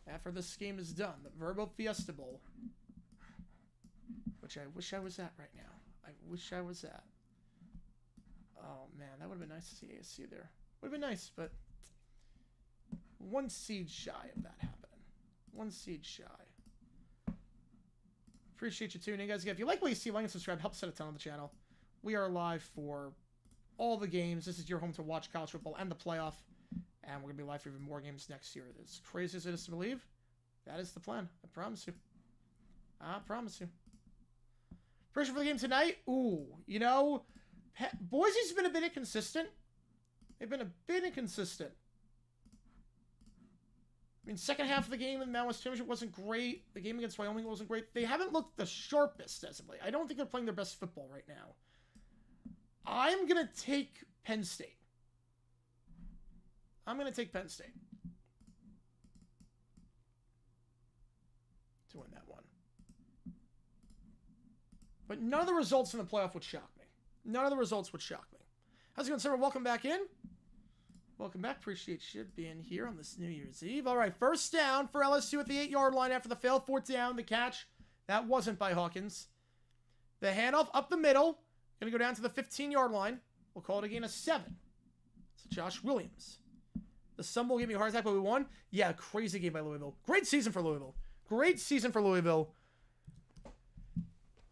After this game is done, the Verbo Fiesta Bowl. Which I wish I was at right now. I wish I was at. Oh man, that would have been nice to see ASU there. Would have been nice, but 1 seed shy of that happening. 1 seed shy. Appreciate you tuning in, guys. Again, if you like what you see, like and subscribe. Helps set a ton on the channel. We are live for all the games. This is your home to watch college football and the playoff. And we're going to be live for even more games next year. As crazy as it is to believe, that is the plan. I promise you. I promise you. Pressure for the game tonight? Ooh, you know, Boise's been a bit inconsistent. They've been a bit inconsistent. I mean, second half of the game in the Mountain West Championship wasn't great. The game against Wyoming wasn't great. They haven't looked the sharpest as of late. I don't think they're playing their best football right now. I'm going to take Penn State. I'm going to take Penn State to win that one. But none of the results in the playoff would shock me. None of the results would shock me. How's it going, sir? Welcome back in. Welcome back. Appreciate you being here on this New Year's Eve. All right, first down for LSU at the 8-yard line after the failed 4th down. The catch, that wasn't by Hawkins. The handoff up the middle. Going to go down to the 15-yard line. We'll call it a gain of 7. It's Josh Williams. The Sun Bowl gave me a heart attack, but we won. Yeah, crazy game by Louisville. Great season for Louisville. Great season for Louisville.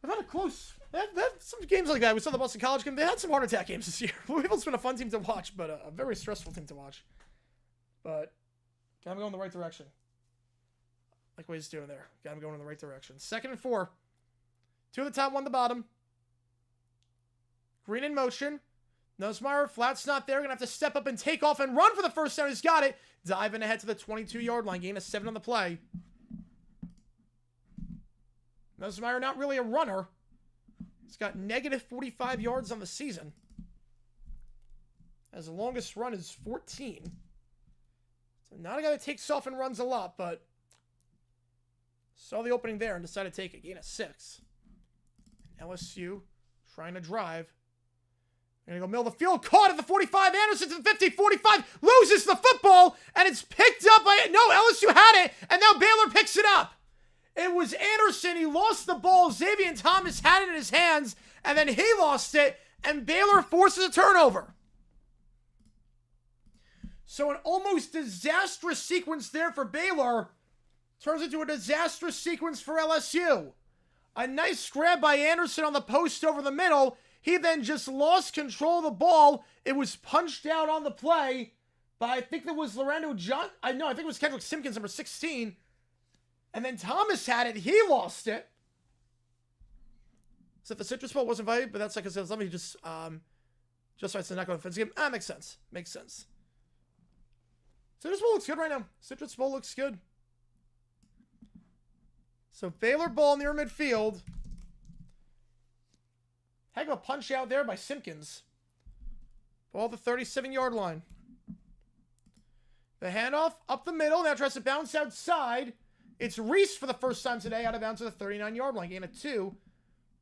I've had a close... some games like that. We saw the Boston College game. They had some heart attack games this year. Louisville's been a fun team to watch, but a very stressful team to watch. But got him going in the right direction. Like what he's doing there. Got him going in the right direction. 2nd and 4. 2 at the top, 1 at the bottom. Green in motion. Nussmeier, flat's not there. Going to have to step up and take off and run for the first down. He's got it. Diving ahead to the 22-yard line. Gain of 7 on the play. Nussmeier not really a runner. He's got negative 45 yards on the season. As the longest run is 14. So not a guy that takes off and runs a lot, but saw the opening there and decided to take it. Gain of 6. LSU trying to drive. They're going to go middle of the field. Caught at the 45. Anderson to the 50. 45. Loses the football. And it's picked up by... No, LSU had it. And now Baylor picks it up. It was Anderson. He lost the ball. Xavier Thomas had it in his hands. And then he lost it. And Baylor forces a turnover. So an almost disastrous sequence there for Baylor turns into a disastrous sequence for LSU. A nice grab by Anderson on the post over the middle. He then just lost control of the ball. It was punched out on the play by, I think it was Lorando John. I think it was Kendrick Simpkins, number 16. And then Thomas had it. He lost it. So the Citrus Bowl wasn't invited, but that's like I said, let me just so it's not going to offense game. Makes sense. Makes sense. Citrus Bowl looks good right now. Citrus Bowl looks good. So Baylor ball near midfield. Heck of a punch out there by Simpkins. Ball the 37-yard line. The handoff up the middle. Now tries to bounce outside. It's Reese for the first time today out of bounds to the 39-yard line. Gain of 2.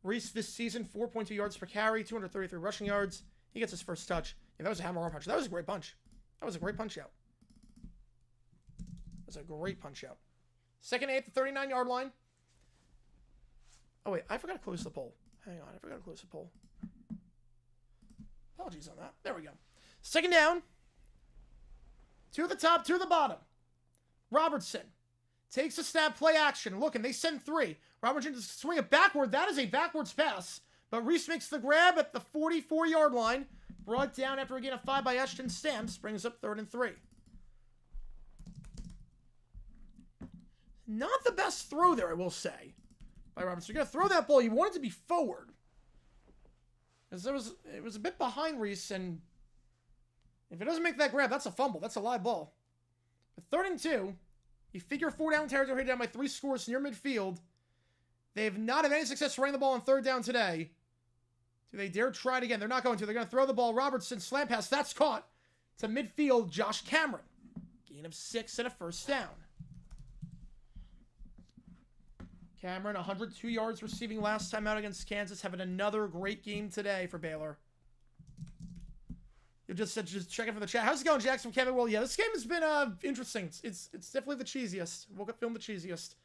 Reese this season, 4.2 yards per carry, 233 rushing yards. He gets his first touch. Yeah, that was a hammer punch. That was a great punch. That was a great punch out. That was a great punch out. Second and 8 at the 39-yard line. Oh, wait. I forgot to close the poll. Hang on. I forgot to close the poll. Apologies on that. There we go. Second down. 2 at the top, 2 at the bottom. Robertson takes a snap, play action. Look, and they send 3. Robertson just swing it backward. That is a backwards pass. But Reese makes the grab at the 44-yard line. Brought down after a gain of 5 by Ashton Stamps. Brings up 3rd and 3. Not the best throw there, I will say, by Robertson. You're going to throw that ball. You want it to be forward. Because it was a bit behind Reese, and if it doesn't make that grab, that's a fumble. That's a live ball. But 3rd and 2. You figure 4 down territory down by 3 scores near midfield. They have not had any success running the ball on 3rd down today. Do they dare try it again? They're not going to. They're going to throw the ball. Robertson, slam pass. That's caught to midfield. Josh Cameron. Gain of 6 and a first down. Cameron, 102 yards receiving last time out against Kansas. Having another great game today for Baylor. You just checking for the chat. How's it going, Jackson from Kevin? Well, yeah, this game has been interesting. It's definitely the cheesiest. Woke up feeling the cheesiest.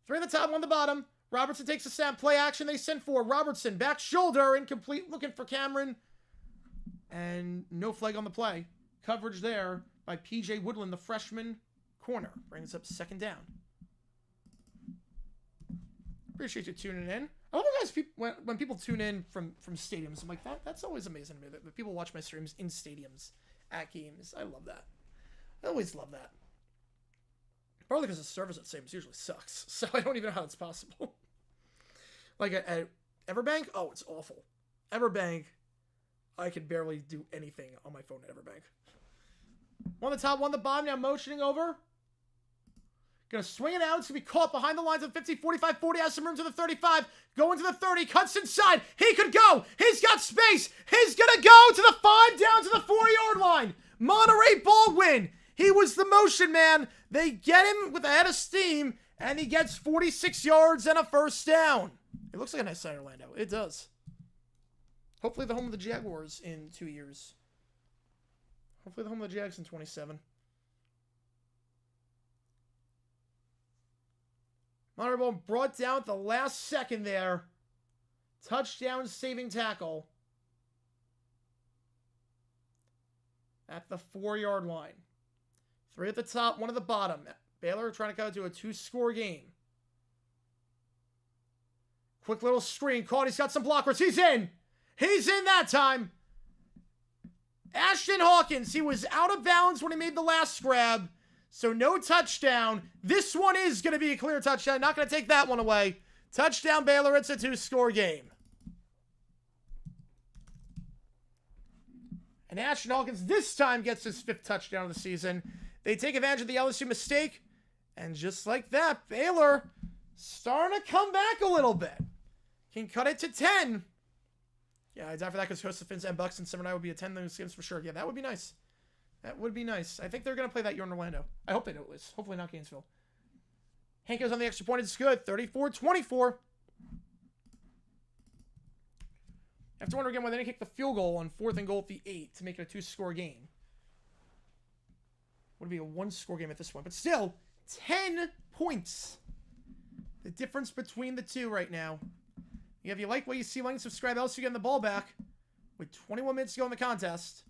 3 at the top, 1 at the bottom. Robertson takes a snap, play action. They send 4. Robertson, back shoulder, incomplete, looking for Cameron. And no flag on the play. Coverage there by P.J. Woodland, the freshman corner. Brings up 2nd down. Appreciate you tuning in. I love you guys when people tune in from stadiums. I'm like, that's always amazing to me that people watch my streams in stadiums at games. I love that. I always love that. Probably because the service at stadiums usually sucks. So I don't even know how it's possible. Like at Everbank, oh, it's awful. Everbank, I can barely do anything on my phone at Everbank. 1 at the top, 1 at the bottom. Now motioning over. Gonna swing it out. It's gonna be caught behind the lines of 50, 45, 40. Has some room to the 35. Going to the 30. Cuts inside. He could go. He's got space. He's gonna go to the 5, down to the 4-yard line. Monterey Baldwin. He was the motion man. They get him with a head of steam, and he gets 46 yards and a first down. It looks like a nice side, Orlando. It does. Hopefully the home of the Jaguars in 2 years. Hopefully the home of the Jags in 27. Monterey Ball brought down at the last second there. Touchdown saving tackle. At the 4-yard line. 3 at the top, 1 at the bottom. Baylor trying to go to a 2-score game. Quick little screen. Caught. He's got some blockers. He's in. He's in that time. Ashton Hawkins. He was out of bounds when he made the last grab. So no touchdown. This one is going to be a clear touchdown. Not going to take that one away. Touchdown Baylor. It's a 2-score game. And Ashton Hawkins this time gets his 5th touchdown of the season. They take advantage of the LSU mistake. And just like that, Baylor starting to come back a little bit. Can cut it to 10. Yeah, I'd die for that because Josephins and Bucks and Summer would be a 10 games for sure. Yeah, that would be nice. That would be nice. I think they're going to play that year in Orlando. I hope they do at least. Hopefully not Gainesville. Hank goes on the extra point. It's good. 34-24. I have to wonder again why they didn't kick the field goal on 4th and goal at the 8 to make it a 2-score game. Would be a 1-score game at this point. But still, 10 points. The difference between the two right now. If you like what you see, like and subscribe. LSU getting the ball back with 21 minutes to go in the contest.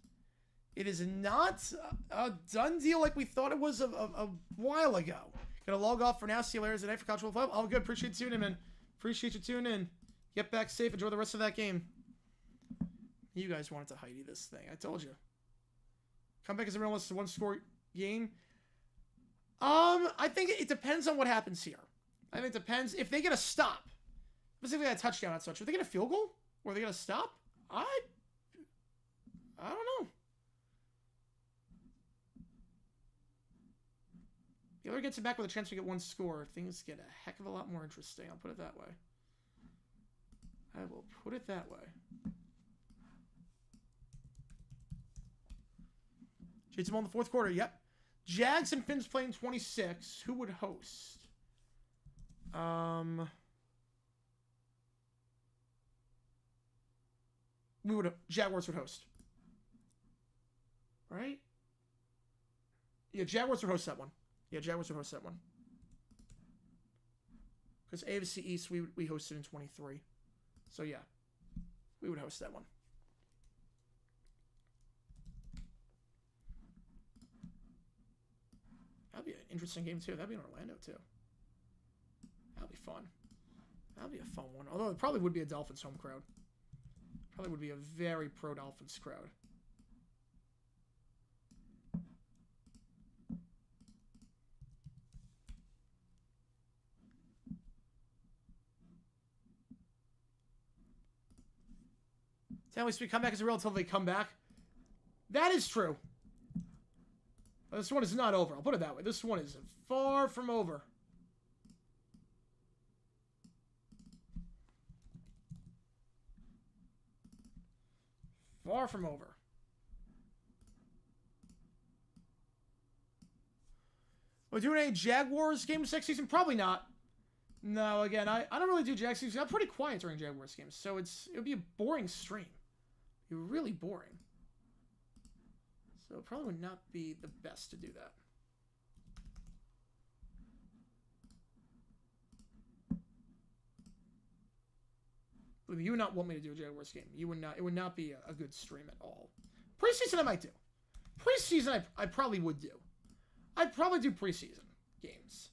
It is not a done deal like we thought it was a while ago. Gonna log off for now. See you later tonight for College Football. All good. Appreciate you tuning in, man. Appreciate you tuning in. Get back safe. Enjoy the rest of that game. You guys wanted to Heidi this thing. I told you. Comeback is a realistic one-score game. I think it depends on what happens here. I think it depends. If they get a stop, specifically a touchdown and such, if they get a field goal or they get a stop, I don't know. Baylor gets it back with a chance to get one score. Things get a heck of a lot more interesting. I'll put it that way. I will put it that way. Chase them on the fourth quarter. Yep. Jags and Finns playing 26. Who would host? Jaguars would host. Right? Yeah, Jaguars would host that one. Yeah, Jaguars would host that one. Because AFC East, we hosted in 23. So, yeah. We would host that one. That'd be an interesting game, too. That'd be in Orlando, too. That'd be fun. That'd be a fun one. Although it probably would be a Dolphins home crowd. Probably would be a very pro-Dolphins crowd. Tell speak comeback is real until they come back. That is true. This one is not over. I'll put it that way. This one is far from over. Far from over. We're doing any Jaguars game 6 season? Probably not. No, again, I don't really do Jags season. I'm pretty quiet during Jaguars games, so it would be a boring stream. It would be really boring. So it probably would not be the best to do that. You would not want me to do a Jaguars game. You would not. It would not be a good stream at all. Preseason I might do. Preseason I probably would do. I'd probably do preseason games.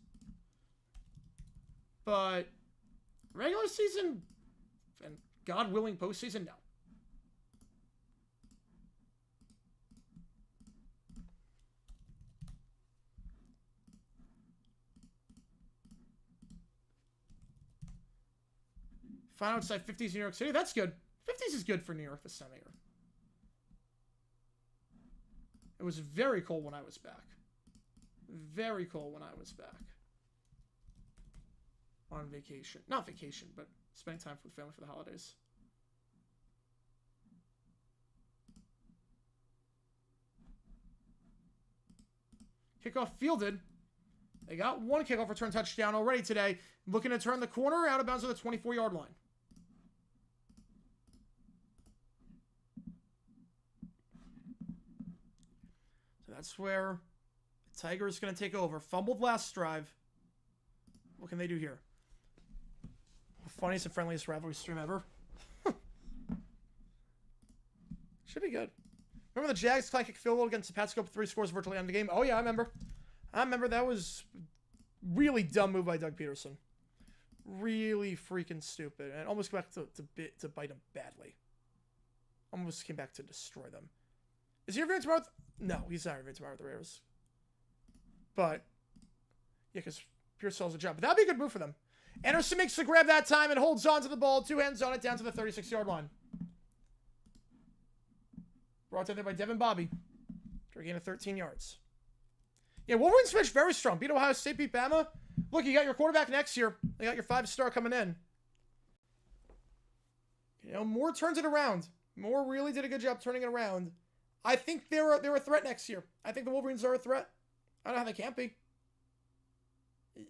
But regular season and God willing postseason, no. Final outside 50s in New York City. That's good. 50s is good for New York this time of year. It was very cold when I was back. Very cold when I was back. On vacation. Not vacation, but spending time with family for the holidays. Kickoff fielded. They got one kickoff return touchdown already today. Looking to turn the corner out of bounds at the 24-yard line. So that's where the Tigers going to take over. Fumbled last drive. What can they do here? The funniest and friendliest rivalry stream ever. Should be good. Remember the Jags client kick field goal against the Pats go up 3 scores virtually end the game? Oh, yeah, I remember. That was really dumb move by Doug Peterson. Really freaking stupid. And almost came back to bite him badly. Almost came back to destroy them. Is he reviewing tomorrow? No, he's not reviewing tomorrow with the Raiders. But, yeah, because Pierce sells the job. But that'd be a good move for them. Anderson makes the grab that time and holds on to the ball. 2 hands on it down to the 36-yard line. Brought down there by Devin Bobby. For a gain of 13 yards. Yeah, Wolverines finished very strong. Beat Ohio State, beat Bama. Look, you got your quarterback next year. You got your 5-star coming in. You know, Moore turns it around. Moore really did a good job turning it around. I think they're a threat next year. I think the Wolverines are a threat. I don't know how they can't be.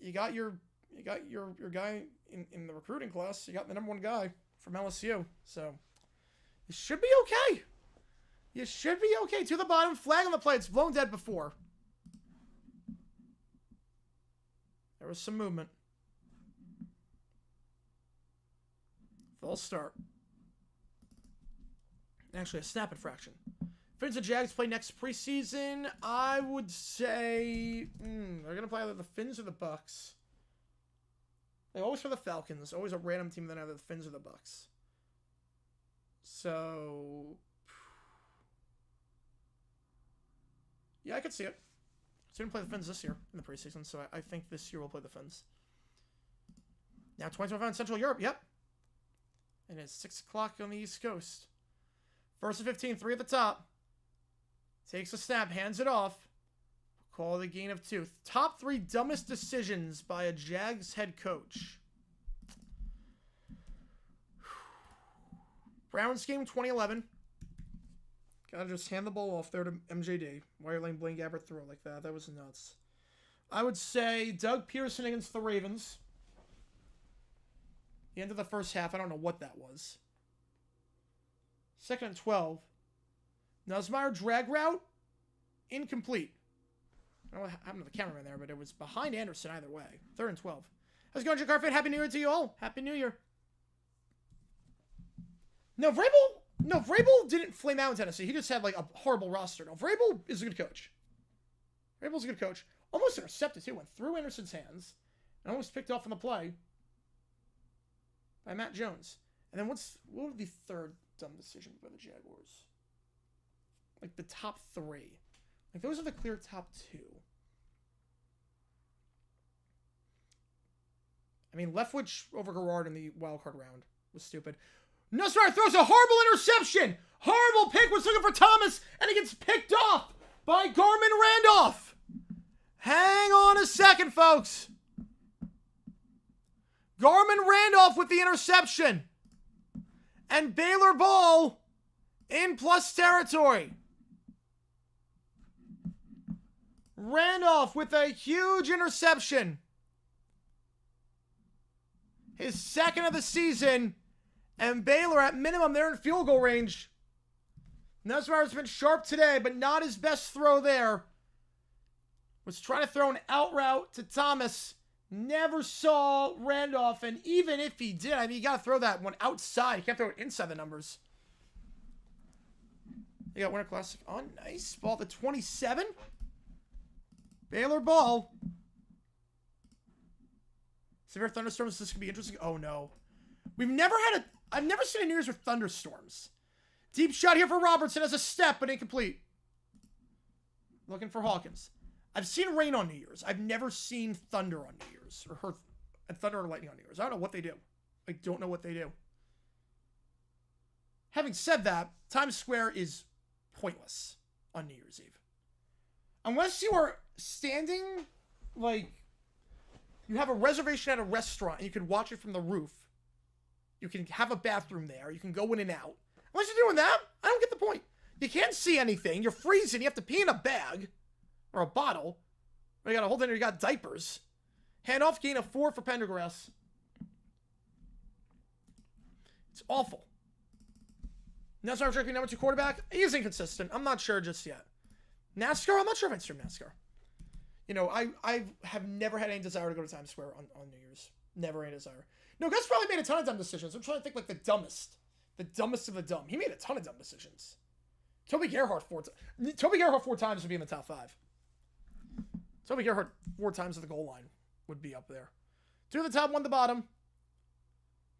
You got your guy in the recruiting class. You got the #1 guy from LSU. So it should be okay. You should be okay. To the bottom, flag on the play. It's blown dead before. There was some movement. False start. Actually, a snap infraction. Finns and Jags play next preseason. I would say they're gonna play either the Finns or the Bucks. They always play the Falcons. Always a random team, then either the Finns or the Bucks. So, yeah, I could see it. So we didn't play the Fins this year in the preseason, so I think this year we'll play the Fins. Now 2025 in Central Europe, yep. And it's 6 o'clock on the East Coast. First and 15, 3 at the top. Takes a snap, hands it off. Call the gain of 2. Top 3 dumbest decisions by a Jags head coach. Browns game 2011. Gotta just hand the ball off there to MJD. Why are you letting Blaine Gabbert throw like that? That was nuts. I would say Doug Pearson against the Ravens. The end of the first half, I don't know what that was. 2nd and 12. Nussmeier drag route. Incomplete. I don't know what happened to the cameraman there, but it was behind Anderson either way. 3rd and 12. How's it going, Jack Garfield? Happy New Year to you all. Happy New Year. No, Vrabel didn't flame out in Tennessee. He just had like a horrible roster. No, Vrabel is a good coach. Vrabel's a good coach. Almost intercepted too. Went through Anderson's hands and almost picked off on the play by Matt Jones. And then what would the third dumb decision by the Jaguars? Like the top 3. Like those are the clear top 2. I mean, Leftwich over Garrard in the wildcard round was stupid. Nussmeier throws a horrible interception. Horrible pick. Was looking for Thomas, and he gets picked off by Garmin Randolph. Hang on a second, folks. Garmin Randolph with the interception. And Baylor ball in plus territory. Randolph with a huge interception. His 2nd of the season. And Baylor, at minimum, they're in field goal range. Nussmeier's been sharp today, but not his best throw there. Was trying to throw an out route to Thomas. Never saw Randolph, and even if he did, I mean, you got to throw that one outside. You can't throw it inside the numbers. You got Winter Classic on. Nice. Ball to 27. Baylor ball. Severe thunderstorms. This could be interesting. Oh, no. I've never seen a New Year's with thunderstorms. Deep shot here for Robertson as a step, but incomplete. Looking for Hawkins. I've seen rain on New Year's. I've never seen thunder on New Year's. Or heard thunder or lightning on New Year's. I don't know what they do. I don't know what they do. Having said that, Times Square is pointless on New Year's Eve. Unless you are standing, like, you have a reservation at a restaurant and you can watch it from the roof. You can have a bathroom there. You can go in and out. Unless you're doing that, I don't get the point. You can't see anything. You're freezing. You have to pee in a bag or a bottle. Or you got to hold in there. You got diapers. Handoff, gain of 4 for Pendergrass. It's awful. NASCAR tracking number 2 quarterback. He is inconsistent. I'm not sure just yet. NASCAR, I'm not sure if I stream NASCAR. You know, I have never had any desire to go to Times Square on New Year's. Never any desire. No, Gus probably made a ton of dumb decisions. I'm trying to think like the dumbest. The dumbest of the dumb. He made a ton of dumb decisions. Toby Gerhart 4 times would be in the top 5. Toby Gerhart 4 times at the goal line would be up there. 2 at the top, 1 at the bottom.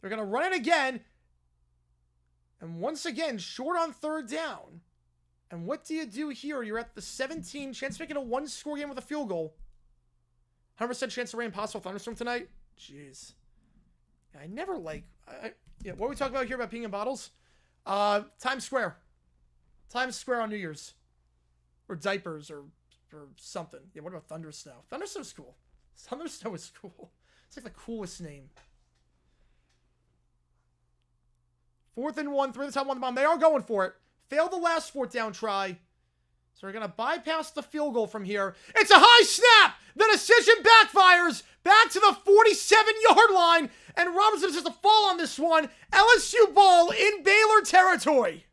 They're going to run it again. And once again, short on 3rd down. And what do you do here? You're at the 17. Chance of making a 1-score game with a field goal. 100% chance of rain, possible thunderstorm tonight. Jeez. I never like... yeah, what are we talking about here about peeing in bottles? Times Square. Times Square on New Year's. Or diapers or something. Yeah, what about Thunder Snow? Thunder Snow's cool. Thunder Snow is cool. It's like the coolest name. 4th and 1, 3 at the top, 1 at the bottom. They are going for it. Failed the last 4th down try. So we're going to bypass the field goal from here. It's a high snap! The decision backfires back to the 47-yard line. And Robinson has to fall on this one. LSU ball in Baylor territory.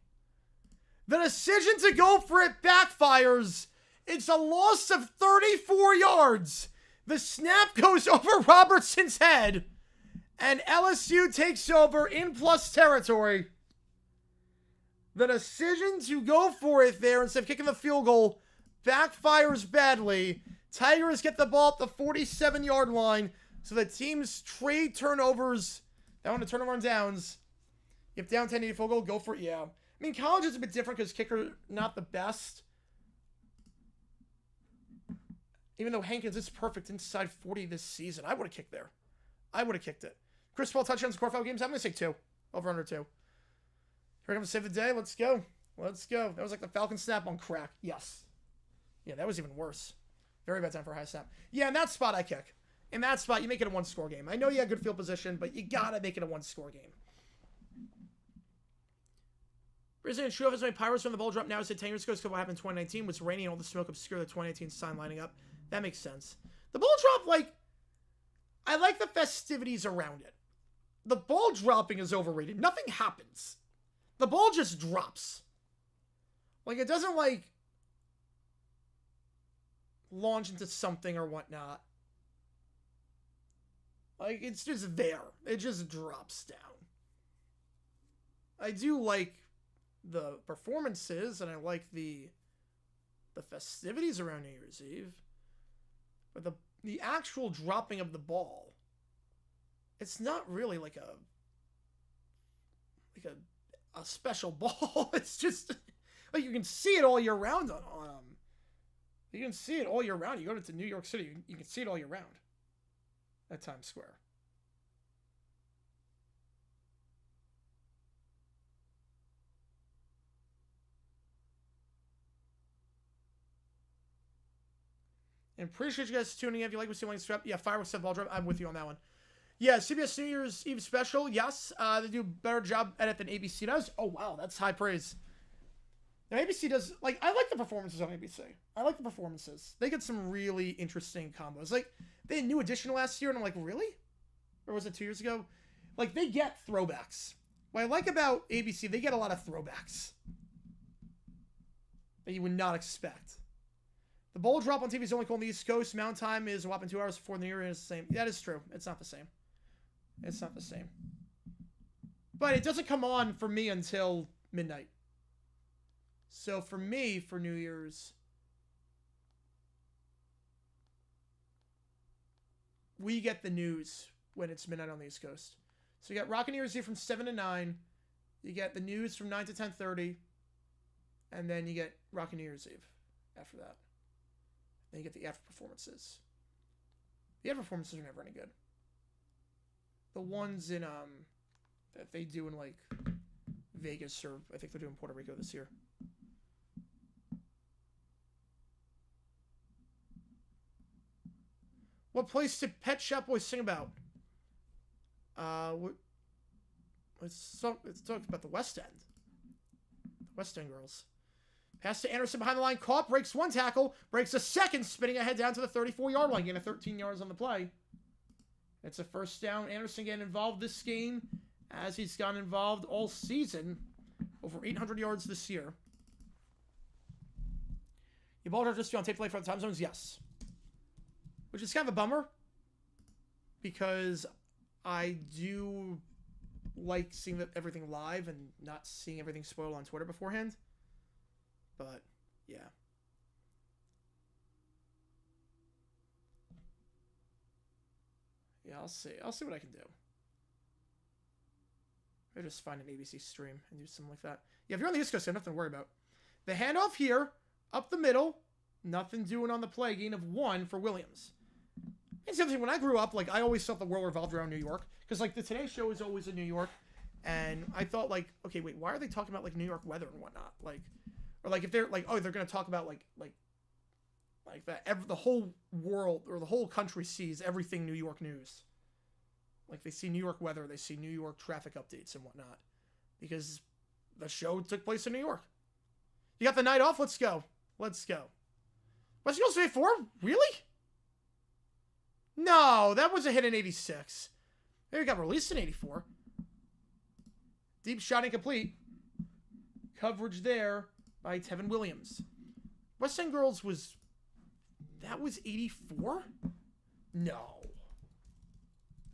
The decision to go for it backfires. It's a loss of 34 yards. The snap goes over Robertson's head. And LSU takes over in plus territory. The decision to go for it there instead of kicking the field goal backfires badly. Tigers get the ball at the 47-yard line. So the teams trade turnovers. That one to turnover on downs. If down 10-80 field goal, go for it. Yeah. I mean, college is a bit different because kicker not the best. Even though Hankins is perfect inside 40 this season, I would have kicked there. I would have kicked it. Chris Paul touchdowns, score 5 games. I'm going to say 2. Over under 2. Here comes to save the day. Let's go. Let's go. That was like the Falcon snap on crack. Yes. Yeah, that was even worse. Very bad time for a high snap. Yeah, in that spot, I kick. In that spot, you make it a 1-score game. I know you have good field position, but you got to make it a 1-score game. President True has made Pirates from the ball drop now. Said 10 years ago, because what happened in 2019 was raining and all the smoke obscured the 2018 sign lining up. That makes sense. The ball drop, like, I like the festivities around it. The ball dropping is overrated. Nothing happens. The ball just drops. Like, it doesn't, like, launch into something or whatnot. Like, it's just there. It just drops down. I do like the performances, and I like the festivities around New Year's Eve. But the actual dropping of the ball, it's not really like a special ball. It's just like you can see it all year round you can see it all year round. You go to New York City, you can see it all year round at Times Square. And appreciate you guys tuning in. If you like what you want to strap, yeah, fireworks set ball drop. I'm with you on that one. Yeah, CBS New Year's Eve special. Yes, they do a better job at it than ABC does. Oh wow, that's high praise. Now ABC does, like, I like the performances on ABC. I like the performances. They get some really interesting combos. Like, they had New Edition last year, and I'm like, really? Or was it 2 years ago? Like, they get throwbacks. What I like about ABC, they get a lot of throwbacks that you would not expect. The ball drop on TV is only cool on the East Coast. Mountain time is a whopping 2 hours before the New Year, and it's the same. That is true. It's not the same. It's not the same. But it doesn't come on for me until midnight. So for me, for New Year's, we get the news when it's midnight on the East Coast. So you got Rockin' New Year's Eve from 7 to 9. You get the news from 9 to 10:30. And then you get Rockin' New Year's Eve after that. Then you get the after performances. The after performances are never any good. The ones in that they do in like Vegas, or I think they're doing Puerto Rico this year. What place did Pet Shop Boys sing about? Let's talk about the West End. The West End girls. Pass to Anderson behind the line. Caught. Breaks one tackle. Breaks a second. Spinning ahead down to the 34-yard line. Getting 13 yards on the play. It's a first down. Anderson getting involved this game, as he's gotten involved all season. Over 800 yards this year. Your ball just be on tape delay for the time zones? Yes. Which is kind of a bummer, because I do like seeing everything live and not seeing everything spoiled on Twitter beforehand. But, yeah. Yeah, I'll see. I'll see what I can do. Or just find an ABC stream and do something like that. Yeah, if you're on the East Coast, you have nothing to worry about. The handoff here, up the middle, nothing doing on the play. Gain of 1 for Williams. And something, when I grew up, like, I always thought the world revolved around New York. Because, like, the Today Show is always in New York. And I thought, like, okay, wait, why are they talking about, like, New York weather and whatnot? Like, or, like, if they're, like, oh, they're going to talk about, like that, the whole world, or the whole country sees everything New York news. Like, they see New York weather, they see New York traffic updates and whatnot. Because the show took place in New York. You got the night off? Let's go. Let's go. West Coast 84? Really? No, that was a hit in 86. Maybe it got released in 84. Deep shot incomplete. Coverage there by Tevin Williams. West End Girls was... That was 84? No.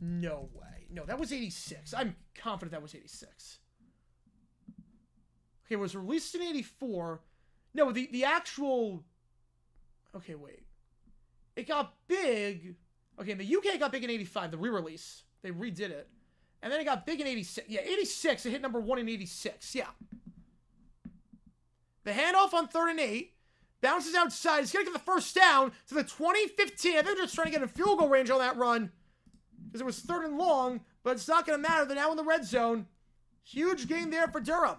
No way. No, that was 86. I'm confident that was 86. Okay, it was released in 84. No, the actual... Okay, wait. It got big... Okay, in the UK it got big in 85, the re-release. They redid it. And then it got big in 86. Yeah, 86. It hit number 1 in 86. Yeah. The handoff on 3rd and 8. Bounces outside. He's going to get the first down to the 2015. I think they're just trying to get in field goal range on that run. Because it was 3rd and long. But it's not going to matter. They're now in the red zone. Huge game there for Durham.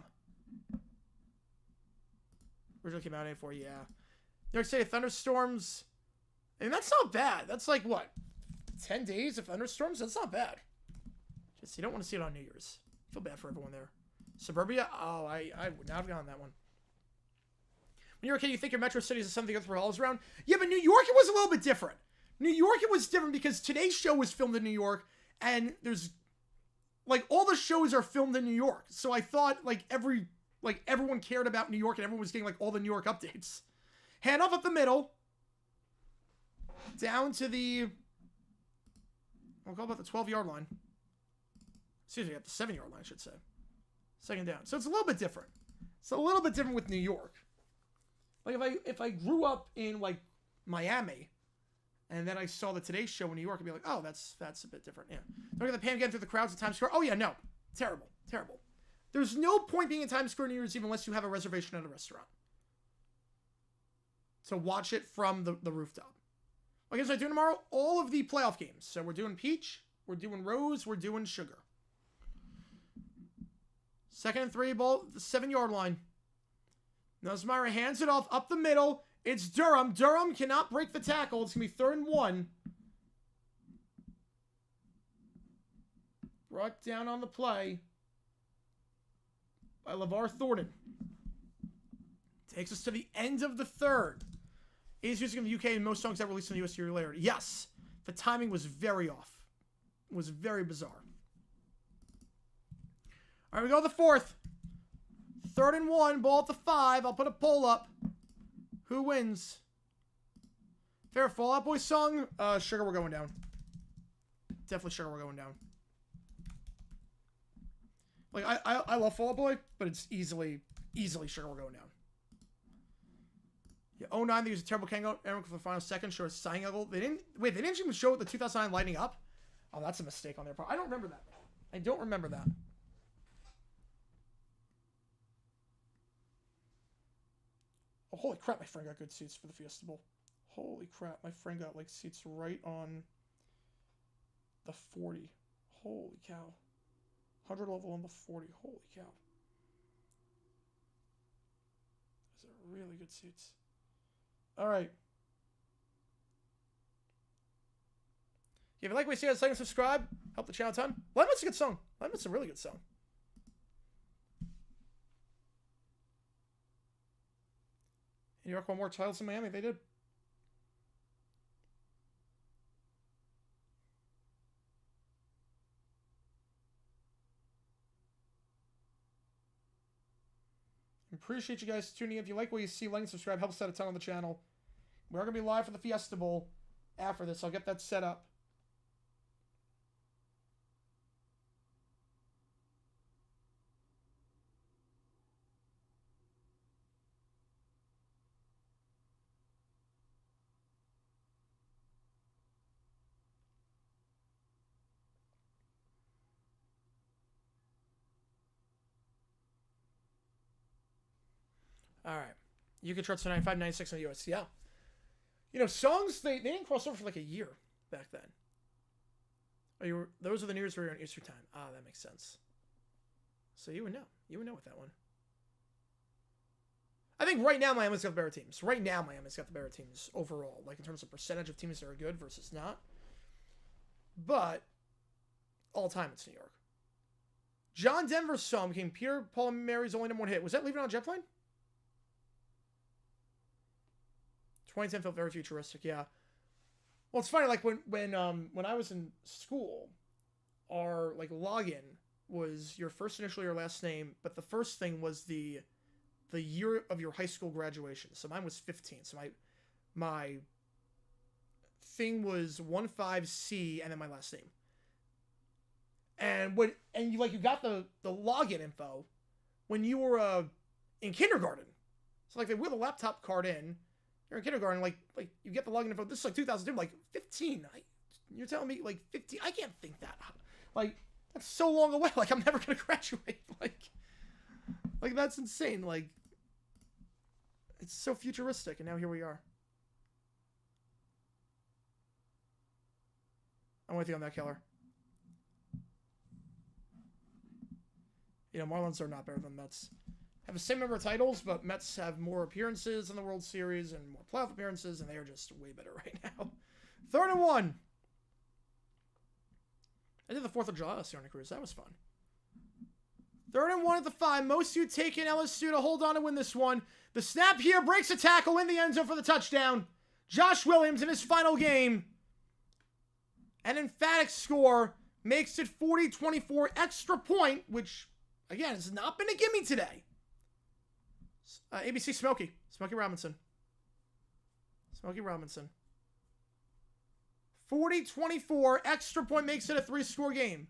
Originally came out in 84, yeah. New York City thunderstorms. I mean, that's not bad. That's like, what? 10 days of thunderstorms? That's not bad. Just, you don't want to see it on New Year's. I feel bad for everyone there. Suburbia? Oh, I would not have gone on that one. When you're a kid, you think your metro cities is something that revolves around. Yeah, but New York, it was a little bit different. New York, it was different because today's show was filmed in New York, and there's, like, all the shows are filmed in New York. So I thought, like, everyone cared about New York, and everyone was getting, like, all the New York updates. Handoff up the middle. Down to the, I'll call about the 12-yard line. Excuse me, at the 7-yard line, I should say. 2nd down. So it's a little bit different. It's a little bit different with New York. Like, if I grew up in, like, Miami, and then I saw the Today Show in New York, I'd be like, oh, that's a bit different. Yeah. Look at the Pam getting through the crowds at Times Square. Oh, yeah, no. Terrible. Terrible. There's no point being in Times Square New Year's Eve unless you have a reservation at a restaurant. So watch it from the rooftop. Okay, so I do tomorrow all of the playoff games. So we're doing Peach, we're doing Rose, we're doing Sugar. 2nd and 3 ball, the 7-yard line. Nussmeier hands it off up the middle. It's Durham. Durham cannot break the tackle. It's going to be 3rd and 1. Brought down on the play by LeVar Thornton. Takes us to the end of the 3rd. Is music in the UK and most songs that were released in the US a year later. Yes. The timing was very off. It was very bizarre. All right, we go to the 4th. 3rd and 1, ball at the 5. I'll put a poll up. Who wins? Favorite Fall Out Boy song? Sugar, We're Going Down. Definitely Sugar, We're Going Down. Like, I love Fall Out Boy, but it's easily Sugar, We're Going Down. Yeah, 09, they used a terrible Kango Aaron for the final second. Show a signing level. They didn't even show the 2009 Lightning Up. Oh, that's a mistake on their part. I don't remember that. I don't remember that. Oh, holy crap, my friend got good seats for the Fiesta Bowl. Holy crap, my friend got, like, seats right on the 40. Holy cow. 100 level on the 40. Holy cow. Those are really good seats. All right. If you like what you see, like and subscribe. Help the channel a ton. Lemon's a good song. Lemon's a really good song. New York won more titles than Miami. They did. Appreciate you guys tuning in. If you like what you see, like and subscribe. Help set a ton on the channel. We're going to be live for the Fiesta Bowl after this. I'll get that set up. All right. You can trust the 95, 96 in the US. Yeah. You know, songs, they didn't cross over for like a year back then. Oh, those are the New Year's where you're on Easter time. Ah, that makes sense. So you would know. You would know with that one. I think right now Miami's got the better teams. Right now Miami's got the better teams overall. Like in terms of percentage of teams that are good versus not. But all time it's New York. John Denver's song became Pierre Paul Mary's only #1 hit. Was that Leaving on a Jet Plane? 2010 felt very futuristic, yeah. Well, it's funny, like when I was in school, our like login was your first initial, your last name, but the first thing was the year of your high school graduation. So mine was 15. So my thing was 15C and then my last name. And you got the login info when you were in kindergarten. So like they wheel the laptop card in. You're in kindergarten, like you get the login info. This is like 2002, like 15. You're telling me like 15? I can't think that. Like That's so long away. Like, I'm never going to graduate. Like, that's insane. Like, it's so futuristic. And now here we are. I'm with you on that, Killer. You know, Marlins are not better than Mets. Have the same number of titles, but Mets have more appearances in the World Series and more playoff appearances, and they are just way better right now. 3rd and 1. I did the 4th of July last year on a cruise. That was fun. 3rd and 1 at the 5. Most you taking LSU to hold on and win this one. The snap here breaks a tackle in the end zone for the touchdown. Josh Williams in his final game. An emphatic score makes it 40-24 extra point, which, again, has not been a gimme today. ABC Smokey Robinson. 40-24 extra point makes it a 3-score game.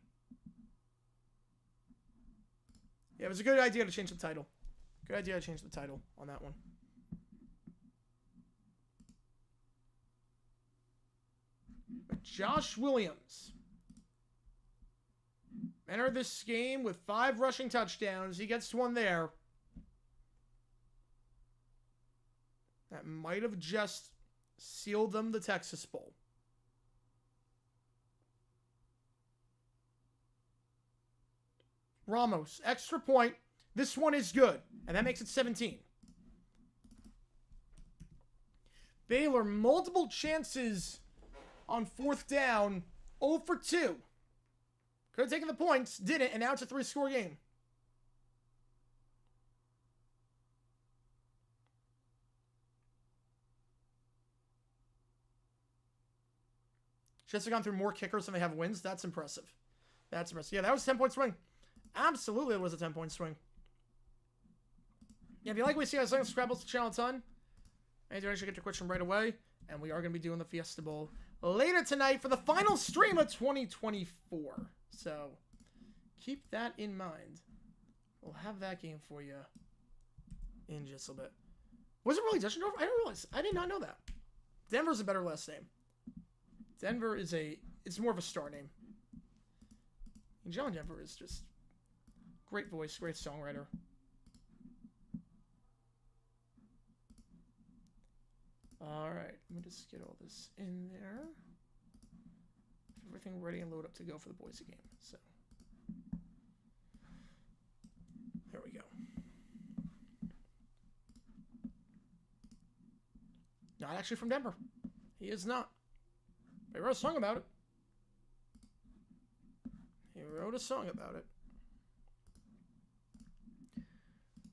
Yeah, it was a good idea to change the title. Good idea to change the title on that one. Josh Williams entered this game with 5 rushing touchdowns. He gets one there. That might have just sealed them the Texas Bowl. Ramos, extra point. This one is good, and that makes it 17. Baylor, multiple chances on 4th down, 0 for 2. Could have taken the points, didn't, and now it's a 3-score game. Jets have gone through more kickers than they have wins. That's impressive. That's impressive. Yeah, that was a 10-point swing. Absolutely, it was a 10-point swing. Yeah, if you like what we see, I was like, subscribe to the channel a ton. And you actually get your question right away. And we are going to be doing the Fiesta Bowl later tonight for the final stream of 2024. So, keep that in mind. We'll have that game for you in just a bit. Was it really Dustin Dorf? I didn't realize. I did not know that. Denver's a better last name. Denver is it's more of a star name. And John Denver is just great voice, great songwriter. All right, let me just get all this in there. Everything ready and load up to go for the Boise game. So, there we go. Not actually from Denver. He is not. He wrote a song about it.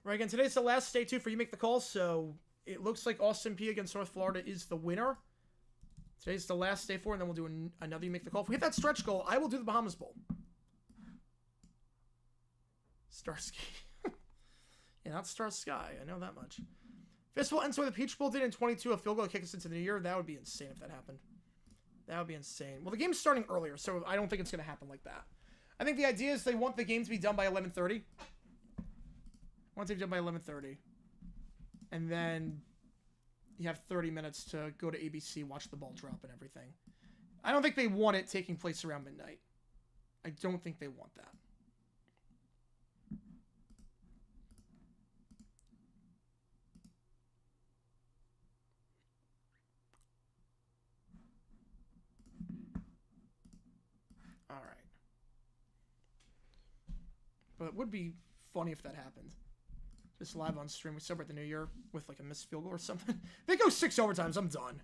Right, again, today's the last day, too, for You Make the Call, so it looks like Austin Peay against North Florida is the winner. Today's the last day for it, and then we'll do another You Make the Call. If we hit that stretch goal, I will do the Bahamas Bowl. Starsky. Yeah, not Star Sky. I know that much. Fist Bowl ends where the Peach Bowl did in 22, a field goal to kick us into the new year. That would be insane if that happened. That would be insane. Well, the game's starting earlier, so I don't think it's going to happen like that. I think the idea is they want the game to be done by 11:30. Once they've done by 11:30. And then you have 30 minutes to go to ABC, watch the ball drop and everything. I don't think they want it taking place around midnight. I don't think they want that. All right. But it would be funny if that happened. Just live on stream. We celebrate the new year with like a missed field goal or something. If it goes 6 overtimes, I'm done.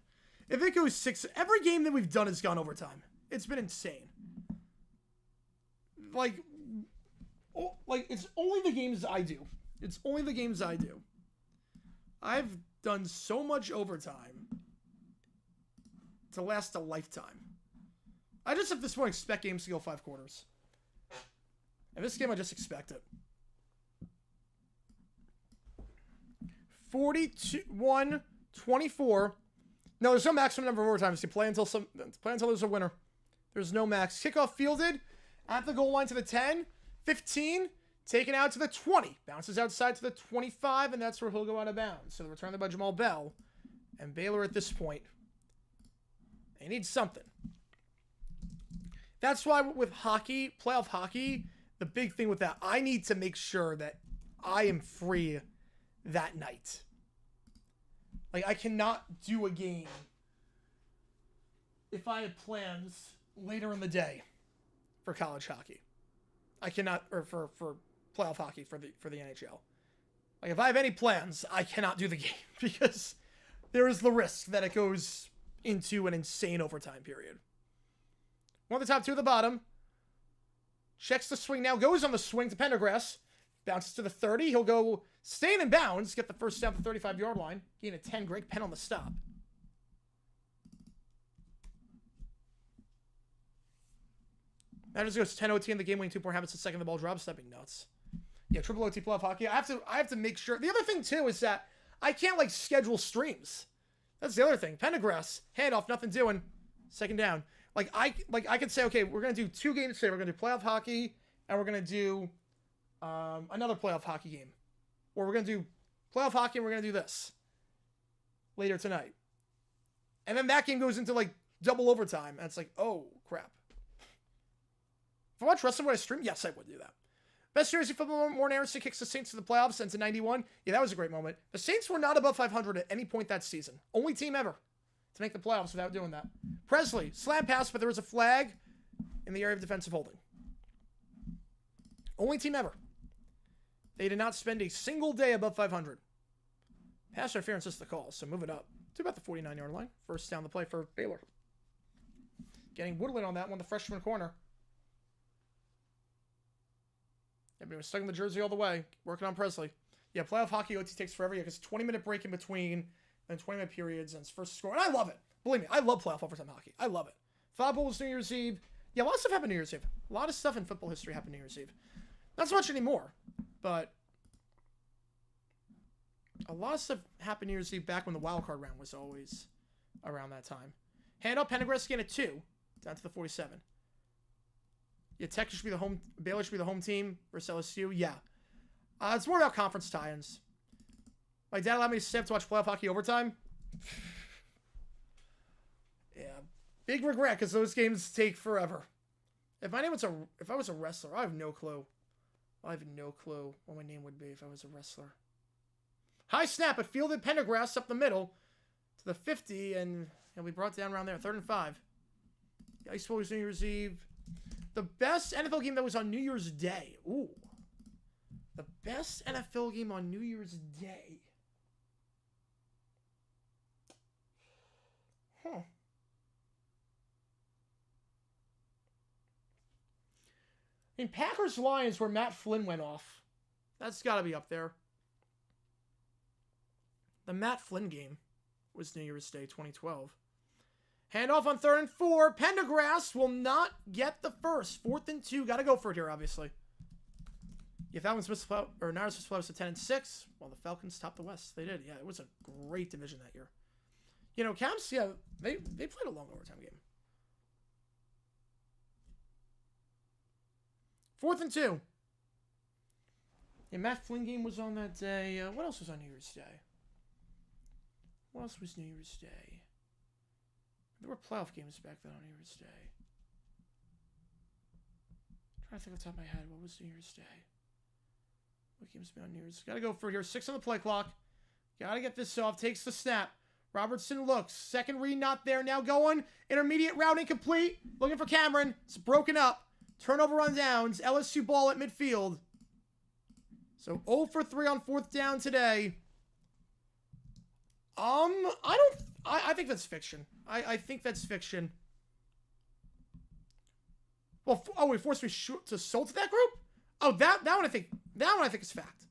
If it goes 6, every game that we've done has gone overtime. It's been insane. Like it's only the games I do. It's only the games I do. I've done so much overtime to last a lifetime. I just at this point expect games to go 5 quarters. And this game, I just expect it. 41-24. No, there's no maximum number of overtimes. You play until there's a winner. There's no max. Kickoff fielded at the goal line to the 10, 15, taken out to the 20. Bounces outside to the 25, and that's where he'll go out of bounds. So the return by Jamal Bell. And Baylor at this point, they need something. That's why with hockey, playoff hockey, the big thing with that, I need to make sure that I am free that night. Like, I cannot do a game if I have plans later in the day for college hockey. I cannot, or for playoff hockey for the NHL. Like, if I have any plans, I cannot do the game because there is the risk that it goes into an insane overtime period. One of the top, two at the bottom. Checks the swing now, goes on the swing to Pendergrass. Bounces to the 30. He'll go staying in bounds, get the first down to the 35-yard line. Gain a 10. Greg Penn on the stop. That just goes 10 OT in the game, winning 2-point habits. The second the ball drops, that'd be nuts. Yeah, triple OT playoff hockey. I have to make sure. The other thing too is that I can't like schedule streams. That's the other thing. Pendergrass, handoff, nothing doing. Second down. I could say, okay, we're gonna do 2 games today. We're gonna do playoff hockey, and we're gonna do another playoff hockey game, or we're gonna do playoff hockey and we're gonna do this later tonight. And then that game goes into like double overtime, and it's like, oh crap. If I watch wrestling when I stream, yes, I would do that. Best series of football, Warren Anderson kicks the Saints to the playoffs, sent to 91. Yeah, that was a great moment. The Saints were not above 500 at any point that season. Only team ever to make the playoffs without doing that. Presley, slam pass, but there was a flag in the area of defensive holding. Only team ever. They did not spend a single day above 500. Pass interference is the call, so move it up to about the 49-yard line. First down the play for Baylor. Getting Woodland on that one, the freshman corner. Everybody was stuck in the jersey all the way, working on Presley. Yeah, playoff hockey OT takes forever because 20-minute break in between, and 20-minute periods, and it's first score. And I love it. Believe me, I love playoff overtime hockey. I love it. Football was New Year's Eve. Yeah, a lot of stuff happened New Year's Eve. A lot of stuff in football history happened New Year's Eve. Not so much anymore, but a lot of stuff happened New Year's Eve back when the wild card round was always around that time. Hand up, Pendergrass gain at 2, down to the 47. Yeah, Tech should be the home. Baylor should be the home team versus LSU. Yeah, it's more about conference tie-ins. My dad allowed me to stay up to watch playoff hockey overtime. Yeah, big regret because those games take forever. If I was a wrestler, I have no clue. I have no clue what my name would be if I was a wrestler. High snap, but fielded Pendergrass up the middle to the 50, and he'll be brought down around there. 3rd and 5. The Ice Bowl was New Year's Eve. The best NFL game that was on New Year's Day. Ooh. The best NFL game on New Year's Day. Huh. In Packers-Lions, where Matt Flynn went off. That's got to be up there. The Matt Flynn game was New Year's Day 2012. Handoff on 3rd and 4. Pendergrass will not get the first. 4th and 2. Got to go for it here, obviously. Yeah, Falcons missed the or Niners missed the playoffs at 10 and 6. While the Falcons topped the West. They did. Yeah, it was a great division that year. You know, Cavs, yeah, they played a long overtime game. 4th and 2. Yeah, Matt Flynn game was on that day. What else was on New Year's Day? What else was New Year's Day? There were playoff games back then on New Year's Day. I'm trying to think off the top of my head. What was New Year's Day? What games been on New Year's? Got to go for it here. 6 on the play clock. Got to get this off. Takes the snap. Robertson looks. Second read not there. Now going. Intermediate route incomplete. Looking for Cameron. It's broken up. Turnover on downs. LSU ball at midfield. So 0 for 3 on 4th down today. I think that's fiction. I think that's fiction. Well, we forced me to sold to that group? Oh, that one I think is fact.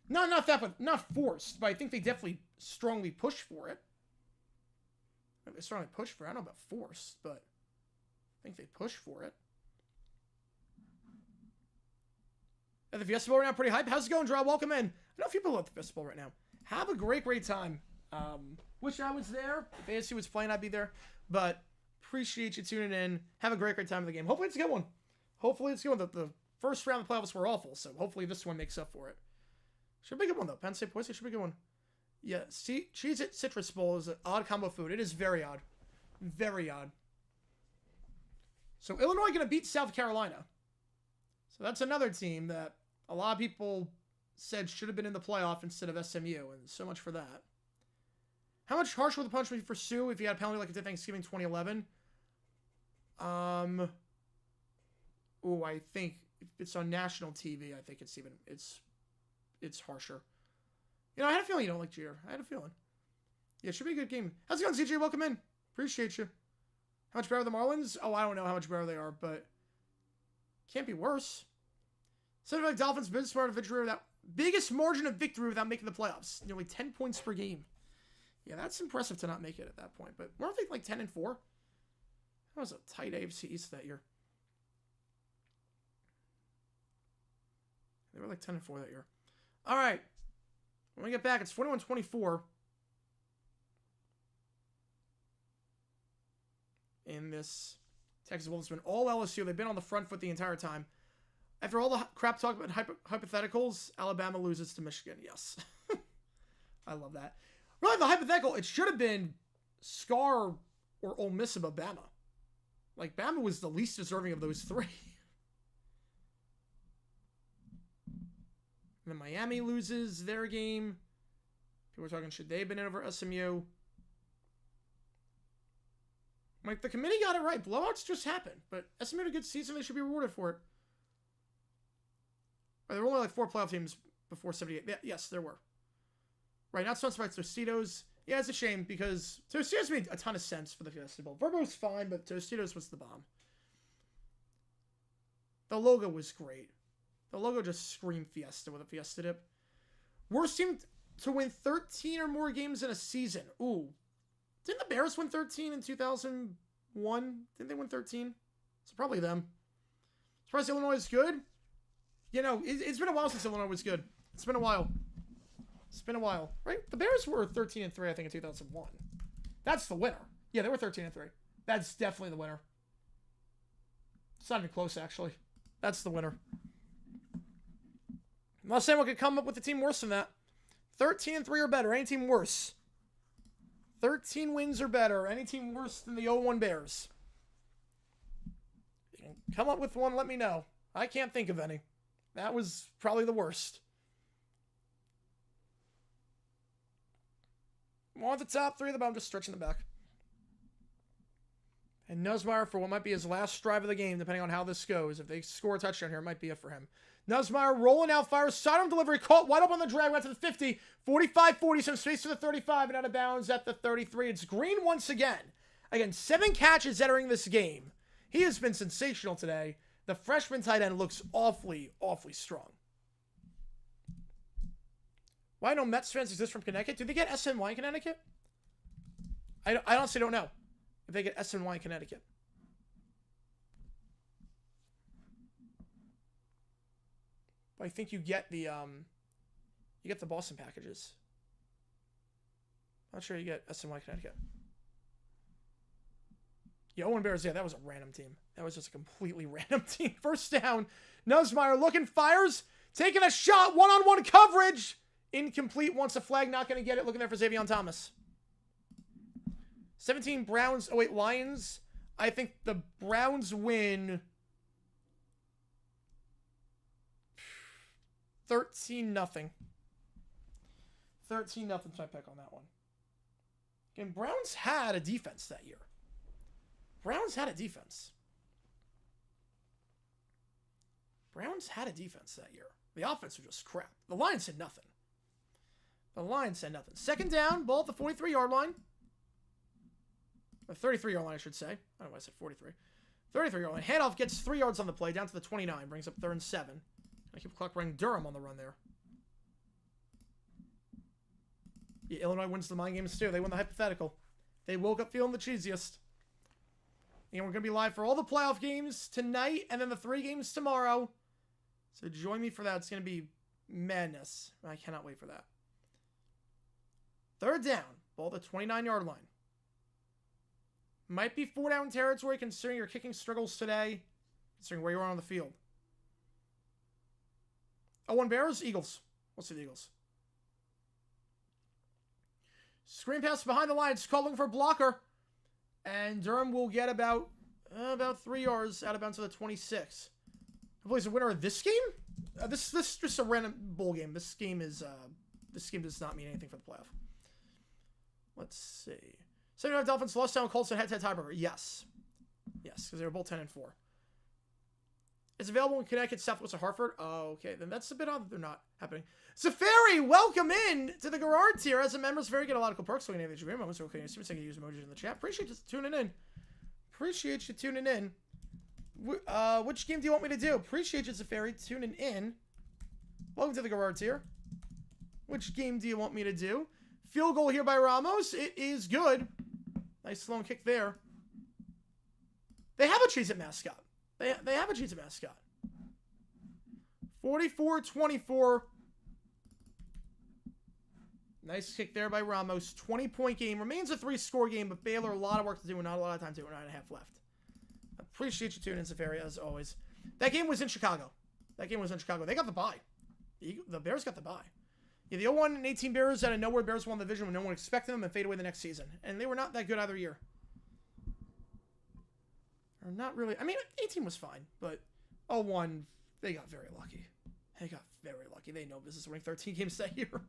Not that, but not forced. But I think they definitely strongly push for it. They strongly push for it. I don't know about forced, but I think they push for it. And the Fiesta Bowl right now, pretty hype. How's it going, Draw? Welcome in. I know a few people love the Fiesta Bowl right now. Have a great time. Wish I was there. If ASU was playing, I'd be there. But appreciate you tuning in. Have a great time of the game. Hopefully it's a good one. The first round of the playoffs were awful, so hopefully this one makes up for it. Should be a good one, though. Penn State Boise should be a good one. Yeah, Cheez-It Citrus Bowl is an odd combo food. It is very odd. Very odd. So Illinois going to beat South Carolina. So that's another team that a lot of people said should have been in the playoff instead of SMU, and so much for that. How much harsher would the punishment be for Sue if he had a penalty like it did Thanksgiving 2011? I think if it's on national TV, I think it's harsher. You know, I had a feeling you don't like Jeter. I had a feeling. Yeah, it should be a good game. How's it going, CJ? Welcome in. Appreciate you. How much better are the Marlins? Oh, I don't know how much better they are, but can't be worse. Something like Dolphins' biggest margin of victory without making the playoffs. Nearly 10 points per game. Yeah, that's impressive to not make it at that point. But weren't they like 10-4? That was a tight AFC East that year. They were like 10-4 that year. All right. When we get back, it's 21-24. In this Texas Wolves been all LSU. They've been on the front foot the entire time. After all the crap talk about hypotheticals, Alabama loses to Michigan. Yes. I love that. Really, the hypothetical, it should have been Scar or Ole Miss above Bama. Like, Bama was the least deserving of those three. And then Miami loses their game. People are talking, should they have been in over SMU? Like, the committee got it right. Blowouts just happen. But SMU had a good season. They should be rewarded for it. There were only like 4 playoff teams before 78. Yeah, yes, there were. Right, not sponsored by Tostitos. Yeah, it's a shame because Tostitos made a ton of sense for the Fiesta Bowl. Verbo's fine, but Tostitos was the bomb. The logo was great. The logo just screamed Fiesta with a Fiesta dip. Worst team to win 13 or more games in a season. Ooh. Didn't the Bears win 13 in 2001? Didn't they win 13? So probably them. Surprised Illinois is good. You know, it's been a while since Illinois was good. It's been a while. It's been a while, right? The Bears were 13-3, I think, in 2001. That's the winner. Yeah, they were 13-3. That's definitely the winner. It's not even close, actually. That's the winner. I'm not saying we could come up with a team worse than that. 13-3 or better. Any team worse. 13 wins or better. Any team worse than the 0-1 Bears. You can come up with one, let me know. I can't think of any. That was probably the worst. I want the top 3 of the bottom, just stretching the back. And Nussmeier for what might be his last drive of the game, depending on how this goes. If they score a touchdown here, it might be it for him. Nussmeier rolling out, fires, sidearm delivery, caught wide up on the drag, went to the 50, 45-40, some space to the 35, and out of bounds at the 33. It's Green once again. Again, 7 catches entering this game. He has been sensational today. The freshman tight end looks awfully, awfully strong. Why don't Mets fans exist from Connecticut? Do they get SNY in Connecticut? I honestly don't know if they get SNY in Connecticut. But I think you get the Boston packages. Not sure you get SNY Connecticut. Yeah, Owen Bears, yeah, that was a random team. That was just a completely random team. First down. Nussmeier looking, fires, taking a shot, one-on-one coverage. Incomplete, wants a flag, not going to get it. Looking there for Xavier Thomas. 17 Browns. Oh, wait, Lions. I think the Browns win 13-0. 13-0 is my pick on that one. Again, Browns had a defense that year. Browns had a defense. Browns had a defense that year. The offense was just crap. The Lions said nothing. The Lions said nothing. Second down, ball at the 43-yard line. The 33-yard line, I should say. I don't know why I said 43. 33-yard line. Handoff gets 3 yards on the play, down to the 29. Brings up 3rd and 7. I keep the clock running. Durham on the run there. Yeah, Illinois wins the mind games too. They win the hypothetical. They woke up feeling the cheesiest. And we're going to be live for all the playoff games tonight and then the 3 games tomorrow. So join me for that. It's going to be madness. I cannot wait for that. 3rd down. Ball at the 29-yard line. Might be 4-down territory considering your kicking struggles today. Considering where you are on the field. 0-1 Bears, Eagles. We'll see the Eagles. Screen pass behind the line. It's calling for a blocker. And Durham will get about About 3 yards out of bounds to the 26. Hopefully he's a winner of this game? This is just a random bowl game. This game does not mean anything for the playoff. Let's see. 75 Dolphins lost down Colts and head-to-head tiebreaker. Yes. Yes, because they were both 10-4. It's available in Connecticut, Southwest of Hartford. Oh, okay. Then that's a bit odd that they're not happening. Safari, welcome in to the Garage tier. As a member, Safari get a lot of cool perks. So we can have your moments. So we can use emojis in the chat. Appreciate you tuning in. Appreciate you tuning in. Which game do you want me to do? Appreciate you, Safari, tuning in. Welcome to the Garage tier. Which game do you want me to do? Field goal here by Ramos. It is good. Nice long kick there. They have a Cheez-It mascot. They have a Cheez-It mascot. 44-24. Nice kick there by Ramos. 20-point game. Remains a 3-score game, but Baylor, a lot of work to do and not a lot of time to do. 9.5 left. Appreciate you tuning in, Safari, as always. That game was in Chicago. They got the bye. The Bears got the bye. Yeah, the 0-1-18 Bears out of nowhere. Bears won the division when no one expected them and fade away the next season. And they were not that good either year. Or not really. I mean, 18 was fine, but 0-1, they got very lucky. They know business winning 13 games that year.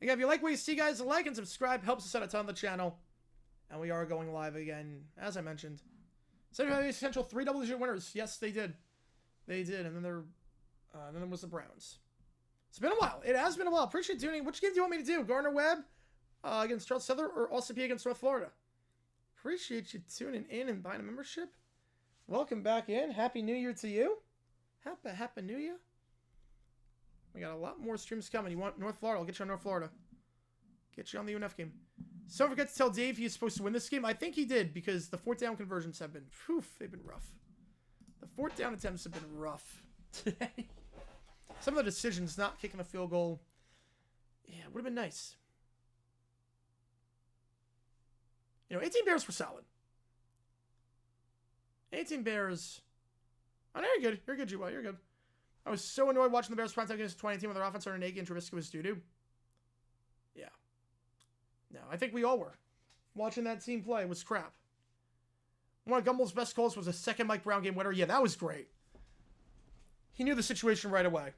Again, if you like what you see, guys, like and subscribe. Helps us out a ton on the channel. And we are going live again, as I mentioned. 75 essential 3 double-digit winners. Yes, they did. They did. And then then there was the Browns. It's been a while. It has been a while. Appreciate tuning in. Which game do you want me to do? Gardner-Webb against Charles Southern or OCP against North Florida? Appreciate you tuning in and buying a membership. Welcome back in. Happy New Year to you. Happy New Year. We got a lot more streams coming. You want North Florida? I'll get you on North Florida. Get you on the UNF game. So don't forget to tell Dave he's supposed to win this game. I think he did because the 4th down conversions have been, they've been rough. The 4th down attempts have been rough today. Some of the decisions, not kicking a field goal. Yeah, it would have been nice. 18 Bears were solid. 18 Bears. Oh, no, you're good. You're good, G-Boy. You're good. I was so annoyed watching the Bears primetime against 2018 with their offense on Nagy and Trubisky was doo-doo. Yeah. No, I think we all were. Watching that team play was crap. One of Gumbel's best calls was a second Mike Brown game winner. Yeah, that was great. He knew the situation right away.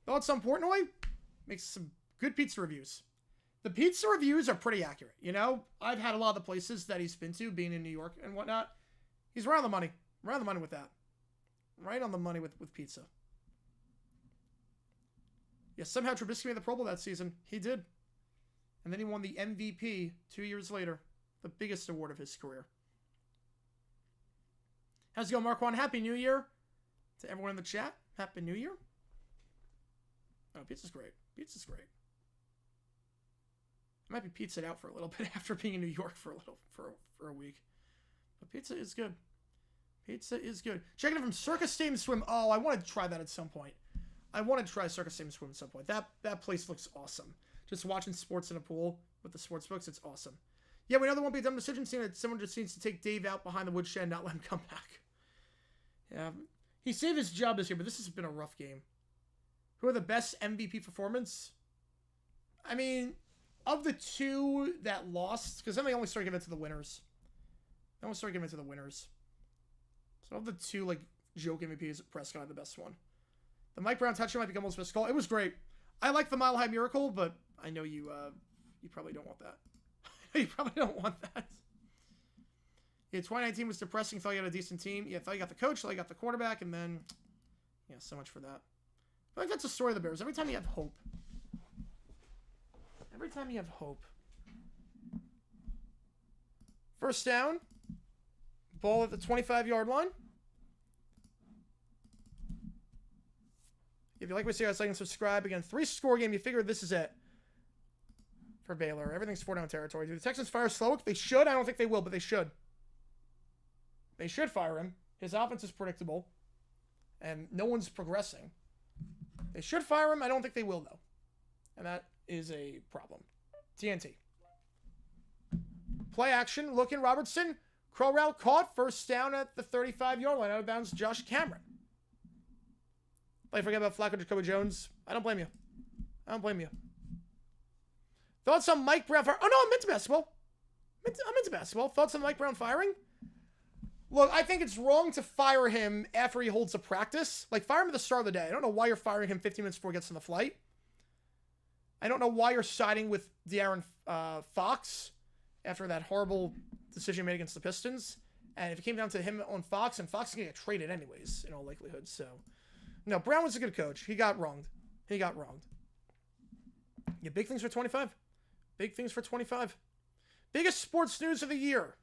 Thoughts on Portnoy? Makes some good pizza reviews. The pizza reviews are pretty accurate. I've had a lot of the places that he's been to, being in New York and whatnot. He's right on the money. Right on the money with that. Right on the money with pizza. Yeah, somehow Trubisky made the Pro Bowl that season. He did. And then he won the MVP 2 years later. The biggest award of his career. How's it going, Marquand? Happy New Year to everyone in the chat. Happy New Year. Oh, pizza's great. Pizza's great. I might be pizzaed out for a little bit after being in New York for a week. But pizza is good. Pizza is good. Checking it from Circus Stadium Swim. Oh, I want to try that at some point. I want to try Circus Stadium Swim at some point. That place looks awesome. Just watching sports in a pool with the sports books, it's awesome. Yeah, we know there won't be a dumb decision, seeing that someone just needs to take Dave out behind the woodshed and not let him come back. Yeah, he saved his job this year, but this has been a rough game. Who are the best MVP performance? I mean, of the 2 that lost, because then they only started giving it to the winners. So of the 2, joke MVPs, Prescott had the best one. The Mike Brown touchdown might become almost best call. It was great. I like the Mile High Miracle, but I know you probably don't want that. You probably don't want that. Yeah, 2019 was depressing. Thought you had a decent team. Yeah, thought you got the coach, thought you got the quarterback, and then, yeah, so much for that. I feel like that's the story of the Bears. Every time you have hope. First down. Ball at the 25-yard line. If you like what you see, guys, like and subscribe. Again, 3-score game. You figure this is it for Baylor. Everything's 4-down territory. Do the Texans fire Slowick? They should. I don't think they will, but they should. They should fire him. His offense is predictable, and no one's progressing. They should fire him. I don't think they will, though. And that is a problem. TNT. Play action. Looking. Robertson. Crow route caught. First down at the 35-yard line. Out of bounds, Josh Cameron. Forget about Flacco, Jacoby Jones. I don't blame you. Thoughts on Mike Brown? Oh, no, I'm into basketball. I'm into basketball. Thoughts on Mike Brown firing? Look, I think it's wrong to fire him after he holds a practice. Like, fire him at the start of the day. I don't know why you're firing him 15 minutes before he gets on the flight. I don't know why you're siding with De'Aaron Fox after that horrible decision made against the Pistons. And if it came down to him on Fox, and Fox is going to get traded anyways, in all likelihood. So, no, Brown was a good coach. He got wronged. Yeah, big things for 25. Big things for 25. Biggest sports news of the year.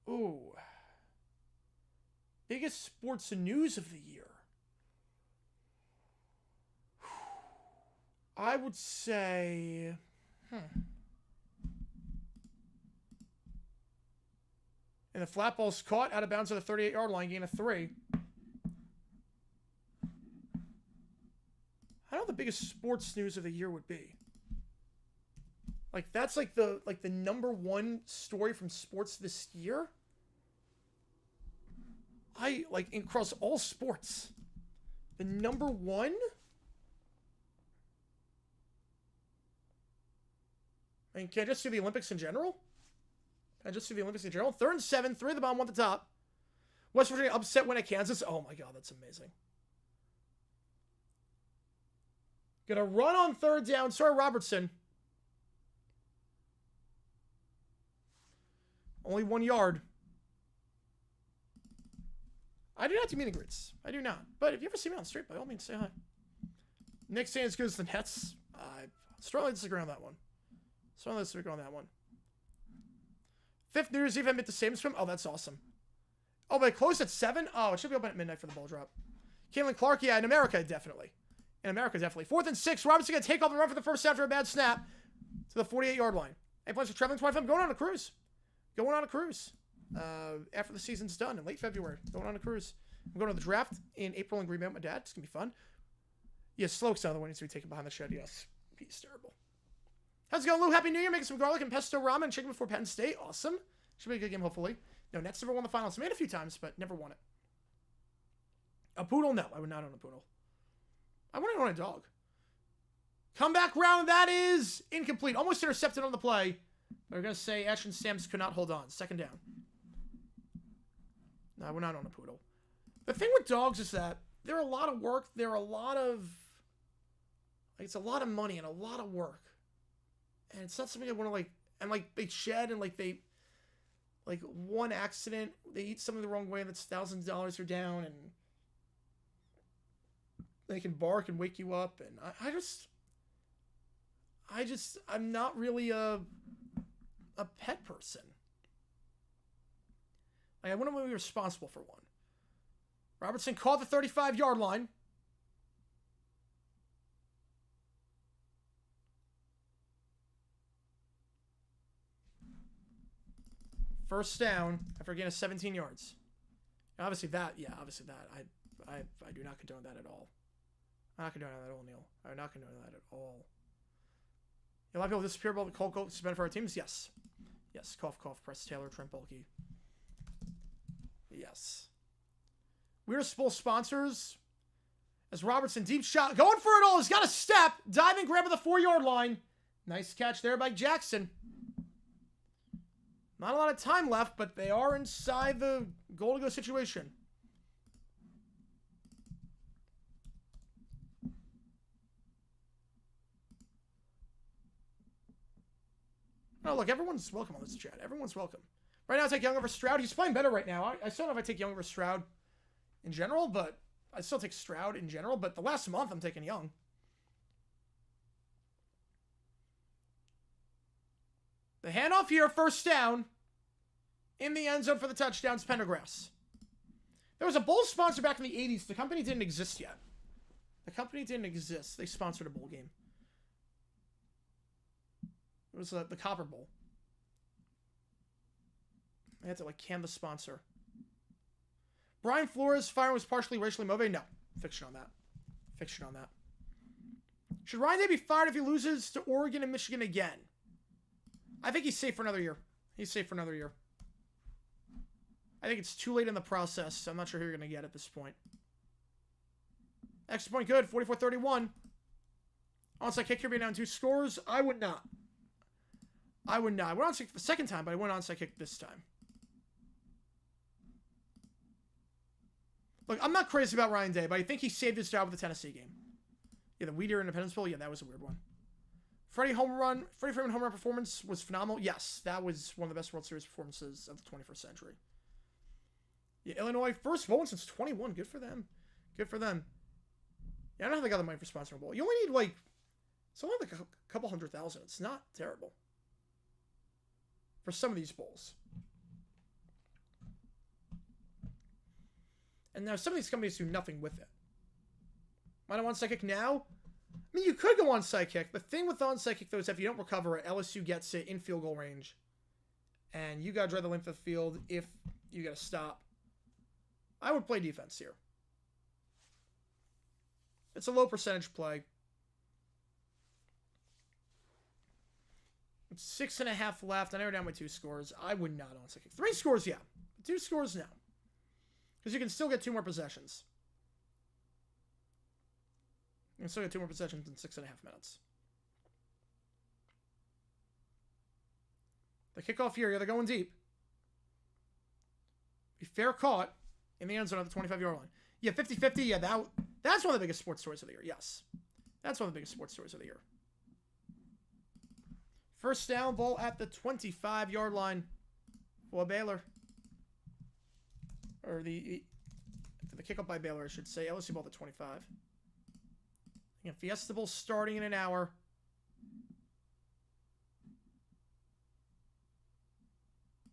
Ooh. Biggest sports news of the year. I would say... And the flat ball's caught out of bounds at the 38-yard line, gain of 3. I don't know what the biggest sports news of the year would be. Like, that's like the number one story from sports this year. Across all sports. The number one? I mean, can I just do the Olympics in general? Third and 7, 3 at the bottom, 1 at the top. West Virginia upset win at Kansas. Oh my God, that's amazing. Gonna run on third down. Sorry, Robertson. Only 1 yard. I do not do meet and greets. I do not. But if you ever see me on the street, by all means, say hi. Nick saying as good as the Nets. I strongly disagree on that one. Fifth New Year's Eve, I made the same swim. Oh, that's awesome. Oh, but it closed at 7? Oh, it should be open at midnight for the ball drop. Caitlin Clark, yeah, in America, definitely. 4th and 6. Robinson going to take off and run for the first after a bad snap to the 48-yard line. Any plans for traveling 25? I'm going on a cruise. After the season's done in late February. Going on a cruise. I'm going to the draft in April in Green Bay with my dad. It's going to be fun. Yeah, Sloke's another one needs to be taken behind the shed. Yes. He's terrible. How's it going, Lou? Happy New Year. Making some garlic and pesto ramen and chicken before Penn State. Awesome. Should be a good game, hopefully. No, Nets never won the finals. Made a few times, but never won it. A poodle? No, I would not own a poodle. I want to own a dog. Comeback round. That is incomplete. Almost intercepted on the play. They're going to say Ashton Sams could not hold on. 2nd down. No, I would not own a poodle. The thing with dogs is that they're a lot of work. They're a lot of... it's a lot of money and a lot of work. And it's not something I want to, and, they shed, and, they, one accident, they eat something the wrong way, and it's $thousands are down, and they can bark and wake you up, and I'm not really a pet person. I want to be responsible for one. Robertson caught the 35-yard line. First down after a gain of 17 yards. Obviously that. I do not condone that at all. I'm not condoning that at all, Neil. I'm not condoning that at all. A lot of people disappear about the Colt suspended for our teams. Yes. Cough, Press Taylor, Trent Bulky. Yes. We're full sponsors. As Robertson, deep shot. Going for it all. He's got a step. Diving grab at the 4-yard line. Nice catch there by Jackson. Not a lot of time left, but they are inside the goal-to-go situation. Oh, look, everyone's welcome on this chat. Everyone's welcome. Right now, I take Young over Stroud. He's playing better right now. I still don't know if I take Young over Stroud in general, but I still take Stroud in general. But the last month, I'm taking Young. The handoff here, first down. In the end zone for the touchdowns, Pendergrass. There was a bowl sponsor back in the 80s. The company didn't exist yet. They sponsored a bowl game. It was the Copper Bowl. I had to, can the sponsor. Brian Flores' firing was partially racially motivated? No. Fiction on that. Should Ryan Day be fired if he loses to Oregon and Michigan again? I think he's safe for another year. I think it's too late in the process. So I'm not sure who you're going to get at this point. Extra point good. 44-31. Onside kick here being down 2 scores. I would not. I would not. I went onside kick the second time, but I went onside kick this time. Look, I'm not crazy about Ryan Day, but I think he saved his job with the Tennessee game. Yeah, the Weeder Independence Bowl. Yeah, that was a weird one. Freddie Freeman home run performance was phenomenal. Yes, that was one of the best World Series performances of the 21st century. Yeah, Illinois, first bowl since 21. Good for them. Good for them. Yeah, I don't know how they got the money for sponsoring a bowl. You only need, like, it's only like a couple 100,000. It's not terrible for some of these bowls. And now some of these companies do nothing with it. Might I want onside kick now? I mean, you could go onside kick. The thing with the onside kick, though, is if you don't recover it, LSU gets it in field goal range. And you got to drive the length of the field if you get a stop. I would play defense here. It's a low percentage play. It's 6.5 left. I know we're down by 2 scores. I would not onside kick. 3 scores, yeah. 2 scores, no. Because you can still get 2 more possessions. You can still get 2 more possessions in 6.5 minutes. The kickoff here, they're going deep. A fair caught in the end zone at the 25-yard line. Yeah, 50-50. Yeah, that's one of the biggest sports stories of the year. Yes. That's one of the biggest sports stories of the year. First down, ball at the 25-yard line for Baylor. Or the kickoff by Baylor, I should say. LSU ball at the 25. Again, Fiesta Bowl starting in an hour.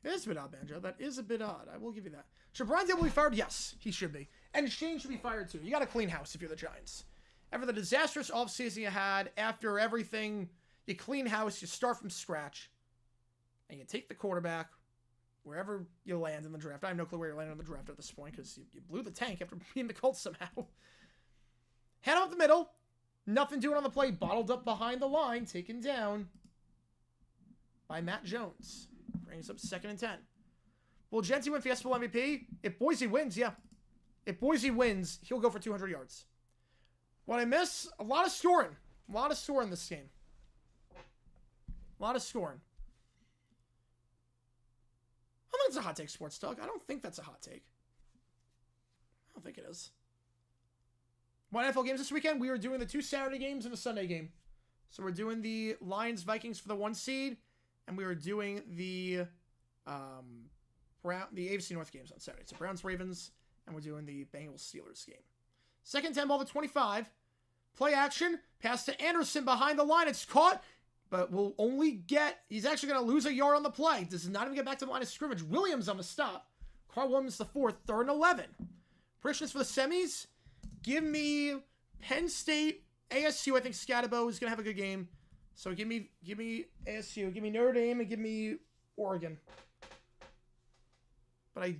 It is a bit odd, Banjo. That is a bit odd. I will give you that. Should Brian Dable be fired? Yes, he should be. And Shane should be fired too. You got to clean house if you're the Giants. After the disastrous offseason you had, after everything, you clean house, you start from scratch, and you take the quarterback wherever you land in the draft. I have no clue where you're landing in the draft at this point because you blew the tank after beating the Colts somehow. Head up the middle. Nothing doing on the play. Bottled up behind the line. Taken down by Matt Jones. Brings up 2nd and 10. Will Genti win Fiesta Bowl MVP? If Boise wins, yeah. If Boise wins, he'll go for 200 yards. What I miss? A lot of scoring. A lot of scoring this game. A lot of scoring. I don't think it's a hot take, Sports Talk. I don't think that's a hot take. I don't think it is. What NFL games this weekend? We are doing the 2 Saturday games and a Sunday game. So we're doing the Lions-Vikings for the 1 seed, and we are doing the AFC North games on Saturday. So Browns-Ravens, and we're doing the Bengals-Steelers game. 2nd and 10, ball to 25. Play action. Pass to Anderson behind the line. It's caught, but will only get... He's actually going to lose a yard on the play. Does not even get back to the line of scrimmage. Williams on the stop. Carl Williams the 4th. 3rd and 11. Predictions for the semis. Give me Penn State, ASU. I think Scatabo is going to have a good game. So give me ASU. Give me Notre Dame and give me Oregon. But I'm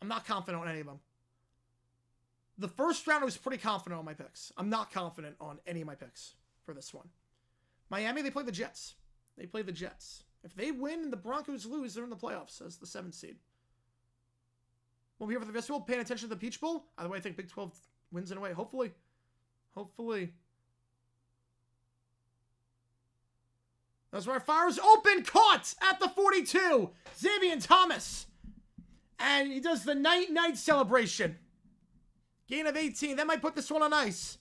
not confident on any of them. The first round I was pretty confident on my picks. I'm not confident on any of my picks for this one. Miami, they play the Jets. If they win and the Broncos lose, they're in the playoffs as the 7th seed. We'll be here for the festival, paying attention to the Peach Bowl. Either way, I think Big 12 wins in a way. Hopefully. That's where fires open, caught at the 42. Xavier Thomas. And he does the night celebration. Gain of 18. That might put this one on ice.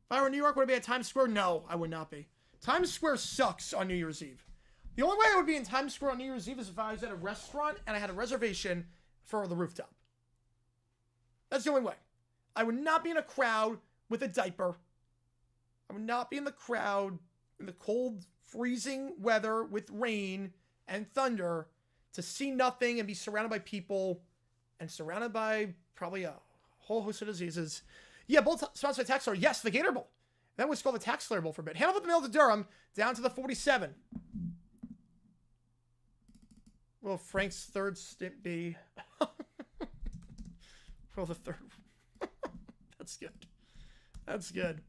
If I were in New York, would it be at Times Square? No, I would not be. Times Square sucks on New Year's Eve. The only way I would be in Times Square on New Year's Eve is if I was at a restaurant and I had a reservation for the rooftop. That's the only way. I would not be in a crowd with a diaper. I would not be in the crowd in the cold, freezing weather with rain and thunder to see nothing and be surrounded by people and surrounded by probably a whole host of diseases. Yeah, both sponsored by Tax Slayer. Yes, the Gator Bowl. That was called the Tax Slayer Bowl for a bit. Handle with the middle to Durham, down to the 47. Will Frank's 3rd stint be? Will the 3rd? That's good.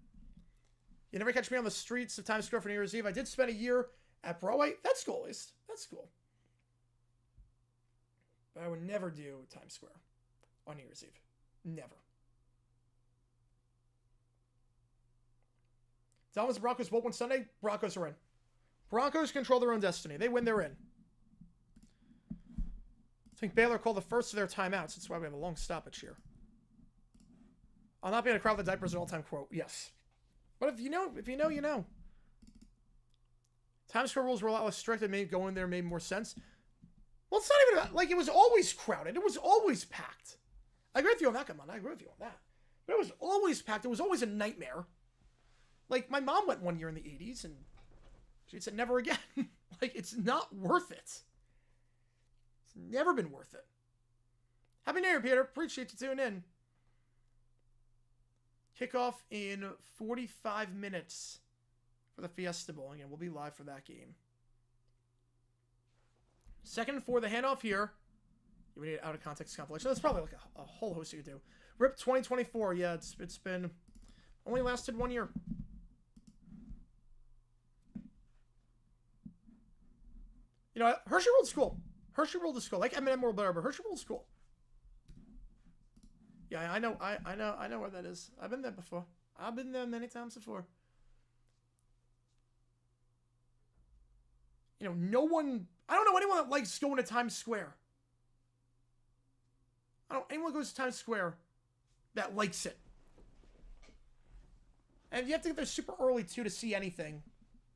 You never catch me on the streets of Times Square for New Year's Eve. I did spend a year at Broadway. That's cool, at least. That's cool. But I would never do Times Square on New Year's Eve. Never. Dolphins and Broncos both win Sunday. Broncos are in. Broncos control their own destiny. They win, they're in. I think Baylor called the first of their timeouts. That's why we have a long stoppage here. I'll not be able to crowd the diapers an all-time quote. Yes. But if you know, you know. Times Square rules were a lot less strict. Going there made more sense. Well, it's not even about, like, it was always crowded. It was always packed. I agree with you on that, come on. I agree with you on that. But it was always packed. It was always a nightmare. Like, my mom went one year in the 80s, and she said never again. Like, it's not worth it. It's never been worth it. Happy New Year, Peter. Appreciate you tuning in. Kickoff in 45 minutes for the Fiesta Bowl. Again, we'll be live for that game. 2nd and 4, the handoff here. We need an out-of-context compilation. That's probably like a whole host you could do. RIP 2024. Yeah, it's been... only lasted 1 year. You know, Hershey World's cool. Hershey World is cool. Like M&M World, but Hershey World's cool. Yeah, I know where that is. I've been there before. I've been there many times before. You know, I don't know anyone that likes going to Times Square. I don't know anyone that goes to Times Square that likes it. And you have to get there super early, too, to see anything.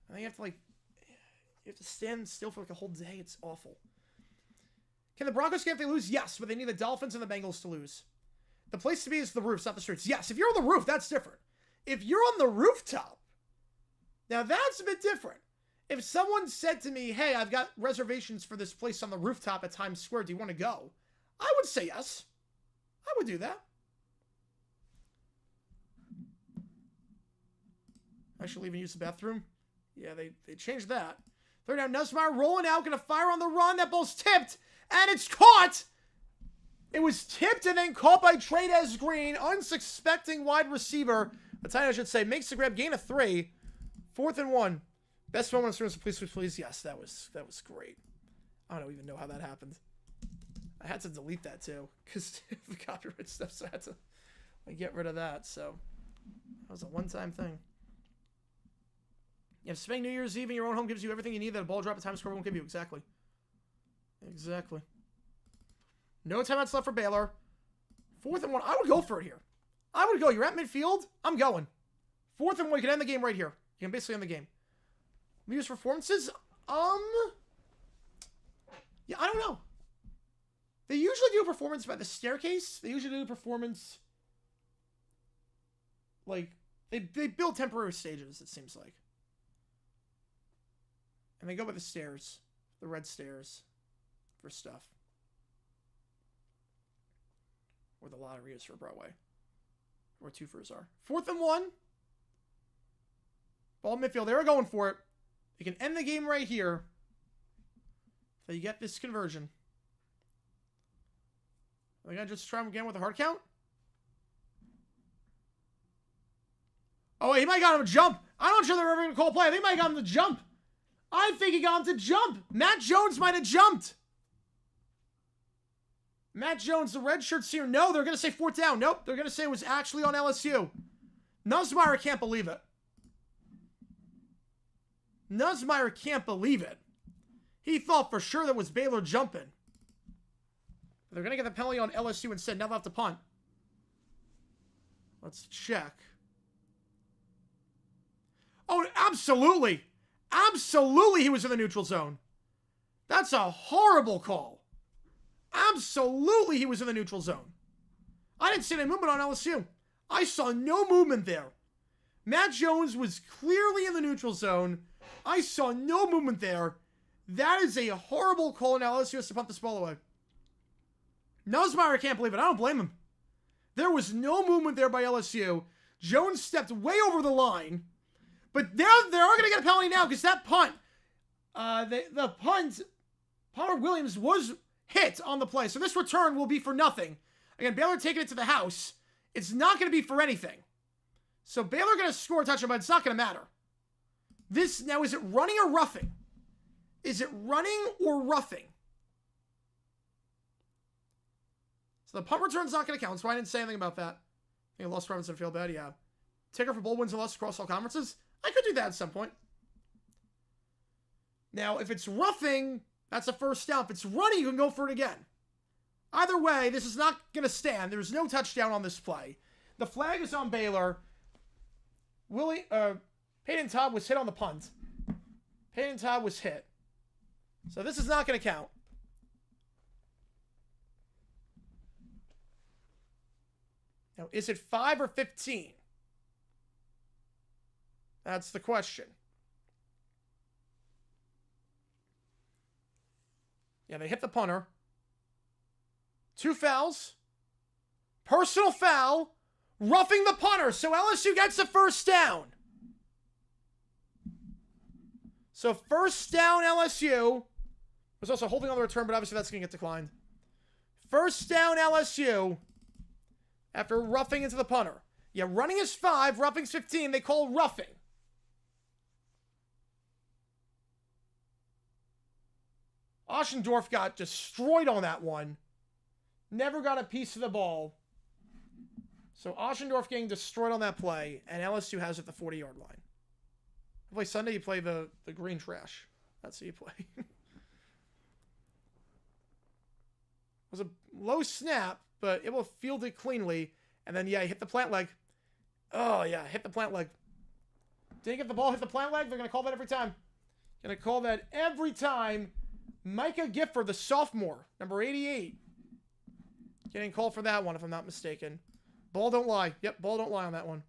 And then you have to stand still for like a whole day. It's awful. Can the Broncos get if they lose? Yes, but they need the Dolphins and the Bengals to lose. The place to be is the roofs, not the streets. Yes, if you're on the roof, that's different. If you're on the rooftop, now that's a bit different. If someone said to me, hey, I've got reservations for this place on the rooftop at Times Square, do you want to go? I would say yes. I would do that. I should leave and use the bathroom. Yeah, they changed that. Third down, Nussmeier rolling out, going to fire on the run. That ball's tipped, and it's caught. It was tipped and then caught by Trades Green. Unsuspecting wide receiver. The tight end, I should say, makes the grab, gain of 3. 4th and 1. Best moment of service, please. Yes, that was great. I don't even know how that happened. I had to delete that too because of the copyright stuff, so I had to get rid of that. So that was a one-time thing. Yeah, spending New Year's Eve in your own home gives you everything you need that a ball drop at Times Square won't give you. Exactly. No timeouts left for Baylor. 4th and 1. I would go for it here. I would go. You're at midfield. I'm going. 4th and 1. You can end the game right here. You can basically end the game. Leaders' performances? Yeah, I don't know. They usually do a performance by the staircase. They usually do a performance... like, they build temporary stages, it seems like. And they go by the stairs. The red stairs. For stuff. Or the lottery is for Broadway. Where twofers are. 4th and 1. Ball midfield. They were going for it. They can end the game right here. So you get this conversion. Are they going to just try him again with a hard count? Oh, he might got him to jump. I'm not sure they're ever going to call a play. I think he might got him to jump. I think he got him to jump. Matt Jones might have jumped. Matt Jones, the red shirts here. No, they're going to say 4th down. Nope, they're going to say it was actually on LSU. Nussmeier can't believe it. Nussmeier can't believe it. He thought for sure that was Baylor jumping. They're going to get the penalty on LSU instead. Now they'll have to punt. Let's check. Oh, absolutely. Absolutely he was in the neutral zone. That's a horrible call. Absolutely he was in the neutral zone. I didn't see any movement on LSU. I saw no movement there. Matt Jones was clearly in the neutral zone. I saw no movement there. That is a horrible call, and LSU has to punt this ball away. Nussmeier can't believe it. I don't blame him. There was no movement there by LSU. Jones stepped way over the line. But they are going to get a penalty now because that punt, the punt, Palmer Williams was hit on the play. So this return will be for nothing. Again, Baylor taking it to the house. It's not going to be for anything. So Baylor going to score a touchdown, but it's not going to matter. This, now, is it running or roughing? Is it running or roughing? So the punt return's not going to count, so I didn't say anything about that. I think I lost Robinson feel bad, yeah. Ticker for bowl wins and losses across all conferences? I could do that at some point. Now, if it's roughing, that's a first down. If it's running, you can go for it again. Either way, this is not going to stand. There's no touchdown on this play. The flag is on Baylor. Peyton Todd was hit on the punt. Peyton Todd was hit. So this is not going to count. Now, is it 5 or 15? That's the question. Yeah, they hit the punter. 2 fouls. Personal foul. Roughing the punter. So LSU gets the first down. So first down LSU. Was also holding on the return, but obviously that's going to get declined. First down LSU. After roughing into the punter. Yeah, running is 5. Roughing's 15. They call roughing. Oschendorf got destroyed on that one. Never got a piece of the ball. So Oschendorf getting destroyed on that play, and LSU has it at the 40-yard line. You play Sunday, you play the green trash. That's who you play. It was a low snap, but it will field it cleanly. And then, yeah, he hit the plant leg. Oh, yeah, hit the plant leg. Didn't get the ball, hit the plant leg. They're going to call that every time. Going to call that every time. Micah Gifford, the sophomore, number 88. Getting called for that one, if I'm not mistaken. Ball don't lie. Yep, ball don't lie on that one.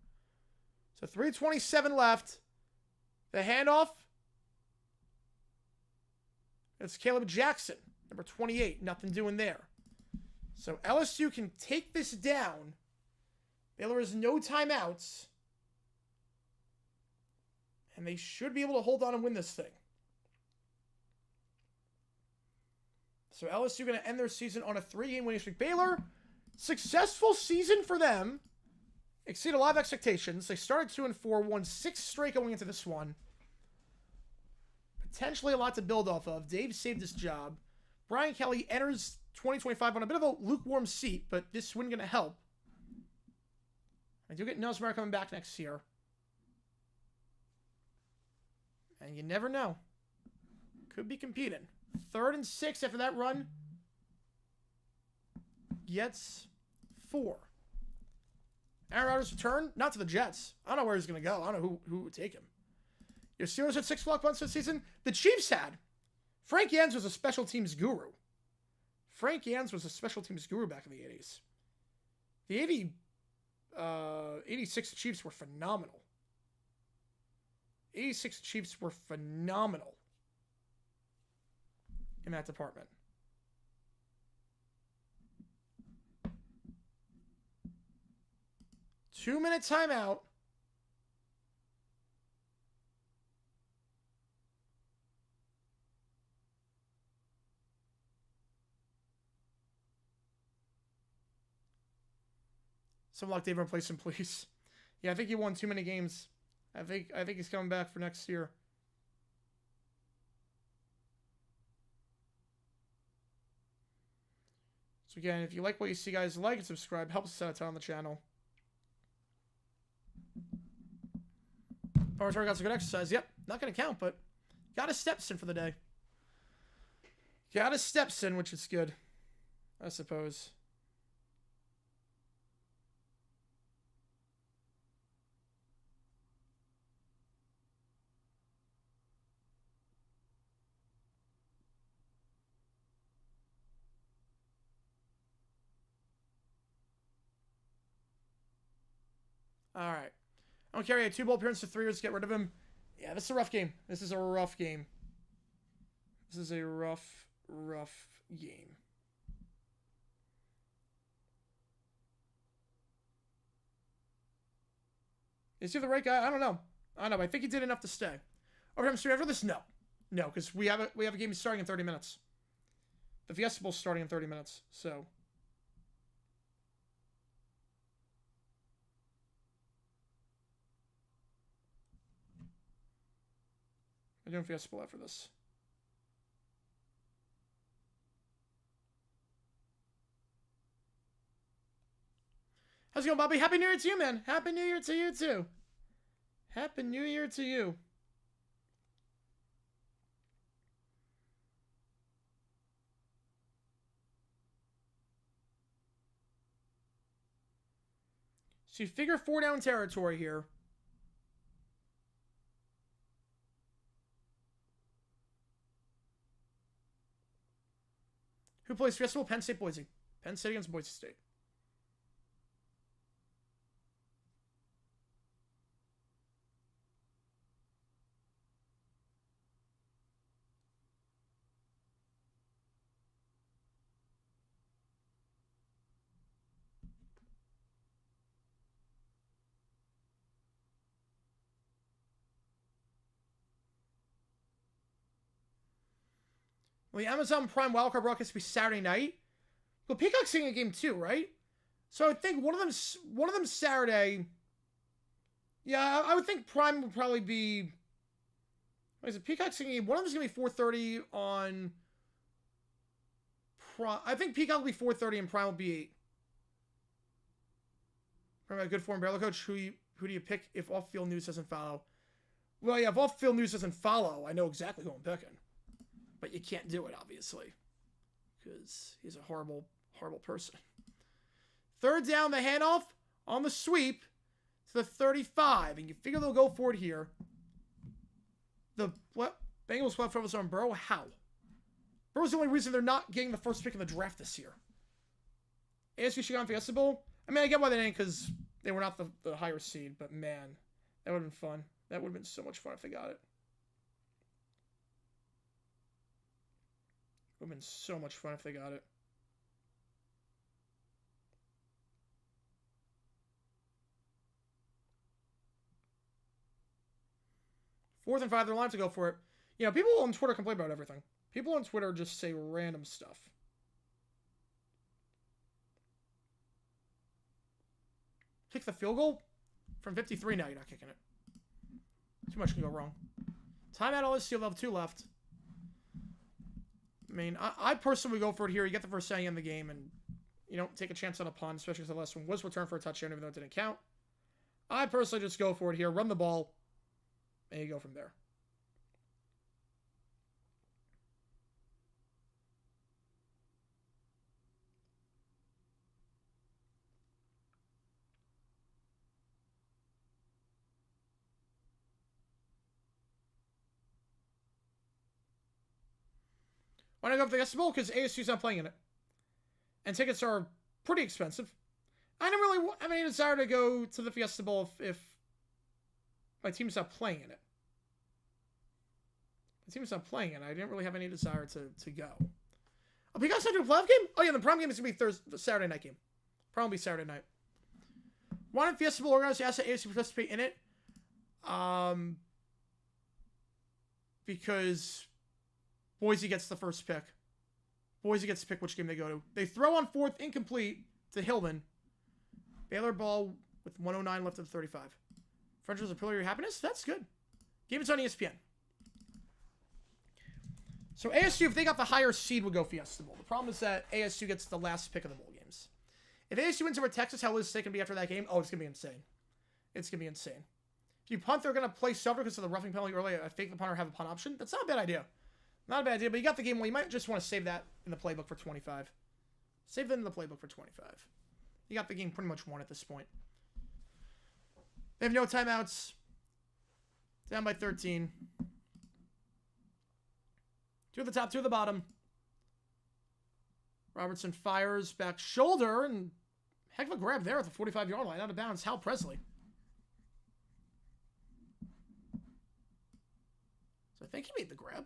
So 3:27 left. The handoff. It's Caleb Jackson, number 28. Nothing doing there. So LSU can take this down. Baylor has no timeouts. And they should be able to hold on and win this thing. So LSU going to end their season on a 3-game winning streak. Baylor, successful season for them. Exceed a lot of expectations. They started 2-4, won 6 straight going into this one. Potentially a lot to build off of. Dave saved his job. Brian Kelly enters 2025 on a bit of a lukewarm seat, but this win going to help. I do get Nelsmar coming back next year. And you never know. Could be competing. 3rd and 6 after that run. Gets 4. Aaron Rodgers return, not to the Jets. I don't know where he's going to go. I don't know who would take him. Your Steelers had 6 block punts this season. The Chiefs had. Frank Jans was a special teams guru. Frank Jans was a special teams guru back in the 80s. The 86 Chiefs were phenomenal. 86 Chiefs were phenomenal in that department. Two-minute timeout. Someone like David replace him, please. Yeah, I think he won too many games. I think he's coming back for next year. So again, if you like what you see, guys, like and subscribe. Helps us out a ton on the channel. Power workout's a good exercise. Yep, not going to count, but got a steps in for the day. Got a steps in, which is good, I suppose. All right. I don't care. He had 2 bowl appearances for 3 years. Get rid of him. Yeah, this is a rough game. This is a rough game. This is a rough game. Is he the right guy? I don't know. I think he did enough to stay. Overtime stream after this? No, because we have a game starting in 30 minutes. The Fiesta Bowl's starting in 30 minutes, so. I'm doing Fiesta Bowl after this. How's it going, Bobby? Happy New Year to you, man. Happy New Year to you, too. Happy New Year to you. So you figure 4 down territory here. Who plays Fiesta? Penn State, Boise. Penn State against Boise State. Well, the Amazon Prime wildcard broadcast will be Saturday night. Well, Peacock's seeing a game too, right? So I think one of them Saturday. Yeah, I would think Prime would probably be. What is it? Peacock's seeing a game. One of them's gonna be 4:30 on. I think Peacock will be 4:30 and Prime will be 8. Remember a good form Baylor coach. Who do you pick if off-field news doesn't follow? Well, yeah, if off-field news doesn't follow, I know exactly who I'm picking. But you can't do it, obviously, because he's a horrible, horrible person. 3rd down, the handoff on the sweep to the 35, and you figure they'll go for it here. The Bengals left focus on Burrow. How? Burrow's the only reason they're not getting the first pick in the draft this year. ASU should go on Fiesta Bowl. I mean, I get why they didn't, because they were not the higher seed, but man, that would have been fun. That would have been so much fun if they got it. It would have been so much fun if they got it. Fourth and 5, they're allowed to go for it. You know, people on Twitter complain about everything. People on Twitter just say random stuff. Kick the field goal from 53. Now you're not kicking it. Too much can go wrong. Timeout LSU, level 2 left. I mean, I personally would go for it here. You get the first down in the game, and you don't take a chance on a punt, especially because the last one was returned for a touchdown, even though it didn't count. I personally just go for it here, run the ball, and you go from there. Why not go for the Fiesta Bowl? Because ASU's not playing in it. And tickets are pretty expensive. I don't really have any desire to go to the Fiesta Bowl if my team's not playing in it. My team's not playing in it. I didn't really have any desire to go. Oh, but you guys not doing a playoff game? Oh, yeah, the prom game is going to be the Saturday night game. Prom will be Saturday night. Why not Fiesta Bowl organizers ask ASU participate in it? Because Boise gets the first pick. Boise gets to pick which game they go to. They throw on 4th, incomplete to Hillman. Baylor ball with 109 left of 35. French was a pillar of your happiness? That's good. Game is on ESPN. So ASU, if they got the higher seed, would go Fiesta Bowl. The problem is that ASU gets the last pick of the bowl games. If ASU wins over Texas, how is it going to be after that game? Oh, it's going to be insane. It's going to be insane. If you punt, they're going to play suffer because of the roughing penalty early. I fake the punter, have a punt option. That's not a bad idea. Not a bad idea, but you got the game. Well, you might just want to save that in the playbook for 25. Save that in the playbook for 25. You got the game pretty much won at this point. They have no timeouts. Down by 13. 2 at the top, 2 at the bottom. Robertson fires back shoulder, and heck of a grab there at the 45-yard line. Out of bounds, Hal Presley. So I think he made the grab.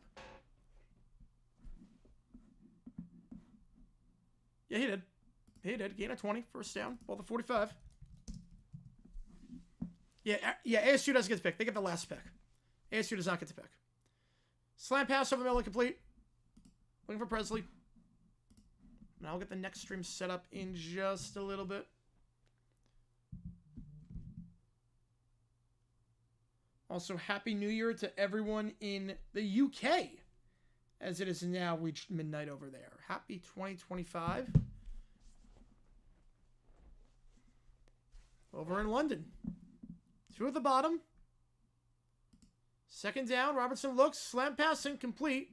Yeah, he did. He did. Gain of 20. First down. Ball to 45. Yeah, ASU doesn't get the pick. They get the last pick. ASU does not get the pick. Slant pass over the middle, complete. Looking for Presley. And I'll get the next stream set up in just a little bit. Also, Happy New Year to everyone in the UK, as it is now reached midnight over there. Happy 2025. Over in London. 2 at the bottom. Second down. Robertson looks. Slam pass incomplete.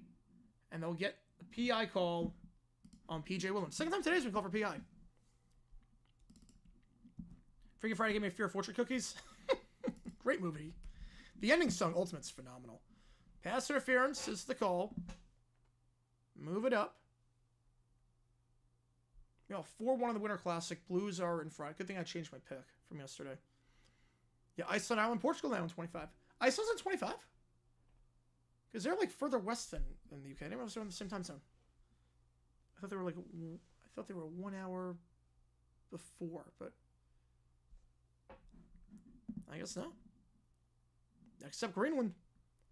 And they'll get a PI call on P.J. Williams. Second time today's been called for PI. Freaky Friday gave me Fear of Fortune cookies. Great movie. The ending song, Ultimate's phenomenal. Pass interference is the call. Move it up. 4-1 in the Winter Classic. Blues are in front. Good thing I changed my pick from yesterday. Yeah, Iceland Island, Portugal now in 25. Iceland's in 25? Because they're like further west than the UK. I didn't realize they're on the same time zone. I thought they were 1 hour before, but I guess not. Next up, Greenland.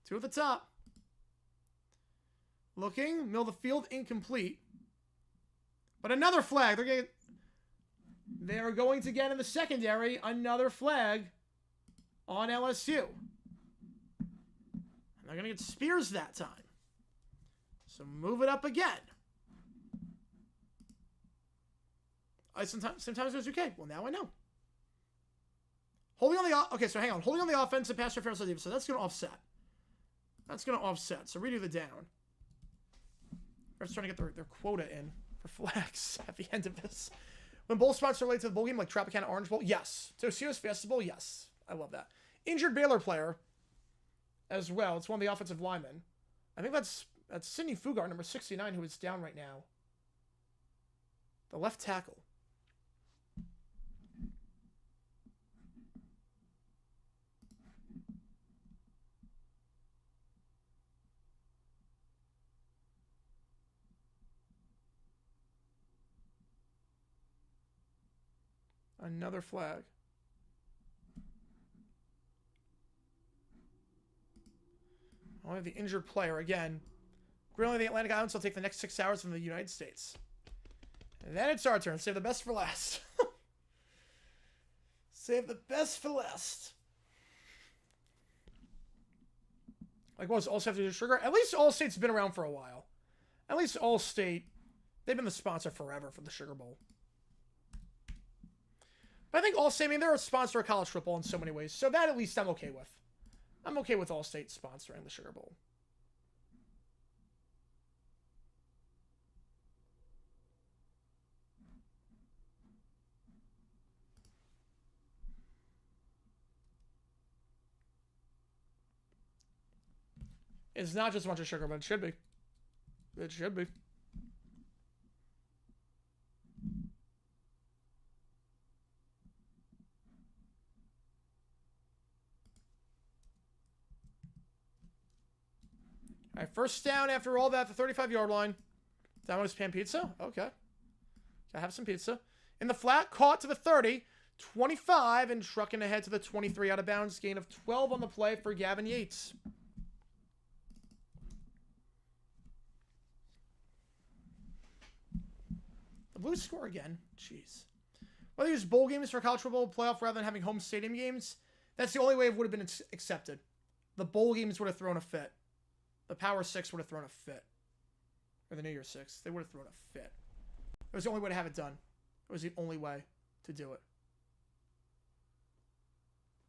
2 at the top. Looking, middle of the field, incomplete. But another flag. They're going to get in the secondary another flag on LSU. And they're going to get Spears that time. So move it up again. Sometimes there's UK. Well, now I know. Holding on the okay, so hang on. Holding on the offensive pass interference on Davis. So that's going to offset. So redo the down. They're just trying to get their quota in for flags at the end of this. When bowl spots are related to the bowl game, like Tropicana Orange Bowl, yes. Tostitos Fiesta Bowl, yes. I love that. Injured Baylor player as well. It's one of the offensive linemen. I think that's Sidney Fugar, number 69, who is down right now. The left tackle. Another flag. Only the injured player again. Grilling the Atlantic Islands will take the next 6 hours from the United States. And then it's our turn. Save the best for last. Save the best for last. Like what does Allstate have to do with sugar? At least Allstate's been around for a while. At least Allstate, they've been the sponsor forever for the Sugar Bowl. But I think Allstate, I mean, they're a sponsor of college football in so many ways. So that at least I'm okay with. I'm okay with Allstate sponsoring the Sugar Bowl. It's not just a bunch of sugar, but it should be. It should be. All right, first down after all that, the 35-yard line. Down was pan pizza? Okay. Gotta have some pizza. In the flat, caught to the 30, 25, and trucking ahead to the 23 out of bounds. Gain of 12 on the play for Gavin Yates. The Blues score again. Jeez. Well, they use bowl games for college football playoff rather than having home stadium games. That's the only way it would have been accepted. The bowl games would have thrown a fit. The Power 6 would have thrown a fit. Or the New Year's 6. They would have thrown a fit. It was the only way to have it done. It was the only way to do it.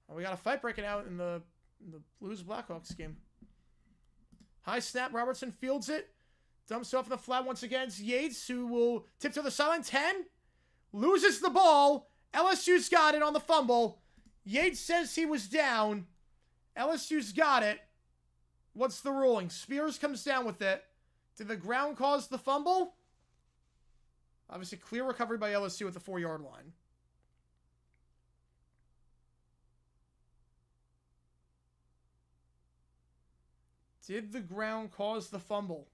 Well, we got a fight breaking out in the Blues Blackhawks game. High snap. Robertson fields it. Dumps off in the flat once again. It's Yates, who will tip to the sideline. 10. Loses the ball. LSU's got it on the fumble. Yates says he was down. LSU's got it. What's the ruling? Spears comes down with it. Did the ground cause the fumble? Obviously, clear recovery by LSU at the 4-yard line. Did the ground cause the fumble?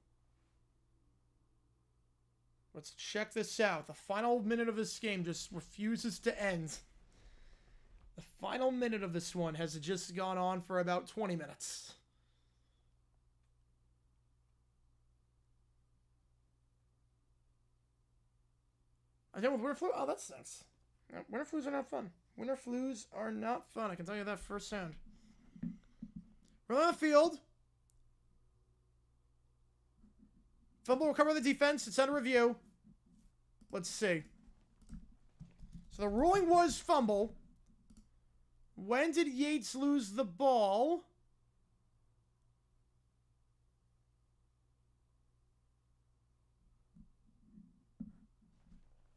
Let's check this out. The final minute of this game just refuses to end. The final minute of this one has just gone on for about 20 minutes. I did with winter flu. Oh, that sucks. Winter flus are not fun. Winter flus are not fun. I can tell you that first sound. Run on the field. Fumble recover the defense. It's under review. Let's see. So the ruling was fumble. When did Yates lose the ball?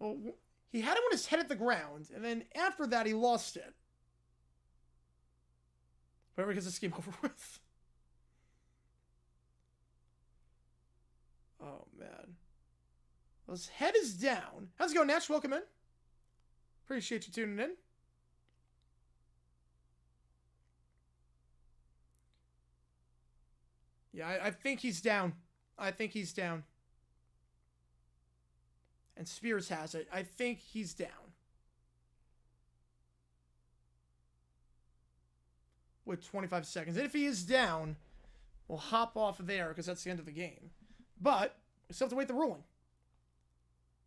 Well, he had it when his head hit the ground, and then after that, he lost it. Whatever gets this game over with. Oh, man. Well, his head is down. How's it going, Nash? Welcome in. Appreciate you tuning in. Yeah, I think he's down. I think he's down. And Spears has it. I think he's down. With 25 seconds. And if he is down, we'll hop off there because that's the end of the game. But we still have to wait the ruling.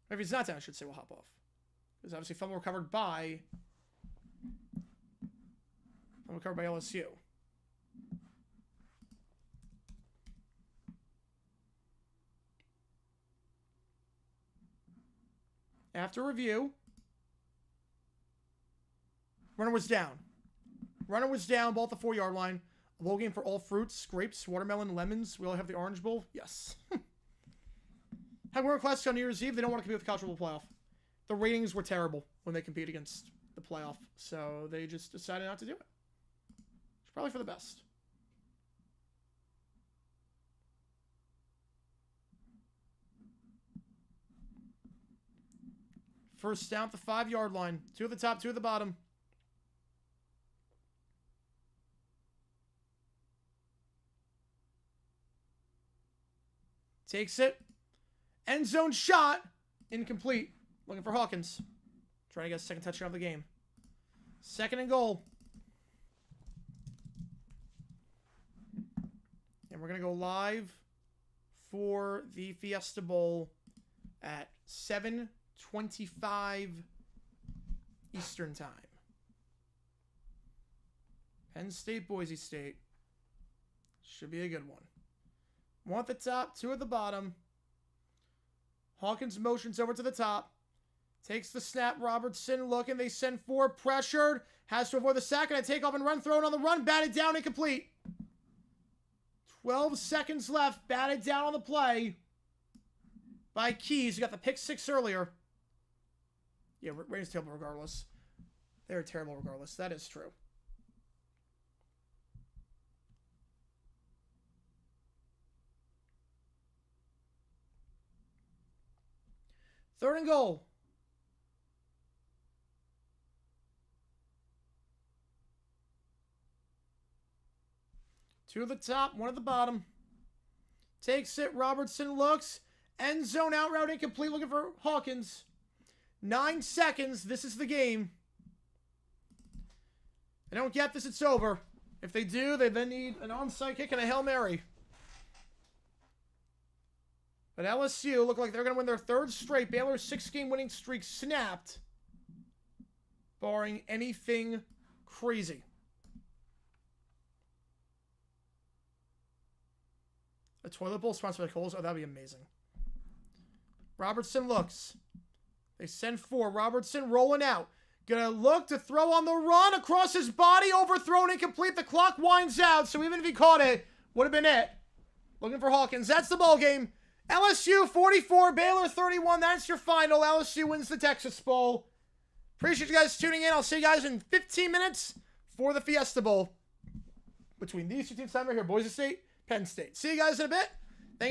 Or if he's not down, I should say we'll hop off. Because obviously fumble recovered by LSU. After review, runner was down. Runner was down, ball at the 4-yard line. A low game for all fruits, grapes, watermelon, lemons. We all have the Orange Bowl. Yes. Had World Classic on New Year's Eve. They don't want to compete with the College Football Playoff. The ratings were terrible when they compete against the playoff, so they just decided not to do it. It's probably for the best. First down at the 5-yard line. 2 at the top, 2 at the bottom. Takes it. End zone shot. Incomplete. Looking for Hawkins. Trying to get a second touchdown of the game. 2nd and goal. And we're going to go live for the Fiesta Bowl at 7:25 Eastern Time. Penn State, Boise State. Should be a good one. 1 at the top, 2 at the bottom. Hawkins motions over to the top. Takes the snap. Robertson looking. They send 4. Pressured. Has to avoid the sack. And a takeoff and run. Thrown on the run. Batted down. Incomplete. 12 seconds left. Batted down on the play by Keys. You got the pick 6 earlier. Yeah, Ravens terrible regardless. They're terrible regardless. That is true. Third and goal. Two at the top, 1 at the bottom. Takes it. Robertson looks. End zone out route incomplete. Looking for Hawkins. 9 seconds. This is the game. They don't get this, it's over. If they do, they then need an onside kick and a Hail Mary. But LSU look like they're going to win their 3rd straight. Baylor's 6-game winning streak snapped. Barring anything crazy. A toilet bowl sponsored by Coles? Oh, that'd be amazing. Robertson looks. They send 4. Robertson rolling out. Gonna look to throw on the run across his body. Overthrown, incomplete. The clock winds out. So even if he caught it, would have been it. Looking for Hawkins. That's the ball game. LSU 44, Baylor 31. That's your final. LSU wins the Texas Bowl. Appreciate you guys tuning in. I'll see you guys in 15 minutes for the Fiesta Bowl. Between these 2 teams, time right here, Boise State, Penn State. See you guys in a bit.